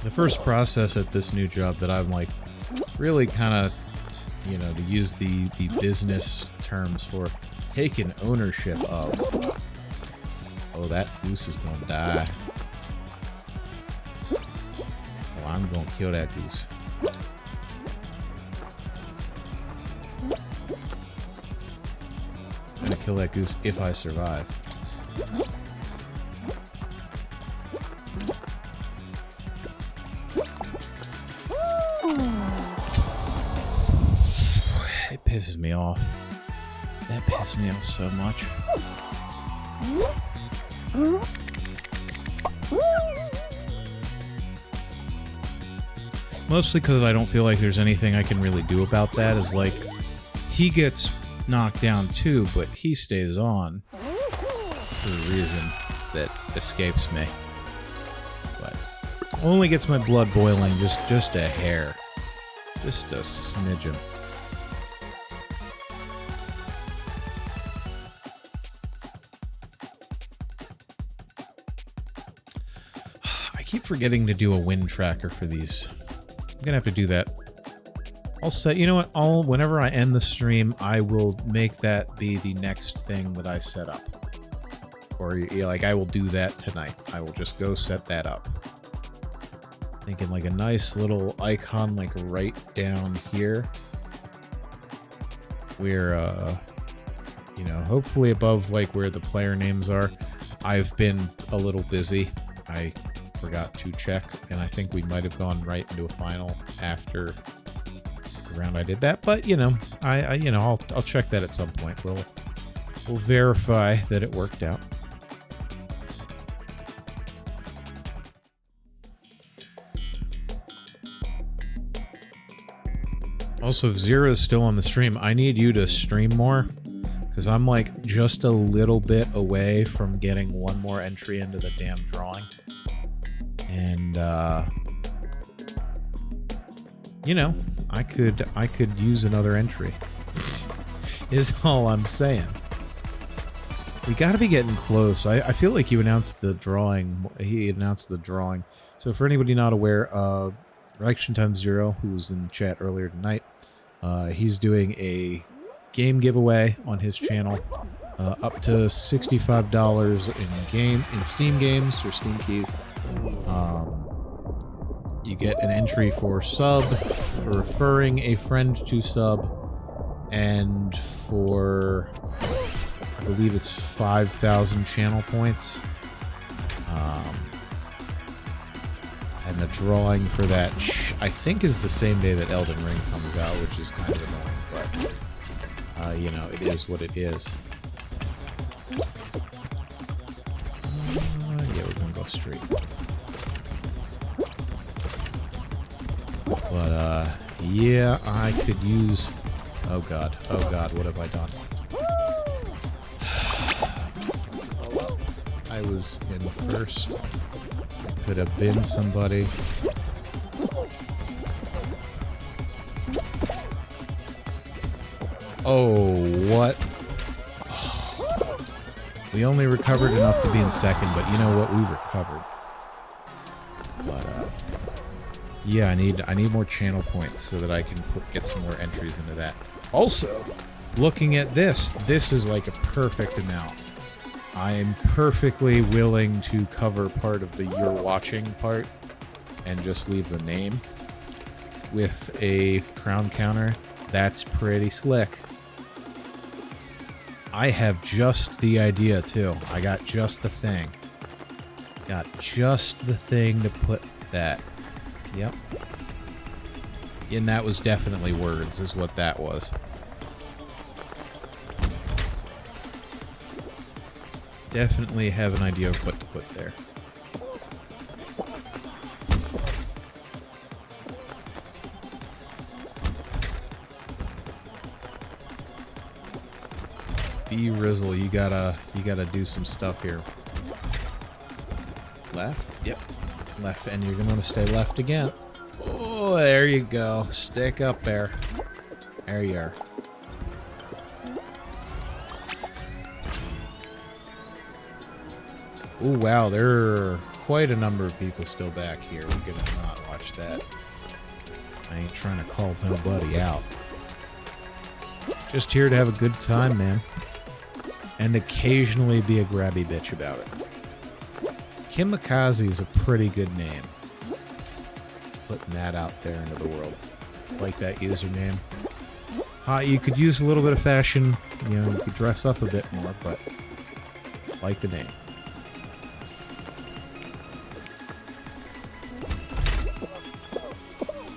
The first process at this new job that I'm like really kind of, you know, to use the business terms for, taking ownership of. Oh, that goose is gonna die. Oh, I'm gonna kill that goose. I'm gonna kill that goose if I survive. It pisses me off. That pisses me off so much. Mostly because I don't feel like there's anything I can really do about that. Is like, he gets knocked down too, but he stays on for a reason that escapes me. But only gets my blood boiling just a hair. Just a smidgen. I keep forgetting to do a win tracker for these. I'm gonna have to do that. I'll set, you know what, whenever I end the stream, I will make that be the next thing that I set up. Or, you know, like, I will do that tonight. I will just go set that up. Thinking like a nice little icon, like right down here. Where, you know, hopefully above like where the player names are. I've been a little busy. I forgot to check, and I think we might have gone right into a final after the round I did that. But you know, you know, I'll check that at some point. We'll verify that it worked out. Also, if Zero is still on the stream, I need you to stream more, because I'm like just a little bit away from getting one more entry into the damn drawing. And you know, I could use another entry. Is all I'm saying. We got to be getting close. I feel like you announced the drawing. He announced the drawing. So for anybody not aware, Reaction Time Zero, who was in chat earlier tonight, he's doing a game giveaway on his channel, up to $65 in Steam games or Steam keys. You get an entry for sub, for referring a friend to sub, and for, I believe it's 5,000 channel points. And the drawing for that, I think, is the same day that Elden Ring comes out, which is kind of annoying, but, you know, it is what it is. Yeah, we're gonna go straight. But, yeah, I could use... Oh god, what have I done? I was in first. Could have been somebody. Oh, what? We only recovered enough to be in second, but you know what? We've recovered. But, yeah, I need more channel points so that I can get some more entries into that. Also, looking at this is like a perfect amount. I am perfectly willing to cover part of the "you're watching" part and just leave the name with a crown counter. That's pretty slick. I have just the idea, too. I got just the thing. Got just the thing to put that. Yep. And that was definitely words, is what that was. Definitely have an idea of what to put there. B Rizzle, you gotta do some stuff here. Left? Yep. Left, and you're gonna want to stay left again. Oh, there you go. Stick up there. There you are. Oh, wow, they're quite a number of people still back here. We're gonna not watch that. I ain't trying to call nobody out. Just here to have a good time, man. And occasionally be a grabby bitch about it. Kimikaze is a pretty good name. Putting that out there into the world. Like that username. You could use a little bit of fashion. You know, you could dress up a bit more, but like the name.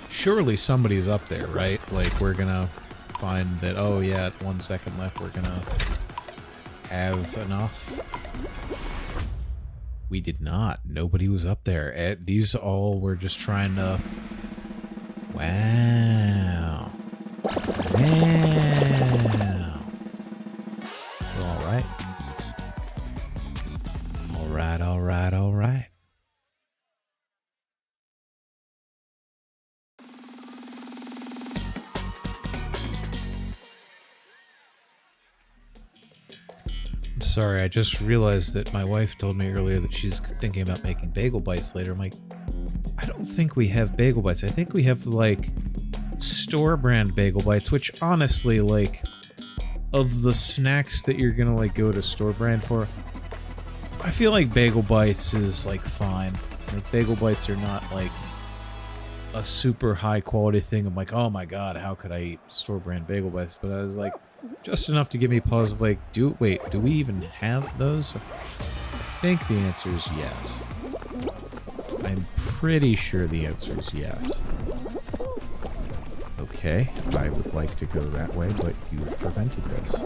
Surely somebody's up there, right? Like, we're gonna find that, oh yeah, at 1 second left, we're gonna have enough. We did not. Nobody was up there. These all were just trying to... Wow. Wow. Alright. Alright, alright, alright. Sorry, I just realized that my wife told me earlier that she's thinking about making bagel bites later. I'm like, I don't think we have bagel bites. I think we have, like, store brand bagel bites, which honestly, like, of the snacks that you're gonna, like, go to store brand for, I feel like bagel bites is, like, fine. Like, bagel bites are not, like, a super high quality thing. I'm like, oh my god, how could I eat store brand bagel bites? But I was like, just enough to give me pause of like, wait, do we even have those? I think the answer is yes. I'm pretty sure the answer is yes. Okay, I would like to go that way, but you've prevented this.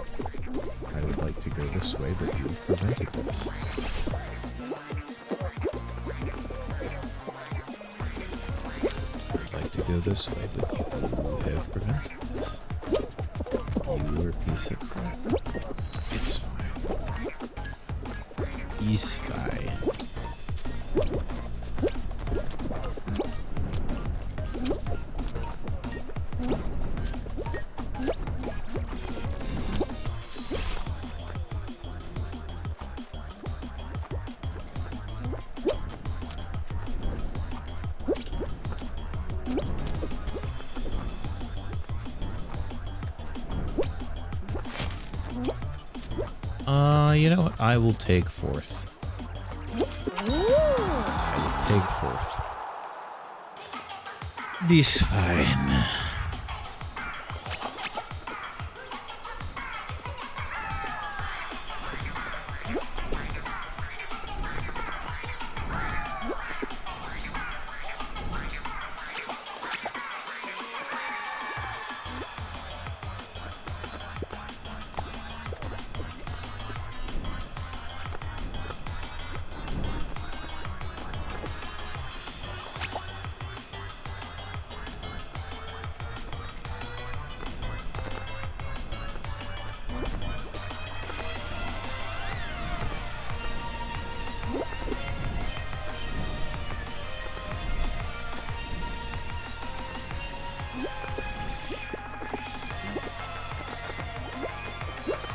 I would like to go this way, but you've prevented this. I'd like to go this way, but you have prevented this. You were a piece of crap. It's fine. He's fine. You know what? I will take fourth. I will take fourth. This fine.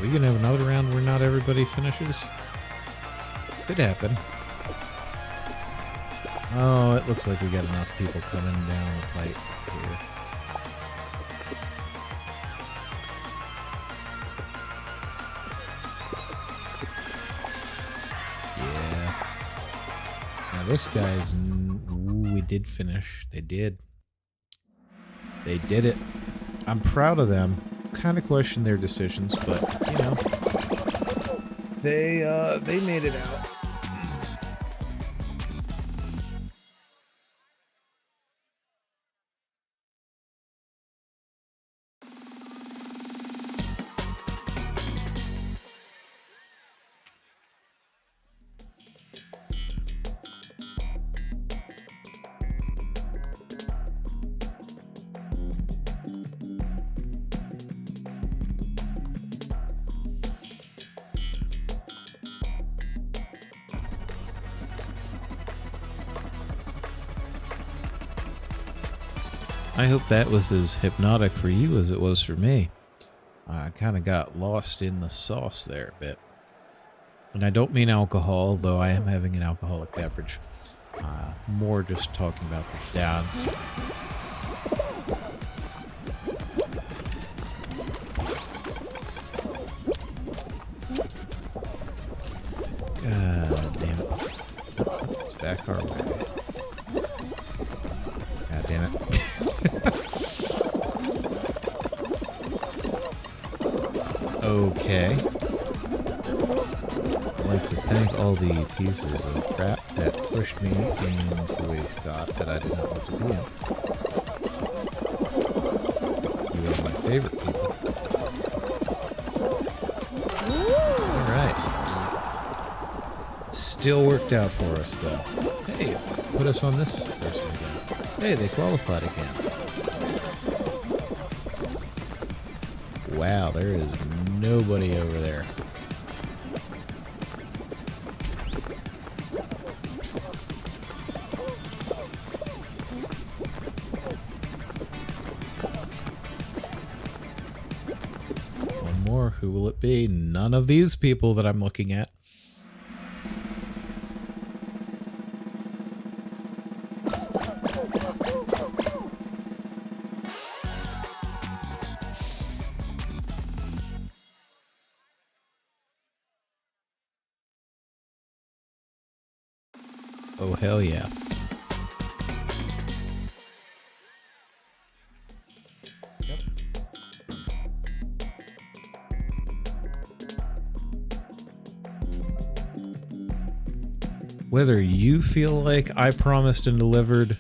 We gonna have another round where not everybody finishes? Could happen. Oh, it looks like we got enough people coming down the pipe here. Yeah. Now this guy's... Ooh, we did finish. They did. They did it. I'm proud of them. Kind of question their decisions, but you know, they made it out. I hope that was as hypnotic for you as it was for me. I kind of got lost in the sauce there a bit. And I don't mean alcohol, though I am having an alcoholic beverage. More just talking about the dance. God damn it. It's back our way. God damn it. Okay. I'd like to thank all the pieces of crap that pushed me into a spot that I did not want to be in. You are my favorite people. Alright. Still worked out for us, though. Hey, put us on this person again. Hey, they qualified again. Wow, there is nobody over there. One more. Who will it be? None of these people that I'm looking at. Oh, hell yeah. Yep. Whether you feel like I promised and delivered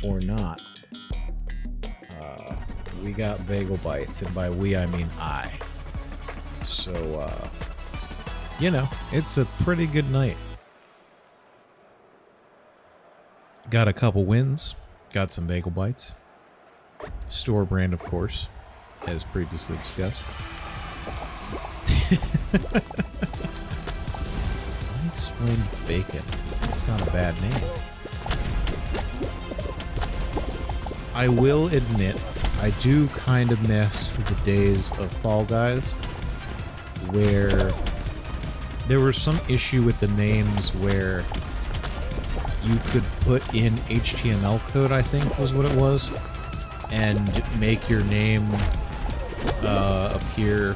or not, we got bagel bites, and by we I mean I. So, you know, it's a pretty good night. Got a couple wins, got some bagel bites. Store brand, of course, as previously discussed. Unexplained bacon. It's not a bad name. I will admit, I do kind of miss the days of Fall Guys, where there was some issue with the names where you could put in HTML code, I think was what it was, and make your name appear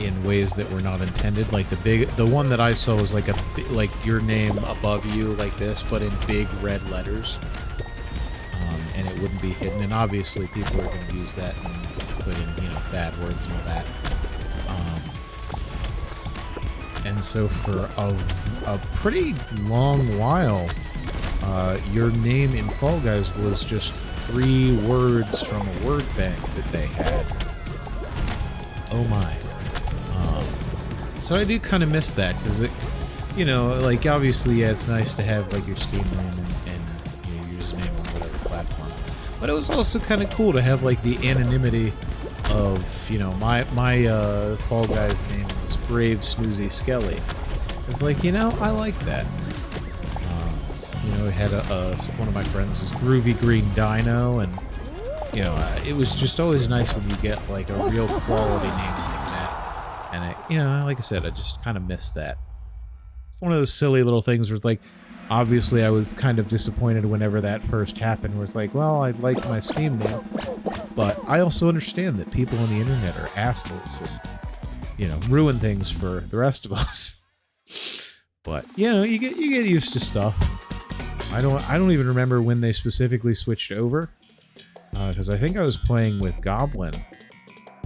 in ways that were not intended. Like the one that I saw was like your name above you like this, but in big red letters, and it wouldn't be hidden. And obviously, people are going to use that and put in bad words and all that. And so for a pretty long while, your name in Fall Guys was just 3 words from a word bank that they had. Oh my. So I do kind of miss that, because it, like obviously, yeah, it's nice to have like your Steam name and your username on whatever platform. But it was also kind of cool to have like the anonymity of, my Fall Guys name was Brave Snoozy Skelly. It's like, I like that. I had one of my friends was Groovy Green Dino, and it was just always nice when you get like a real quality name like that. And like I said, I just kind of missed that. It's one of those silly little things where it's like, obviously I was kind of disappointed whenever that first happened, where it's like, well, I like my Steam name, but I also understand that people on the internet are assholes and, ruin things for the rest of us. But, you get used to stuff. I don't even remember when they specifically switched over, because I think I was playing with Goblin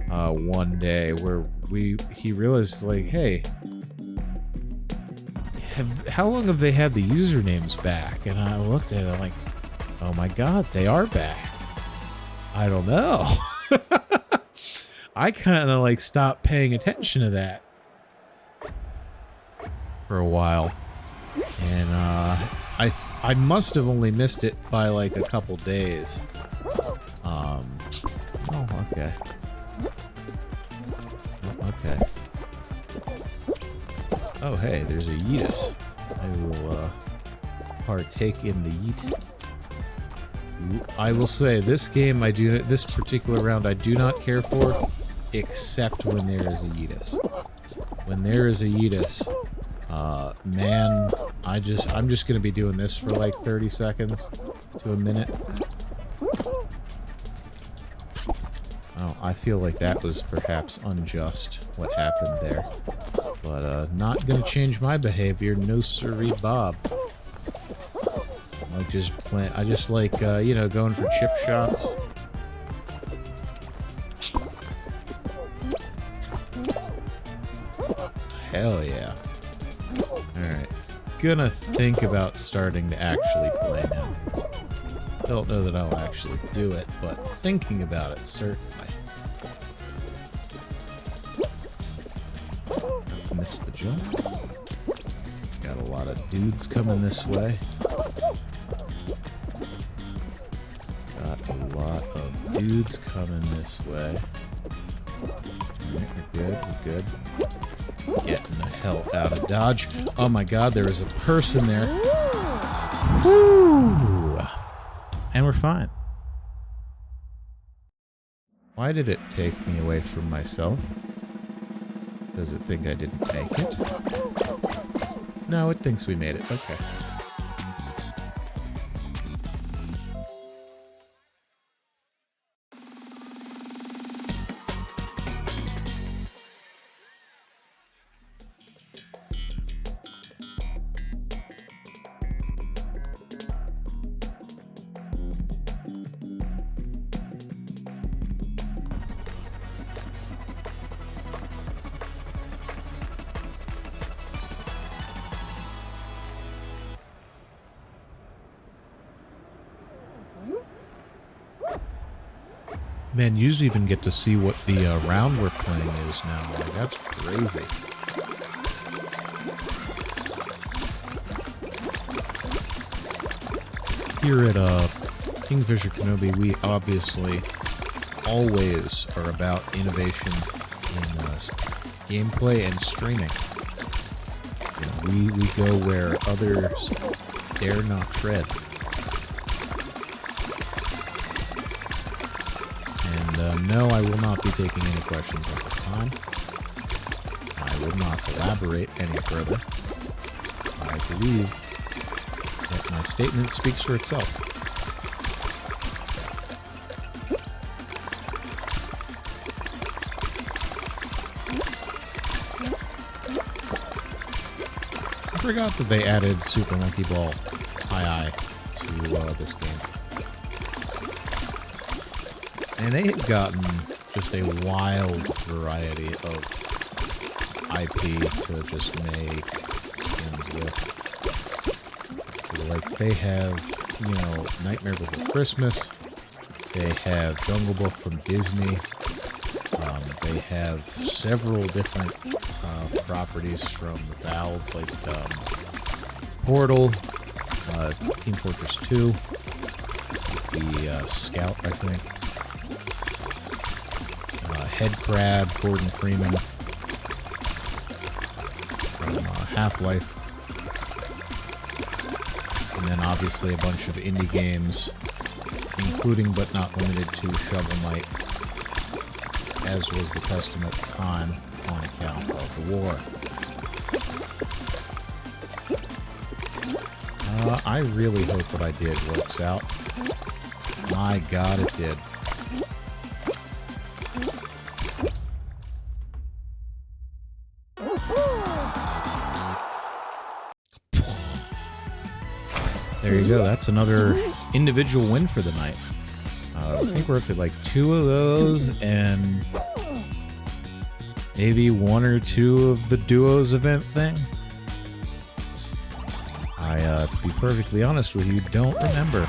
one day where he realized, like, hey, how long have they had the usernames back? And I looked at it like, oh my god, they are back. I don't know. I kind of like stopped paying attention to that for a while, and I must have only missed it by like a couple days. Oh, okay. Okay. Oh, hey, there's a Yeetus. I will partake in the yeet. I will say, this game this particular round I do not care for, except when there is a Yeetus. when there is a Yeetus, man, I'm just gonna be doing this for like 30 seconds to a minute. Oh, I feel like that was perhaps unjust, what happened there. But, not gonna change my behavior, no siree Bob. I just like, you know, going for chip shots. Hell yeah. Alright. Gonna think about starting to actually play now. Don't know that I'll actually do it, but thinking about it, certainly. Missed the jump. Got a lot of dudes coming this way. Got a lot of dudes coming this way. Alright, we're good, we're good. Getting the hell out of Dodge. Oh my god, there is a person there. Woo! And we're fine. Why did it take me away from myself? Does it think I didn't make it? No, it thinks we made it. Okay. Man, you even get to see what the round we're playing is now. Like, that's crazy. Here at Kingfisher Kenobi, we obviously always are about innovation in gameplay and streaming. You know, we go where others dare not tread. No, I will not be taking any questions at this time. I will not elaborate any further. I believe that my statement speaks for itself. I forgot that they added Super Monkey Ball II to this game. And they had gotten just a wild variety of IP to just make skins with. Like, they have, you know, Nightmare Before Christmas. They have Jungle Book from Disney. They have several different properties from Valve, like Portal, Team Fortress 2, the Scout, I think. Head Crab, Gordon Freeman, from Half-Life, and then obviously a bunch of indie games, including but not limited to Shovel Knight, as was the custom at the time on account of the war. I really hope what I did works out. My god, it did. There you go. That's another individual win for the night. I think we're up to like 2 of those and maybe 1 or 2 of the duos event thing. To be perfectly honest with you, don't remember.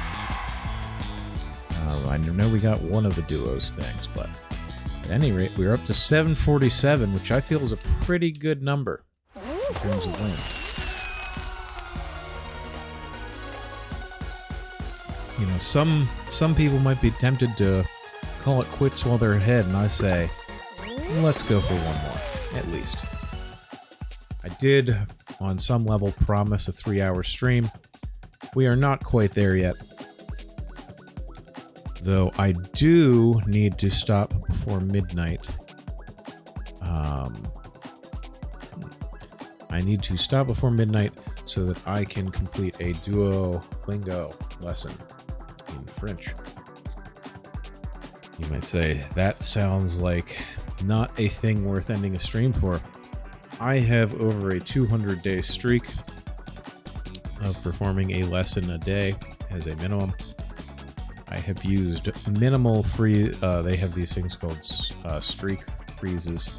I know we got 1 of the duos things, but at any rate, we're up to 747, which I feel is a pretty good number in terms of wins. You know, some people might be tempted to call it quits while they're ahead, and I say, let's go for 1 more, at least. I did, on some level, promise a 3-hour stream. We are not quite there yet. Though I do need to stop before midnight. I need to stop before midnight so that I can complete a Duolingo lesson in French. You might say, that sounds like not a thing worth ending a stream for. I have over a 200-day streak of performing a lesson a day as a minimum. I have used minimal free, they have these things called streak freezes,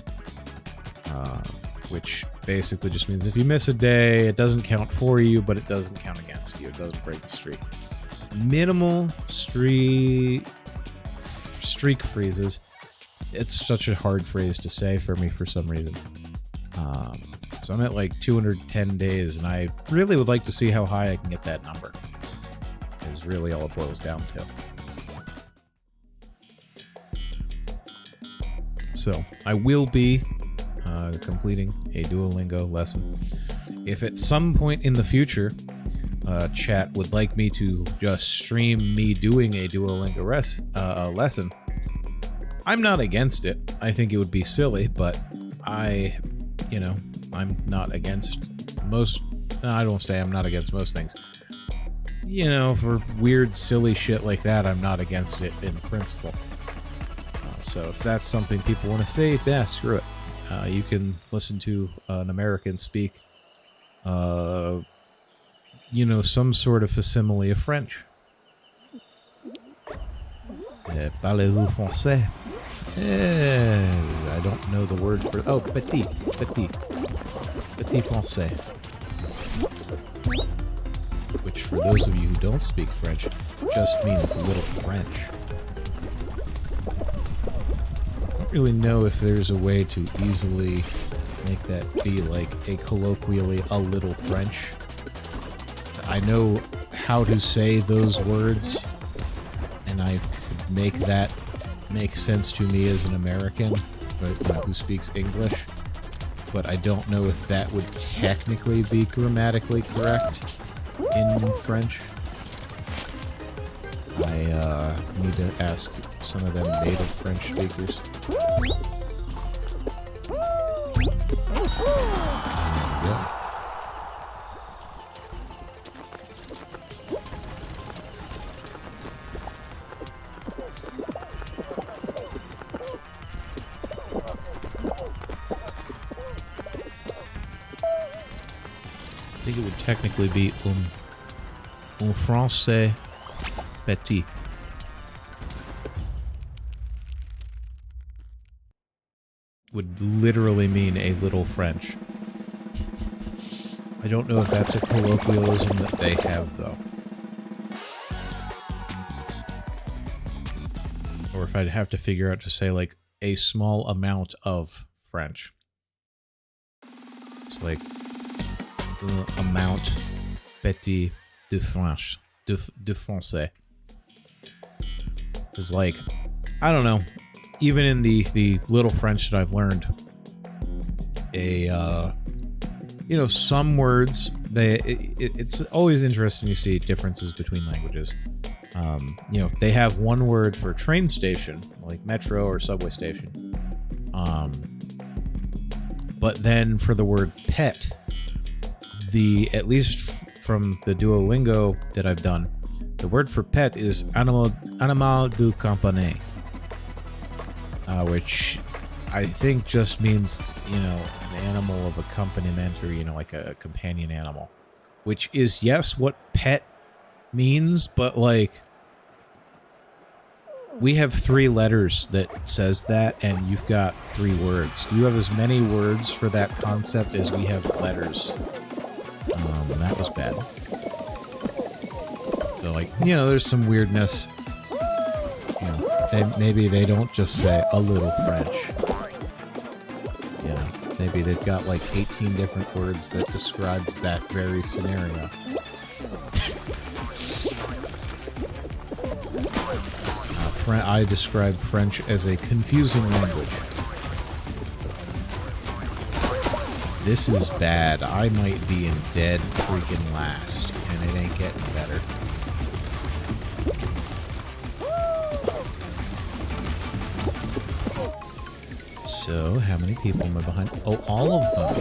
which basically just means if you miss a day, it doesn't count for you, but it doesn't count against you. It doesn't break the streak. Minimal streak freezes. It's such a hard phrase to say for me for some reason. So I'm at like 210 days, and I really would like to see how high I can get that number. Is really all it boils down to. So I will be completing a Duolingo lesson. If at some point in the future, chat would like me to just stream me doing a Duolingo lesson, I'm not against it. I think it would be silly, but I'm not against most. I don't say I'm not against most things. For weird, silly shit like that, I'm not against it in principle. So if that's something people want to say, yeah, screw it. You can listen to an American speak, some sort of facsimile of French. Parlez-vous français? I don't know the word for... Oh, petit français. Which, for those of you who don't speak French, just means little French. I don't really know if there's a way to easily make that be like a colloquially a little French. I know how to say those words, and I could make that make sense to me as an American who speaks English, but I don't know if that would technically be grammatically correct in French. I need to ask some of them native French speakers. Yeah. I think it would technically be un français petit. Would literally mean a little French. I don't know if that's a colloquialism that they have, though. Or if I'd have to figure out to say, like, a small amount of French. It's like... amount petit de French, de français. Is like, I don't know, even in the little French that I've learned, some words, it's always interesting to see differences between languages. They have one word for train station, like metro or subway station. But then for the word pet, at least from the Duolingo that I've done, the word for pet is animal de compagnie, which I think just means, an animal of accompaniment, or, like a companion animal, which is, yes, what pet means, but, like, we have 3 letters that says that, and you've got 3 words. You have as many words for that concept as we have letters. That was bad. So, like, there's some weirdness. Maybe they don't just say a little French. Maybe they've got like 18 different words that describes that very scenario. I describe French as a confusing language. This is bad. I might be in dead freaking last, and it ain't getting better. So, how many people am I behind? Oh, all of them.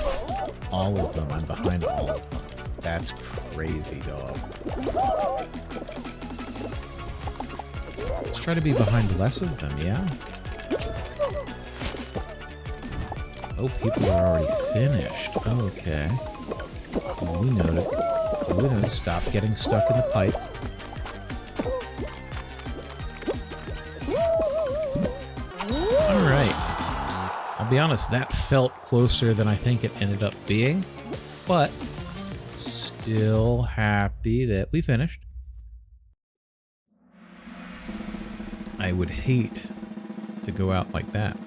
all of them. I'm behind all of them. That's crazy, dog. Let's try to be behind less of them, yeah? Oh, people are already finished. Okay. We noted. We noted. Stop getting stuck in the pipe. Alright. I'll be honest, that felt closer than I think it ended up being. But still happy that we finished. I would hate to go out like that.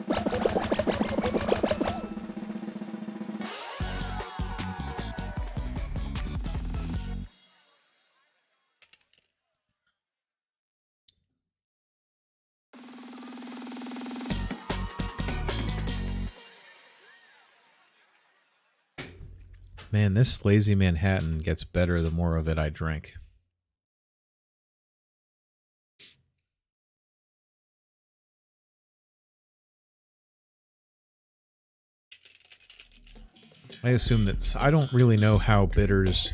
Man, this Lazy Manhattan gets better the more of it I drink. I assume that I don't really know how bitters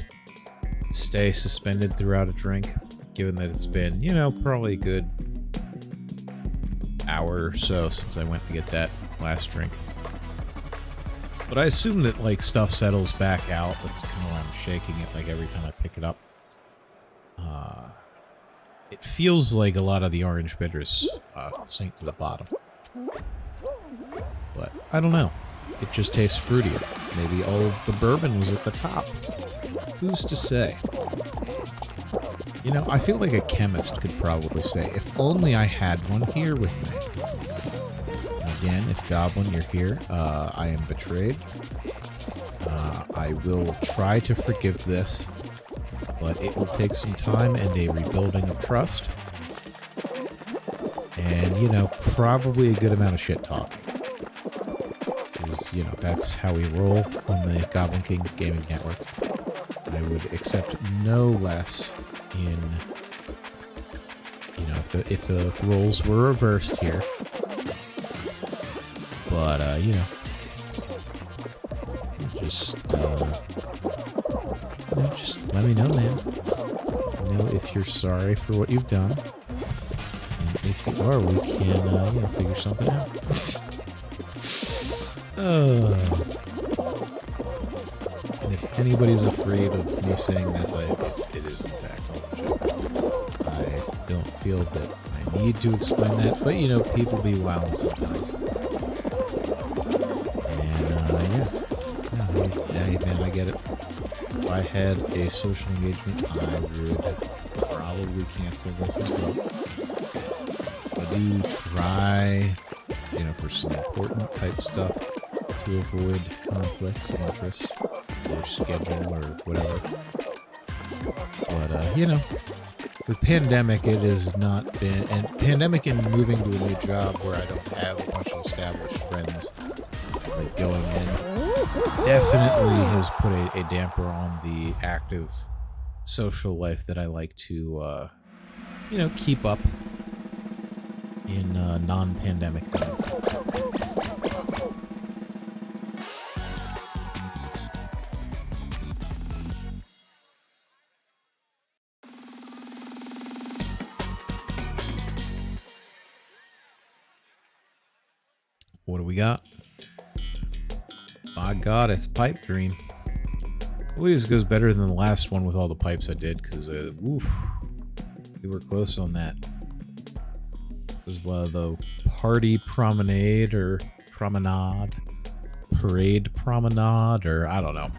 stay suspended throughout a drink, given that it's been, you know, probably a good hour or so since I went to get that last drink. But I assume that, like, stuff settles back out. That's kind of why I'm shaking it, like, every time I pick it up. It feels like a lot of the orange bitters sink to the bottom. But I don't know. It just tastes fruitier. Maybe all of the bourbon was at the top. Who's to say? You know, I feel like a chemist could probably say, if only I had one here with me. Again, if Goblin, you're here, I am betrayed. I will try to forgive this, but it will take some time and a rebuilding of trust. And, you know, probably a good amount of shit talking. Because, you know, that's how we roll on the Goblin King Gaming Network. I would accept no less in, you know, if the roles were reversed here. But, you know, just let me know, man. You know, if you're sorry for what you've done. And if you are, we can, you know, figure something out. And if anybody's afraid of me saying this, it is in fact all legit. I don't feel that I need to explain that, but, you know, people be wild sometimes. Yeah, man, I get it. If I had a social engagement, I would probably cancel this as well. I do try, you know, for some important type stuff to avoid conflicts of interest or schedule or whatever. But, you know, with pandemic, it has not been, and pandemic and moving to a new job where I don't have a bunch of established friends, like going in, definitely has put a damper on the active social life that I like to, you know, keep up in non-pandemic time. What do we got? My God, it's Pipe Dream. At least it goes better than the last one with all the pipes I did, because, woof, we were close on that. It was the Party Promenade, or Promenade, Parade Promenade, or I don't know.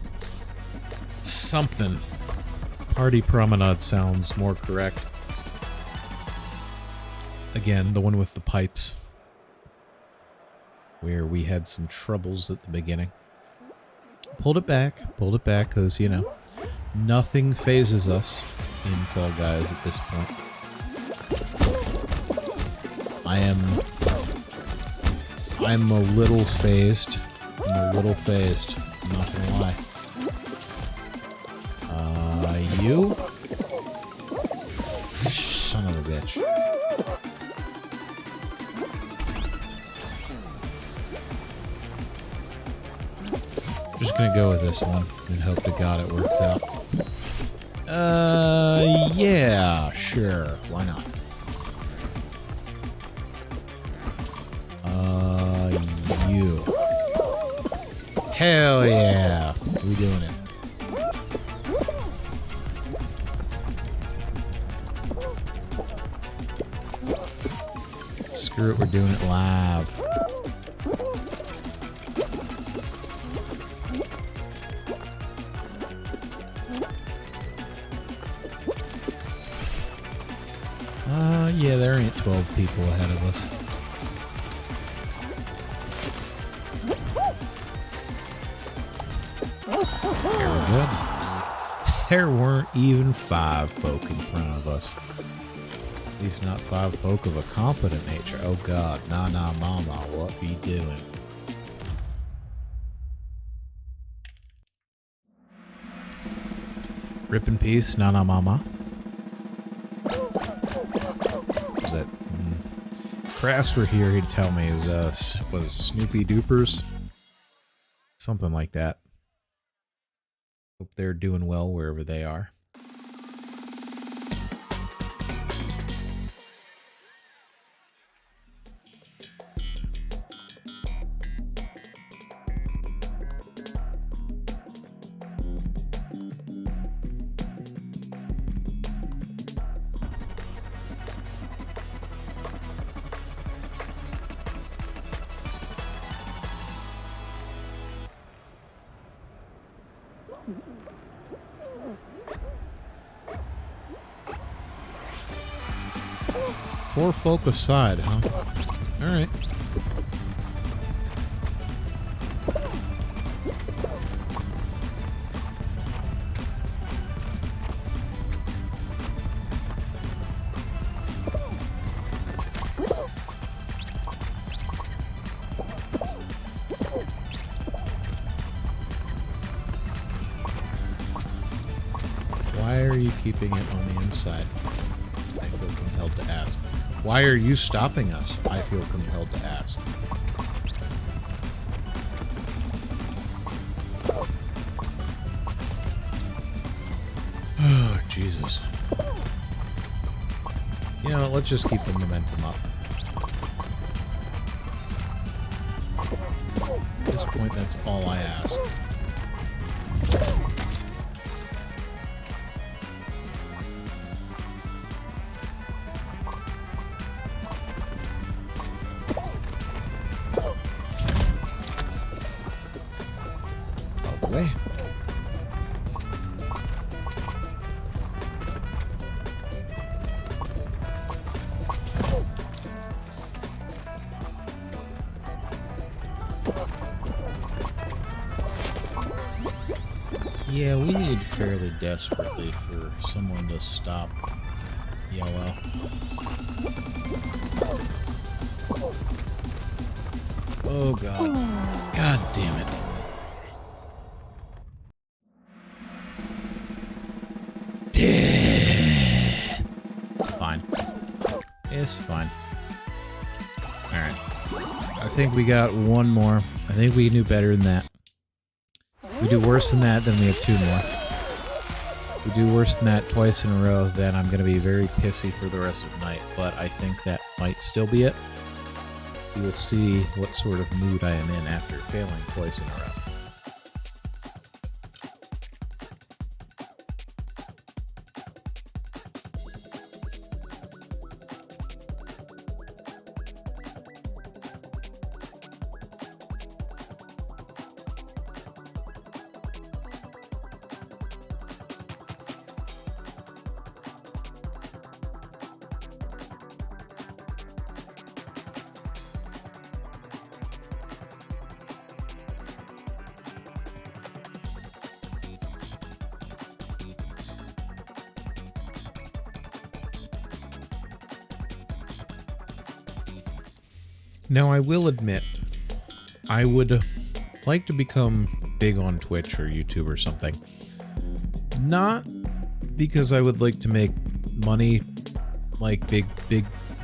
Something. Party Promenade sounds more correct. Again, the one with the pipes, where we had some troubles at the beginning. Pulled it back, because, you know, nothing phases us in Fall Guys at this point. I'm a little phased. I'm not gonna lie. You? Son of a bitch. Just gonna go with this one and hope to God it works out. Yeah, sure. Why not? You. Hell yeah. We doing it. Screw it, we're doing it live. Yeah, there ain't 12 people ahead of us. Very good. There weren't even 5 folk in front of us. At least not 5 folk of a competent nature. Oh God, nah, mama, what be doing? Rip in peace, nah, mama. Was that? If Crass were here, he'd tell me it was Snoopy Doopers, something like that. Hope they're doing well wherever they are. Four folk aside, huh? Alright. Why are you keeping it on the inside? I feel compelled to ask. Why are you stopping us? I feel compelled to ask. Oh, Jesus. You know, let's just keep the momentum up. At this point, that's all I ask. Lovely. Yeah, we need fairly desperately for someone to stop yellow. Oh God. God damn it. Fine. It's fine. Alright. I think we got one more. I think we can do better than that. If we do worse than that, then we have 2 more. If we do worse than that twice in a row, then I'm going to be very pissy for the rest of the night. But I think that might still be it. You will see what sort of mood I am in after failing twice in a row. Now, I will admit, I would like to become big on Twitch or YouTube or something. Not because I would like to make money, like big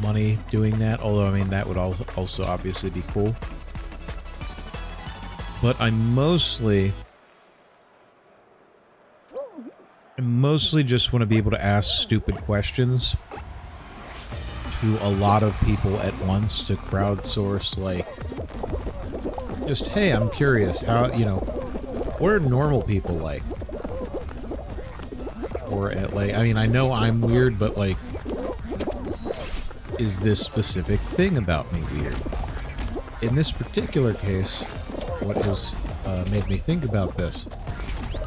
money doing that, although, I mean, that would also obviously be cool. but I mostly just want to be able to ask stupid questions to a lot of people at once to crowdsource, like, just, hey, I'm curious, how, you know, what are normal people like? Or, like, I mean, I know I'm weird, but, like, is this specific thing about me weird? In this particular case, what has made me think about this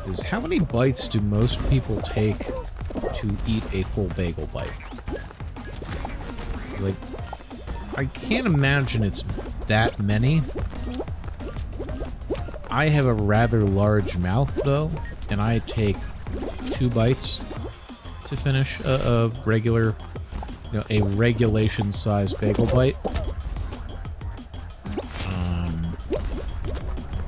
is how many bites do most people take to eat a full bagel bite? Like, I can't imagine it's that many. I have a rather large mouth, though, and I take 2 bites to finish a regular, you know, a regulation-sized bagel bite. I'm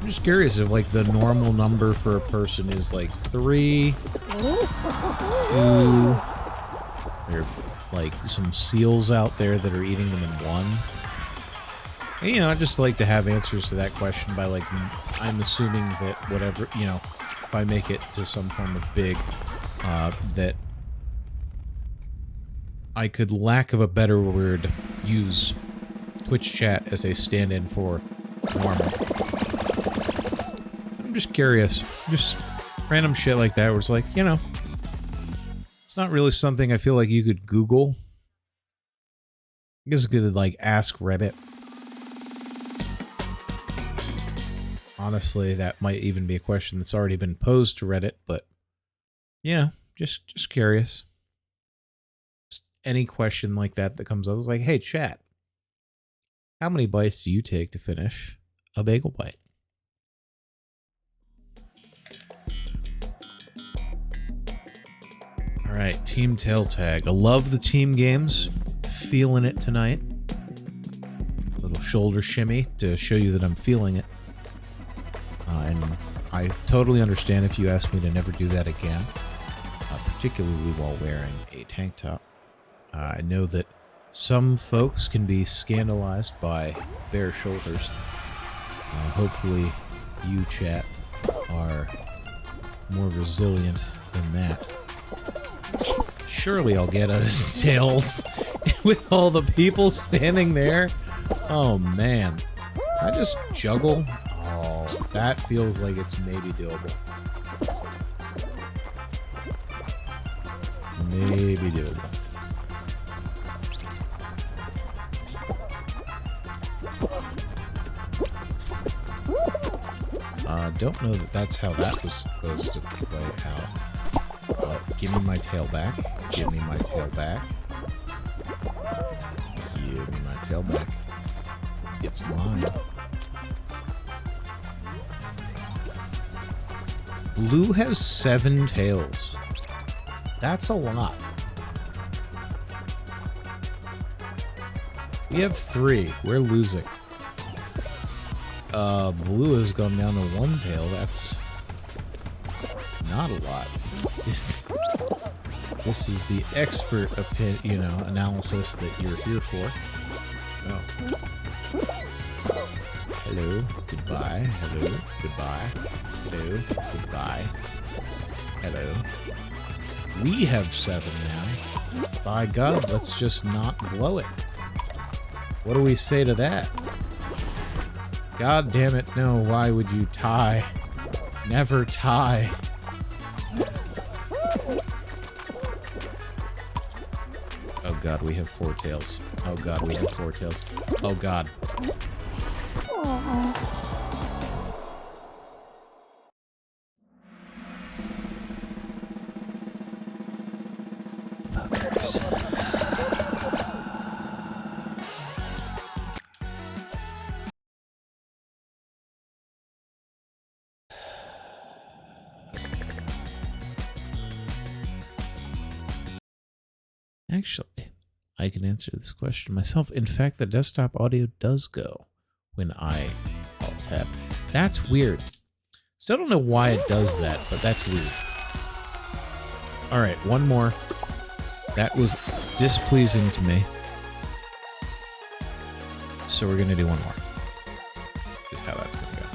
just curious if, like, the normal number for a person is, like, 3, 2... There are, like, some seals out there that are eating them in 1. And, you know, I'd just like to have answers to that question by, like, I'm assuming that whatever, you know, if I make it to some form of big, that I could, lack of a better word, use Twitch chat as a stand-in for normal. I'm just curious. Just random shit like that where it's like, you know, it's not really something I feel like you could Google. I guess you could, like, ask Reddit. Honestly, that might even be a question that's already been posed to Reddit, but yeah, just curious. Just any question like that that comes up, I was like, hey, chat, how many bites do you take to finish a bagel bite? All right, Team Tail Tag. I love the team games. Feeling it tonight. A little shoulder shimmy to show you that I'm feeling it. And I totally understand if you ask me to never do that again, particularly while wearing a tank top. I know that some folks can be scandalized by bare shoulders. Hopefully you, chat, are more resilient than that. Surely I'll get a tails with all the people standing there. Oh man. I just juggle. Oh, that feels like it's maybe doable. Maybe doable. Don't know that that's how that was supposed to play out. But give me my tail back. Give me my tail back. Give me my tail back. It's mine. Blue has 7 tails. That's a lot. We have 3. We're losing. Blue has gone down to 1 tail. That's not a lot. This is the expert analysis that you're here for. Oh. Hello, goodbye, hello, goodbye, hello, goodbye, hello. We have 7 now. By God, let's just not blow it. What do we say to that? God damn it, no, why would you tie? Never tie. Oh God, we have 4 tails. Oh God, we have 4 tails. Oh God. Fuckers. Actually, I can answer this question myself. In fact, the desktop audio does go when I alt-tab. That's weird. Still don't know why it does that, but that's weird. Alright, one more. That was displeasing to me. So we're going to do one more. Is how that's going to go.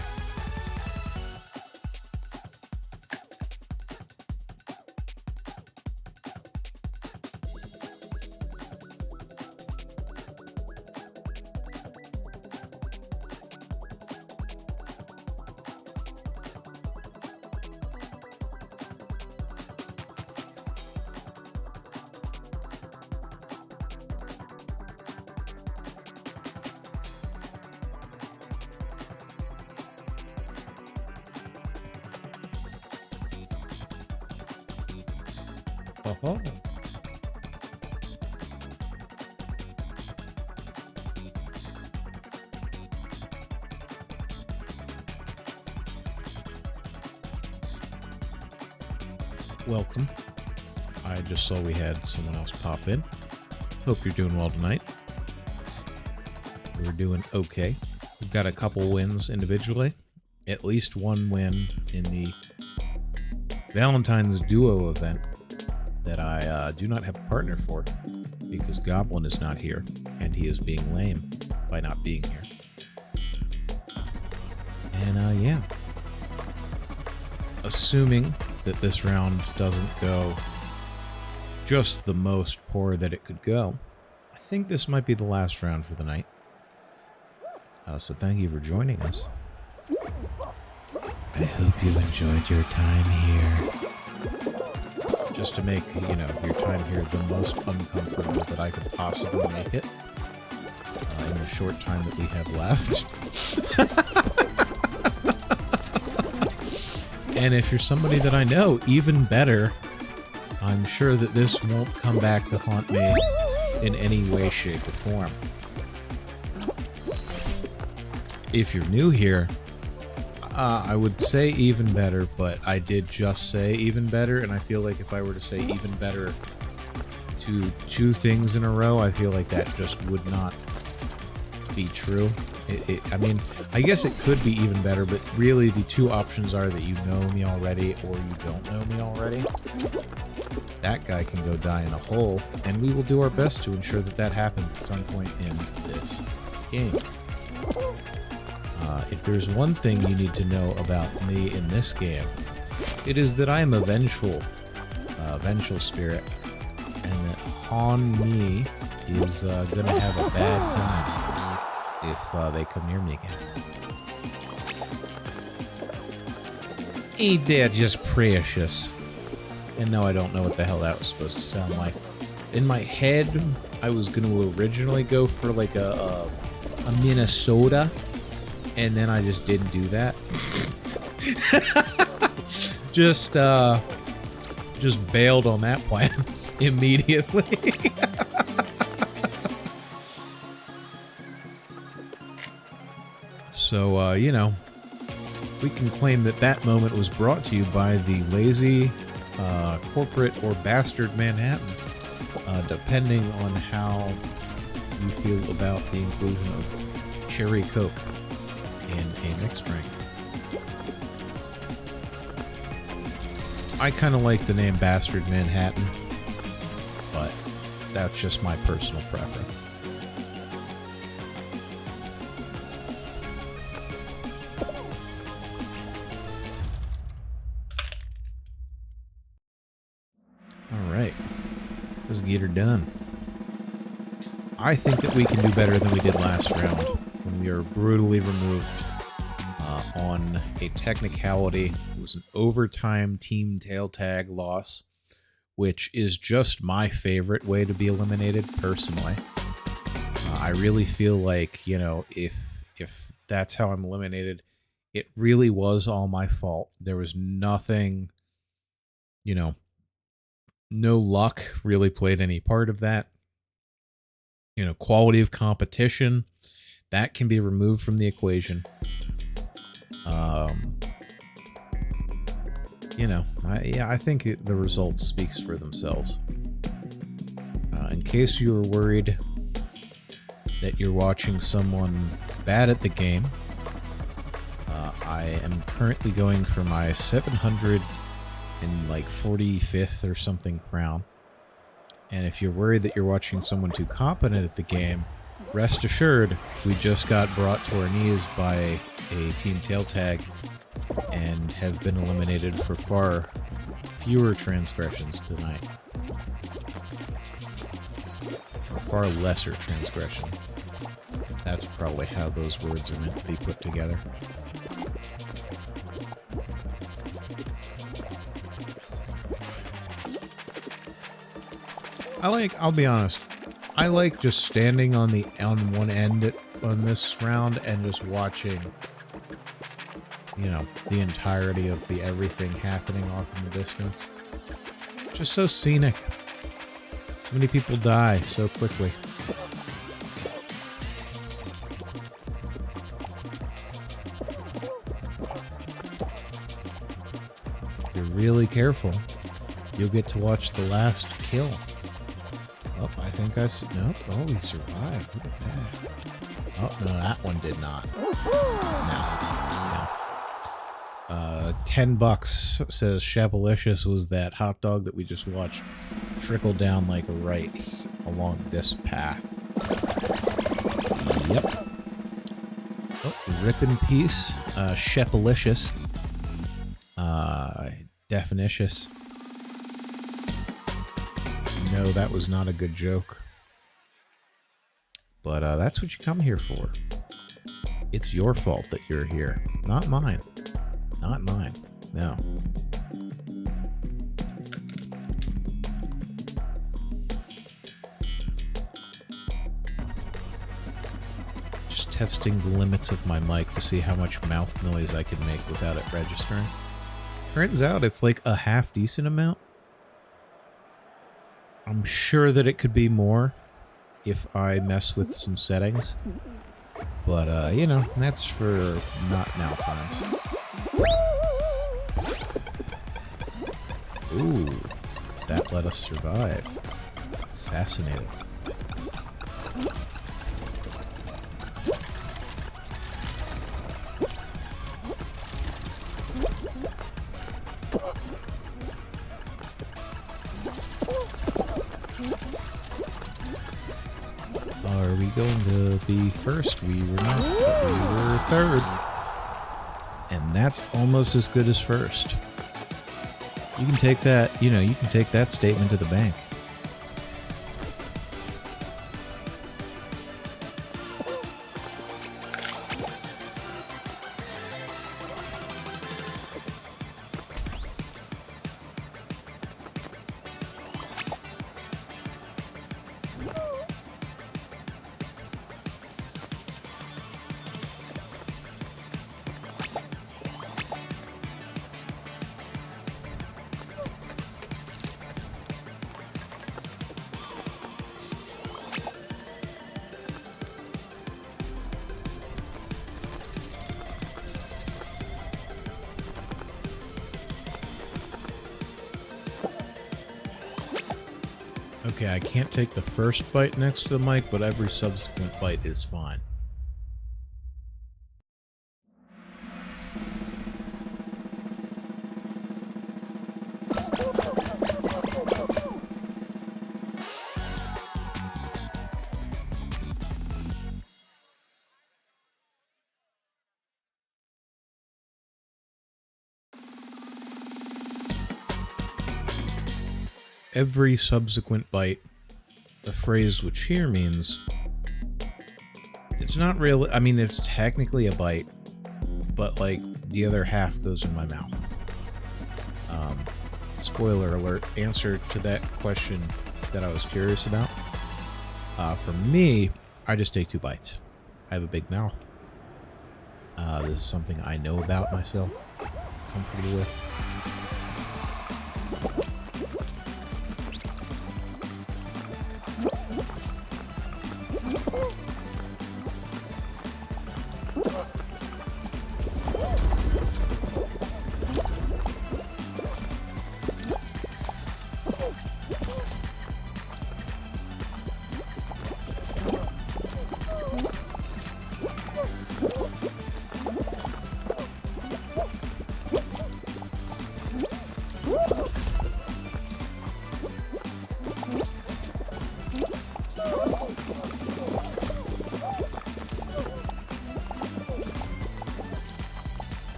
Oh. Welcome. I just saw we had someone else pop in. Hope you're doing well tonight. We're doing okay. We've got a couple wins individually. At least one win in the Valentine's Duo event that I do not have a partner for because Goblin is not here and he is being lame by not being here. And yeah. Assuming that this round doesn't go just the most poor that it could go, I think this might be the last round for the night. So thank you for joining us. I hope you've enjoyed your time here. Just to make, you know, your time here the most uncomfortable that I could possibly make it in the short time that we have left. And if you're somebody that I know, even better. I'm sure that this won't come back to haunt me in any way, shape, or form. If you're new here, I would say even better, but I did just say even better, and I feel like if I were to say even better to two things in a row, I feel like that just would not be true. I mean, I guess it could be even better, but really the two options are that you know me already or you don't know me already. That guy can go die in a hole, and we will do our best to ensure that that happens at some point in this game. If there's one thing you need to know about me in this game, it is that I am a vengeful spirit, and that on me is gonna have a bad time if they come near me again. Ain't that just precious? And no, I don't know what the hell that was supposed to sound like. In my head, I was going to originally go for like a Minnesota, and then I just didn't do that. just bailed on that plan immediately. So, you know, we can claim that that moment was brought to you by the lazy corporate or bastard Manhattan, depending on how you feel about the inclusion of cherry Coke in a mixed drink. I kind of like the name Bastard Manhattan, but that's just my personal preference. Alright, let's get her done. I think that we can do better than we did last round when we were brutally removed on a technicality. It was an overtime team tail tag loss, which is just my favorite way to be eliminated personally. I really feel like, you know, if that's how I'm eliminated, it really was all my fault. There was nothing, you know, no luck really played any part of that. You know, quality of competition, that can be removed from the equation. You know, I think the results speaks for themselves. In case you were worried that you're watching someone bad at the game, I am currently going for my 745th or something crown. And if you're worried that you're watching someone too competent at the game, rest assured, we just got brought to our knees by a team tail tag and have been eliminated for far fewer transgressions tonight. Or far lesser transgression. That's probably how those words are meant to be put together. I'll be honest, I like just standing on one end on this round and just watching, you know, the entirety of the everything happening off in the distance. Just so scenic. So many people die so quickly. If you're really careful, you'll get to watch the last kill. Oh, I think I see. Nope. Oh, he survived. Look at that. Oh, no, that one did not. No. $10 says Shapalicious was that hot dog that we just watched trickle down like right along this path. Yep. Oh, rip in peace. Shapalicious. Definitious. No, that was not a good joke. But that's what you come here for. It's your fault that you're here, not mine. Not mine. No. Just testing the limits of my mic to see how much mouth noise I can make without it registering. Turns out it's like a half decent amount. I'm sure that it could be more if I mess with some settings. But, you know, that's for not now times. Ooh, that let us survive. Fascinating. Are we going to be first? We were not, but we were third. And that's almost as good as first. You can take that, you know, you can take that statement to the bank. Okay, I can't take the first bite next to the mic, but every subsequent bite is fine. Every subsequent bite, the phrase which here means, it's not really, I mean, it's technically a bite, but like the other half goes in my mouth. Spoiler alert, answer to that question that I was curious about. For me, I just take 2 bites. I have a big mouth. This is something I know about myself, comfortable with.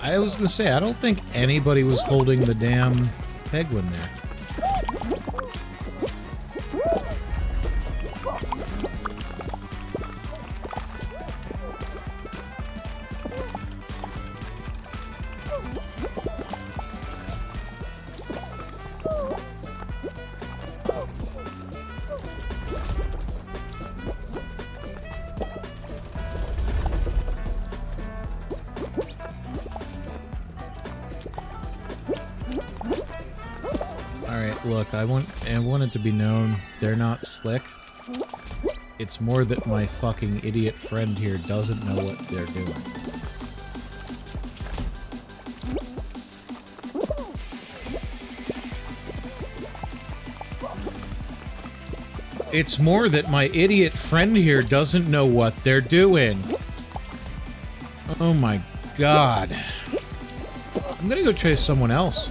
I was gonna say, I don't think anybody was holding the damn Peglin there. Look, I want it to be known they're not slick. It's more that my fucking idiot friend here doesn't know what they're doing. It's more that my idiot friend here doesn't know what they're doing. Oh my god. I'm gonna go chase someone else.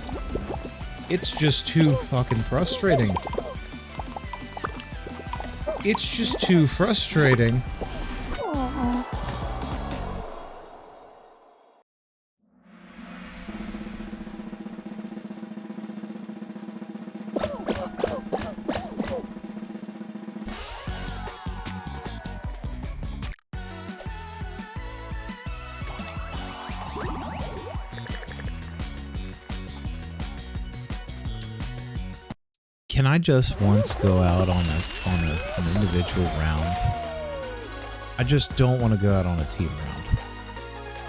It's just too fucking frustrating. It's just too frustrating. Can I just once go out on an individual round? I just don't want to go out on a team round.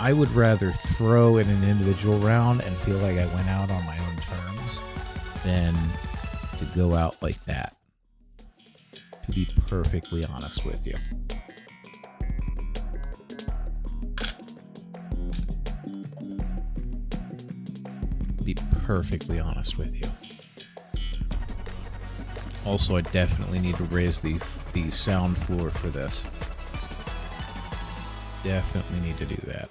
I would rather throw in an individual round and feel like I went out on my own terms than to go out like that. To be perfectly honest with you. Be perfectly honest with you. Also, I definitely need to raise the sound floor for this. Definitely need to do that.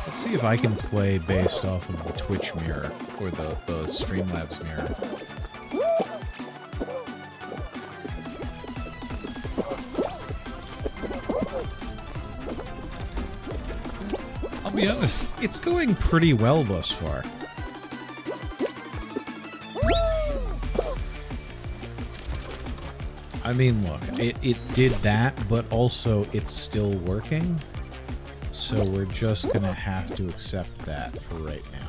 Let's see if I can play based off of the Twitch mirror or the Streamlabs mirror. I'll be honest, it's going pretty well thus far. I mean, look, it did that, but also it's still working. So we're just gonna have to accept that for right now.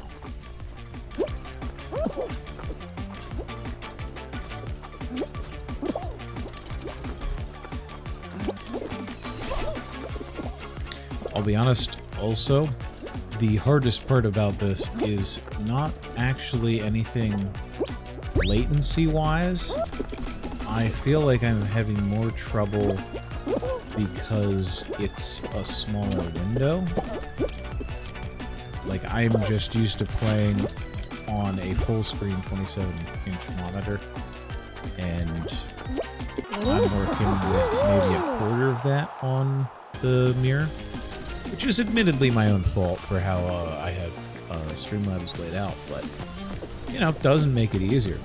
I'll be honest, also, the hardest part about this is not actually anything latency-wise. I feel like I'm having more trouble because it's a smaller window. Like, I'm just used to playing on a full-screen 27-inch monitor, and I'm working with maybe a quarter of that on the mirror. Which is admittedly my own fault for how I have Streamlabs laid out, but, you know, it doesn't make it easier.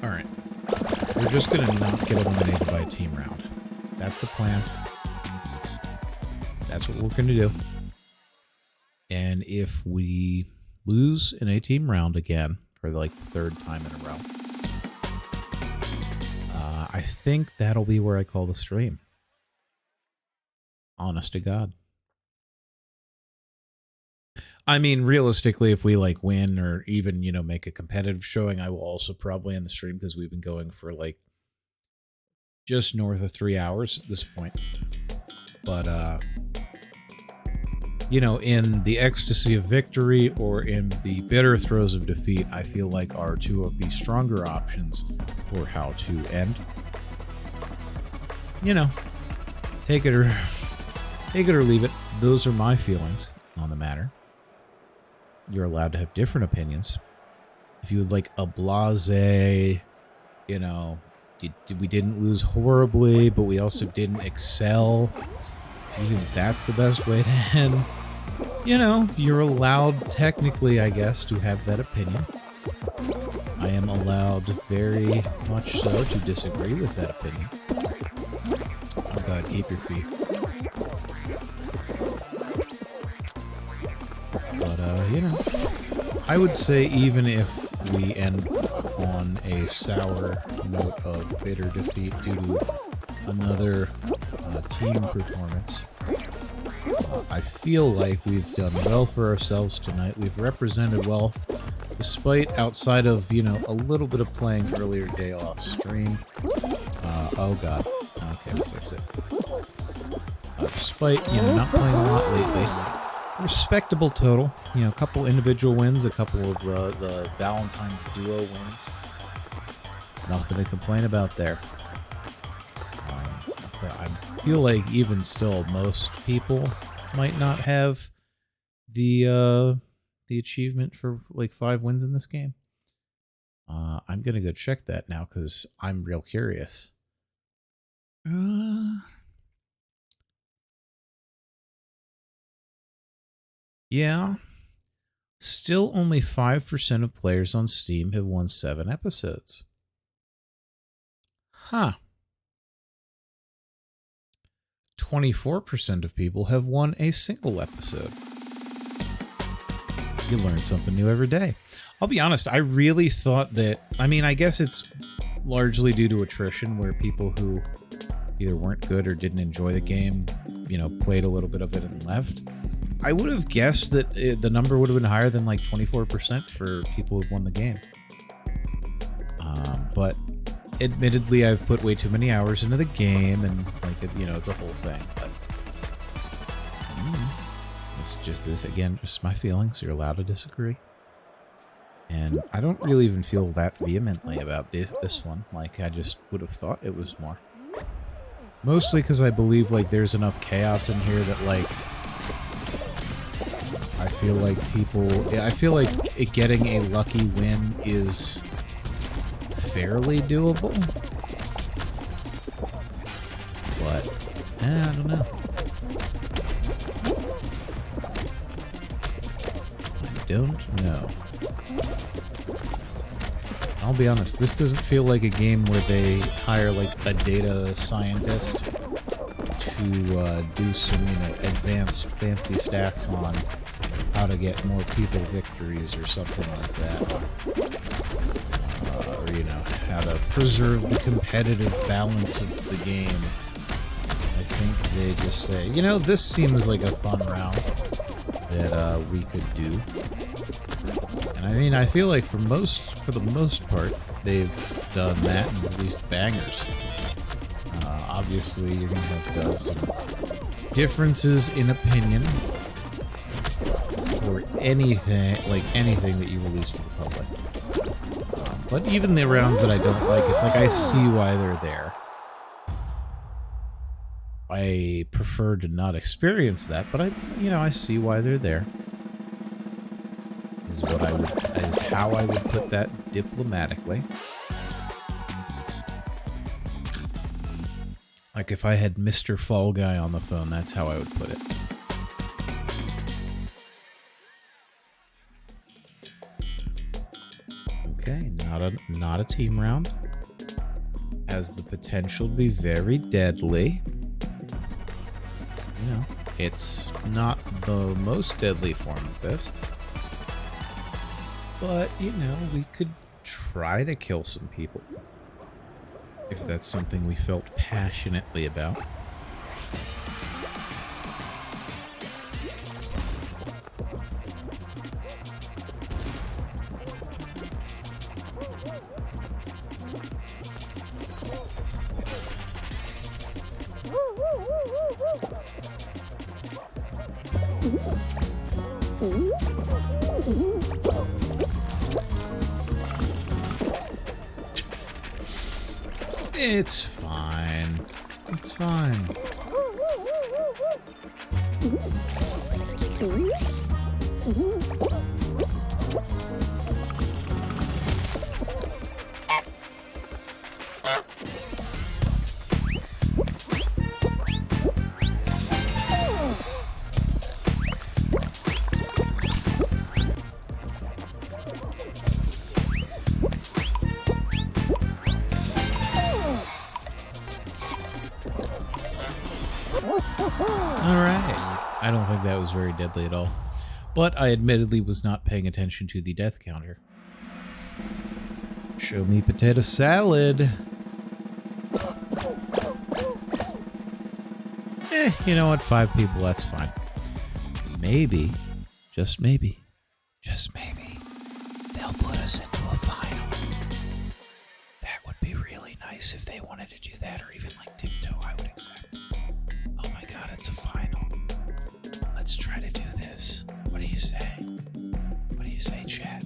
Alright. We're just gonna not get eliminated by a team round. That's the plan. That's what we're gonna do. And if we lose in a team round again, for like the third time in a row, I think that'll be where I call the stream. Honest to God. I mean, realistically, if we like win or even, you know, make a competitive showing, I will also probably end the stream because we've been going for like just north of 3 hours at this point. But, you know, in the ecstasy of victory or in the bitter throes of defeat, I feel like are two of the stronger options for how to end. you know, take it or leave it. Those are my feelings on the matter. You're allowed to have different opinions. If you would like a blasé, you know, we didn't lose horribly, but we also didn't excel. If you think that's the best way to end, you know, you're allowed technically, I guess, to have that opinion. I am allowed very much so to disagree with that opinion. Oh God, keep your feet. But, you know, I would say even if we end on a sour note of bitter defeat due to another team performance, I feel like we've done well for ourselves tonight. We've represented well, despite outside of, you know, a little bit of playing earlier day off stream. Oh God. Okay, we'll fix it. Despite, you know, not playing a lot lately. Respectable total. You know, a couple individual wins, a couple of the Valentine's duo wins. Nothing to complain about there. But I feel like even still, most people might not have the achievement for like 5 wins in this game. I'm gonna go check that now because I'm real curious. Yeah. Still only 5% of players on Steam have won 7 episodes. Huh. 24% of people have won a single episode. You learn something new every day. I'll be honest, I really thought that, I mean, I guess it's largely due to attrition where people who either weren't good or didn't enjoy the game, you know, played a little bit of it and left. I would have guessed that the number would have been higher than like 24% for people who've won the game. But admittedly, I've put way too many hours into the game, and like, you know, it's a whole thing. But it's just this, again, just my feelings. You're allowed to disagree. And I don't really even feel that vehemently about this one. Like, I just would have thought it was more. Mostly because I believe, like, there's enough chaos in here that, like, I feel like getting a lucky win is fairly doable. But, I don't know. I don't know. I'll be honest, this doesn't feel like a game where they hire, like, a data scientist to do some, you know, advanced fancy stats on how to get more people victories or something like that. Or, you know, how to preserve the competitive balance of the game. I think they just say, you know, this seems like a fun round that we could do. And I mean, I feel like for the most part, they've done that and released bangers. Obviously, you're going to have some differences in opinion for anything that you release to the public. But even the rounds that I don't like, it's like I see why they're there. I prefer to not experience that, but I see why they're there. Is how I would put that diplomatically. Like if I had Mr. Fall Guy on the phone, that's how I would put it. Okay, not a team round. Has the potential to be very deadly. You know, it's not the most deadly form of this. But, you know, we could try to kill some people. If that's something we felt passionately about. It's fine. It's fine. I don't think that was very deadly at all. But I admittedly was not paying attention to the death counter. Show me potato salad. You know what? 5 people, that's fine. Maybe, just maybe, they'll put us into a final. That would be really nice if they wanted to do that, or even like tiptoe, I would accept. Oh my god, it's a final. Let's try to do this. What do you say? What do you say, chat?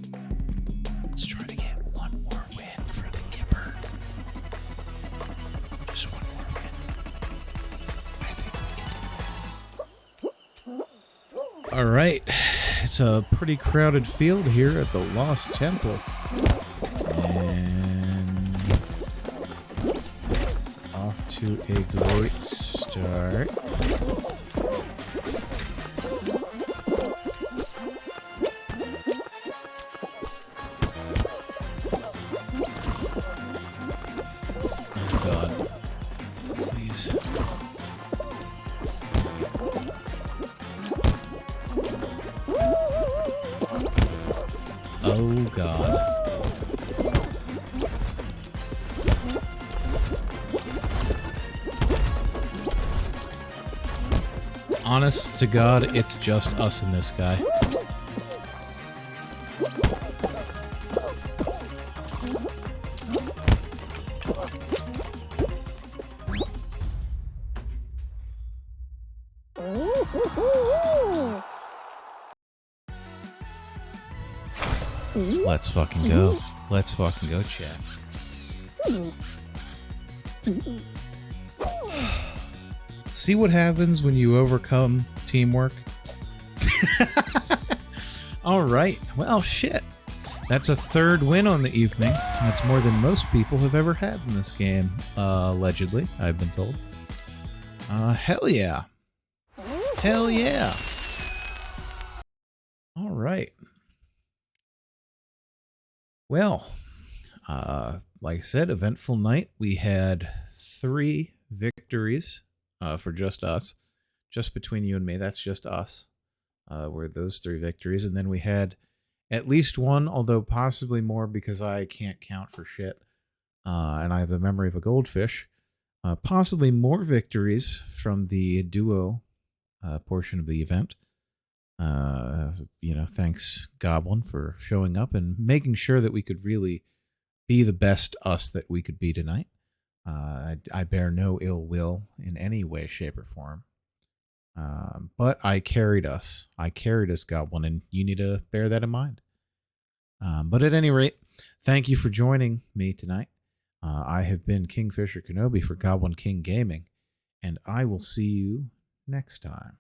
Let's try to get one more win for the Gipper. Just one more win. I think we can do that. Alright. It's a pretty crowded field here at the Lost Temple. And off to a great start. Oh god. Honest to god, it's just us and this guy. Let's fucking go. Let's fucking go, chat. See what happens when you overcome teamwork? Alright, well, shit. That's a 3rd win on the evening. That's more than most people have ever had in this game, allegedly, I've been told. Hell yeah. Hell yeah. Alright. Well, like I said, eventful night. We had 3 victories for just us. Just between you and me, that's just us. Were those 3 victories. And then we had at least 1, although possibly more because I can't count for shit. And I have the memory of a goldfish. Possibly more victories from the duo portion of the event. You know, thanks Goblin for showing up and making sure that we could really be the best us that we could be tonight. I bear no ill will in any way, shape, or form. But I carried us. Goblin, and you need to bear that in mind. But at any rate, thank you for joining me tonight. I have been Kingfisher Kenobi for Goblin King Gaming, and I will see you next time.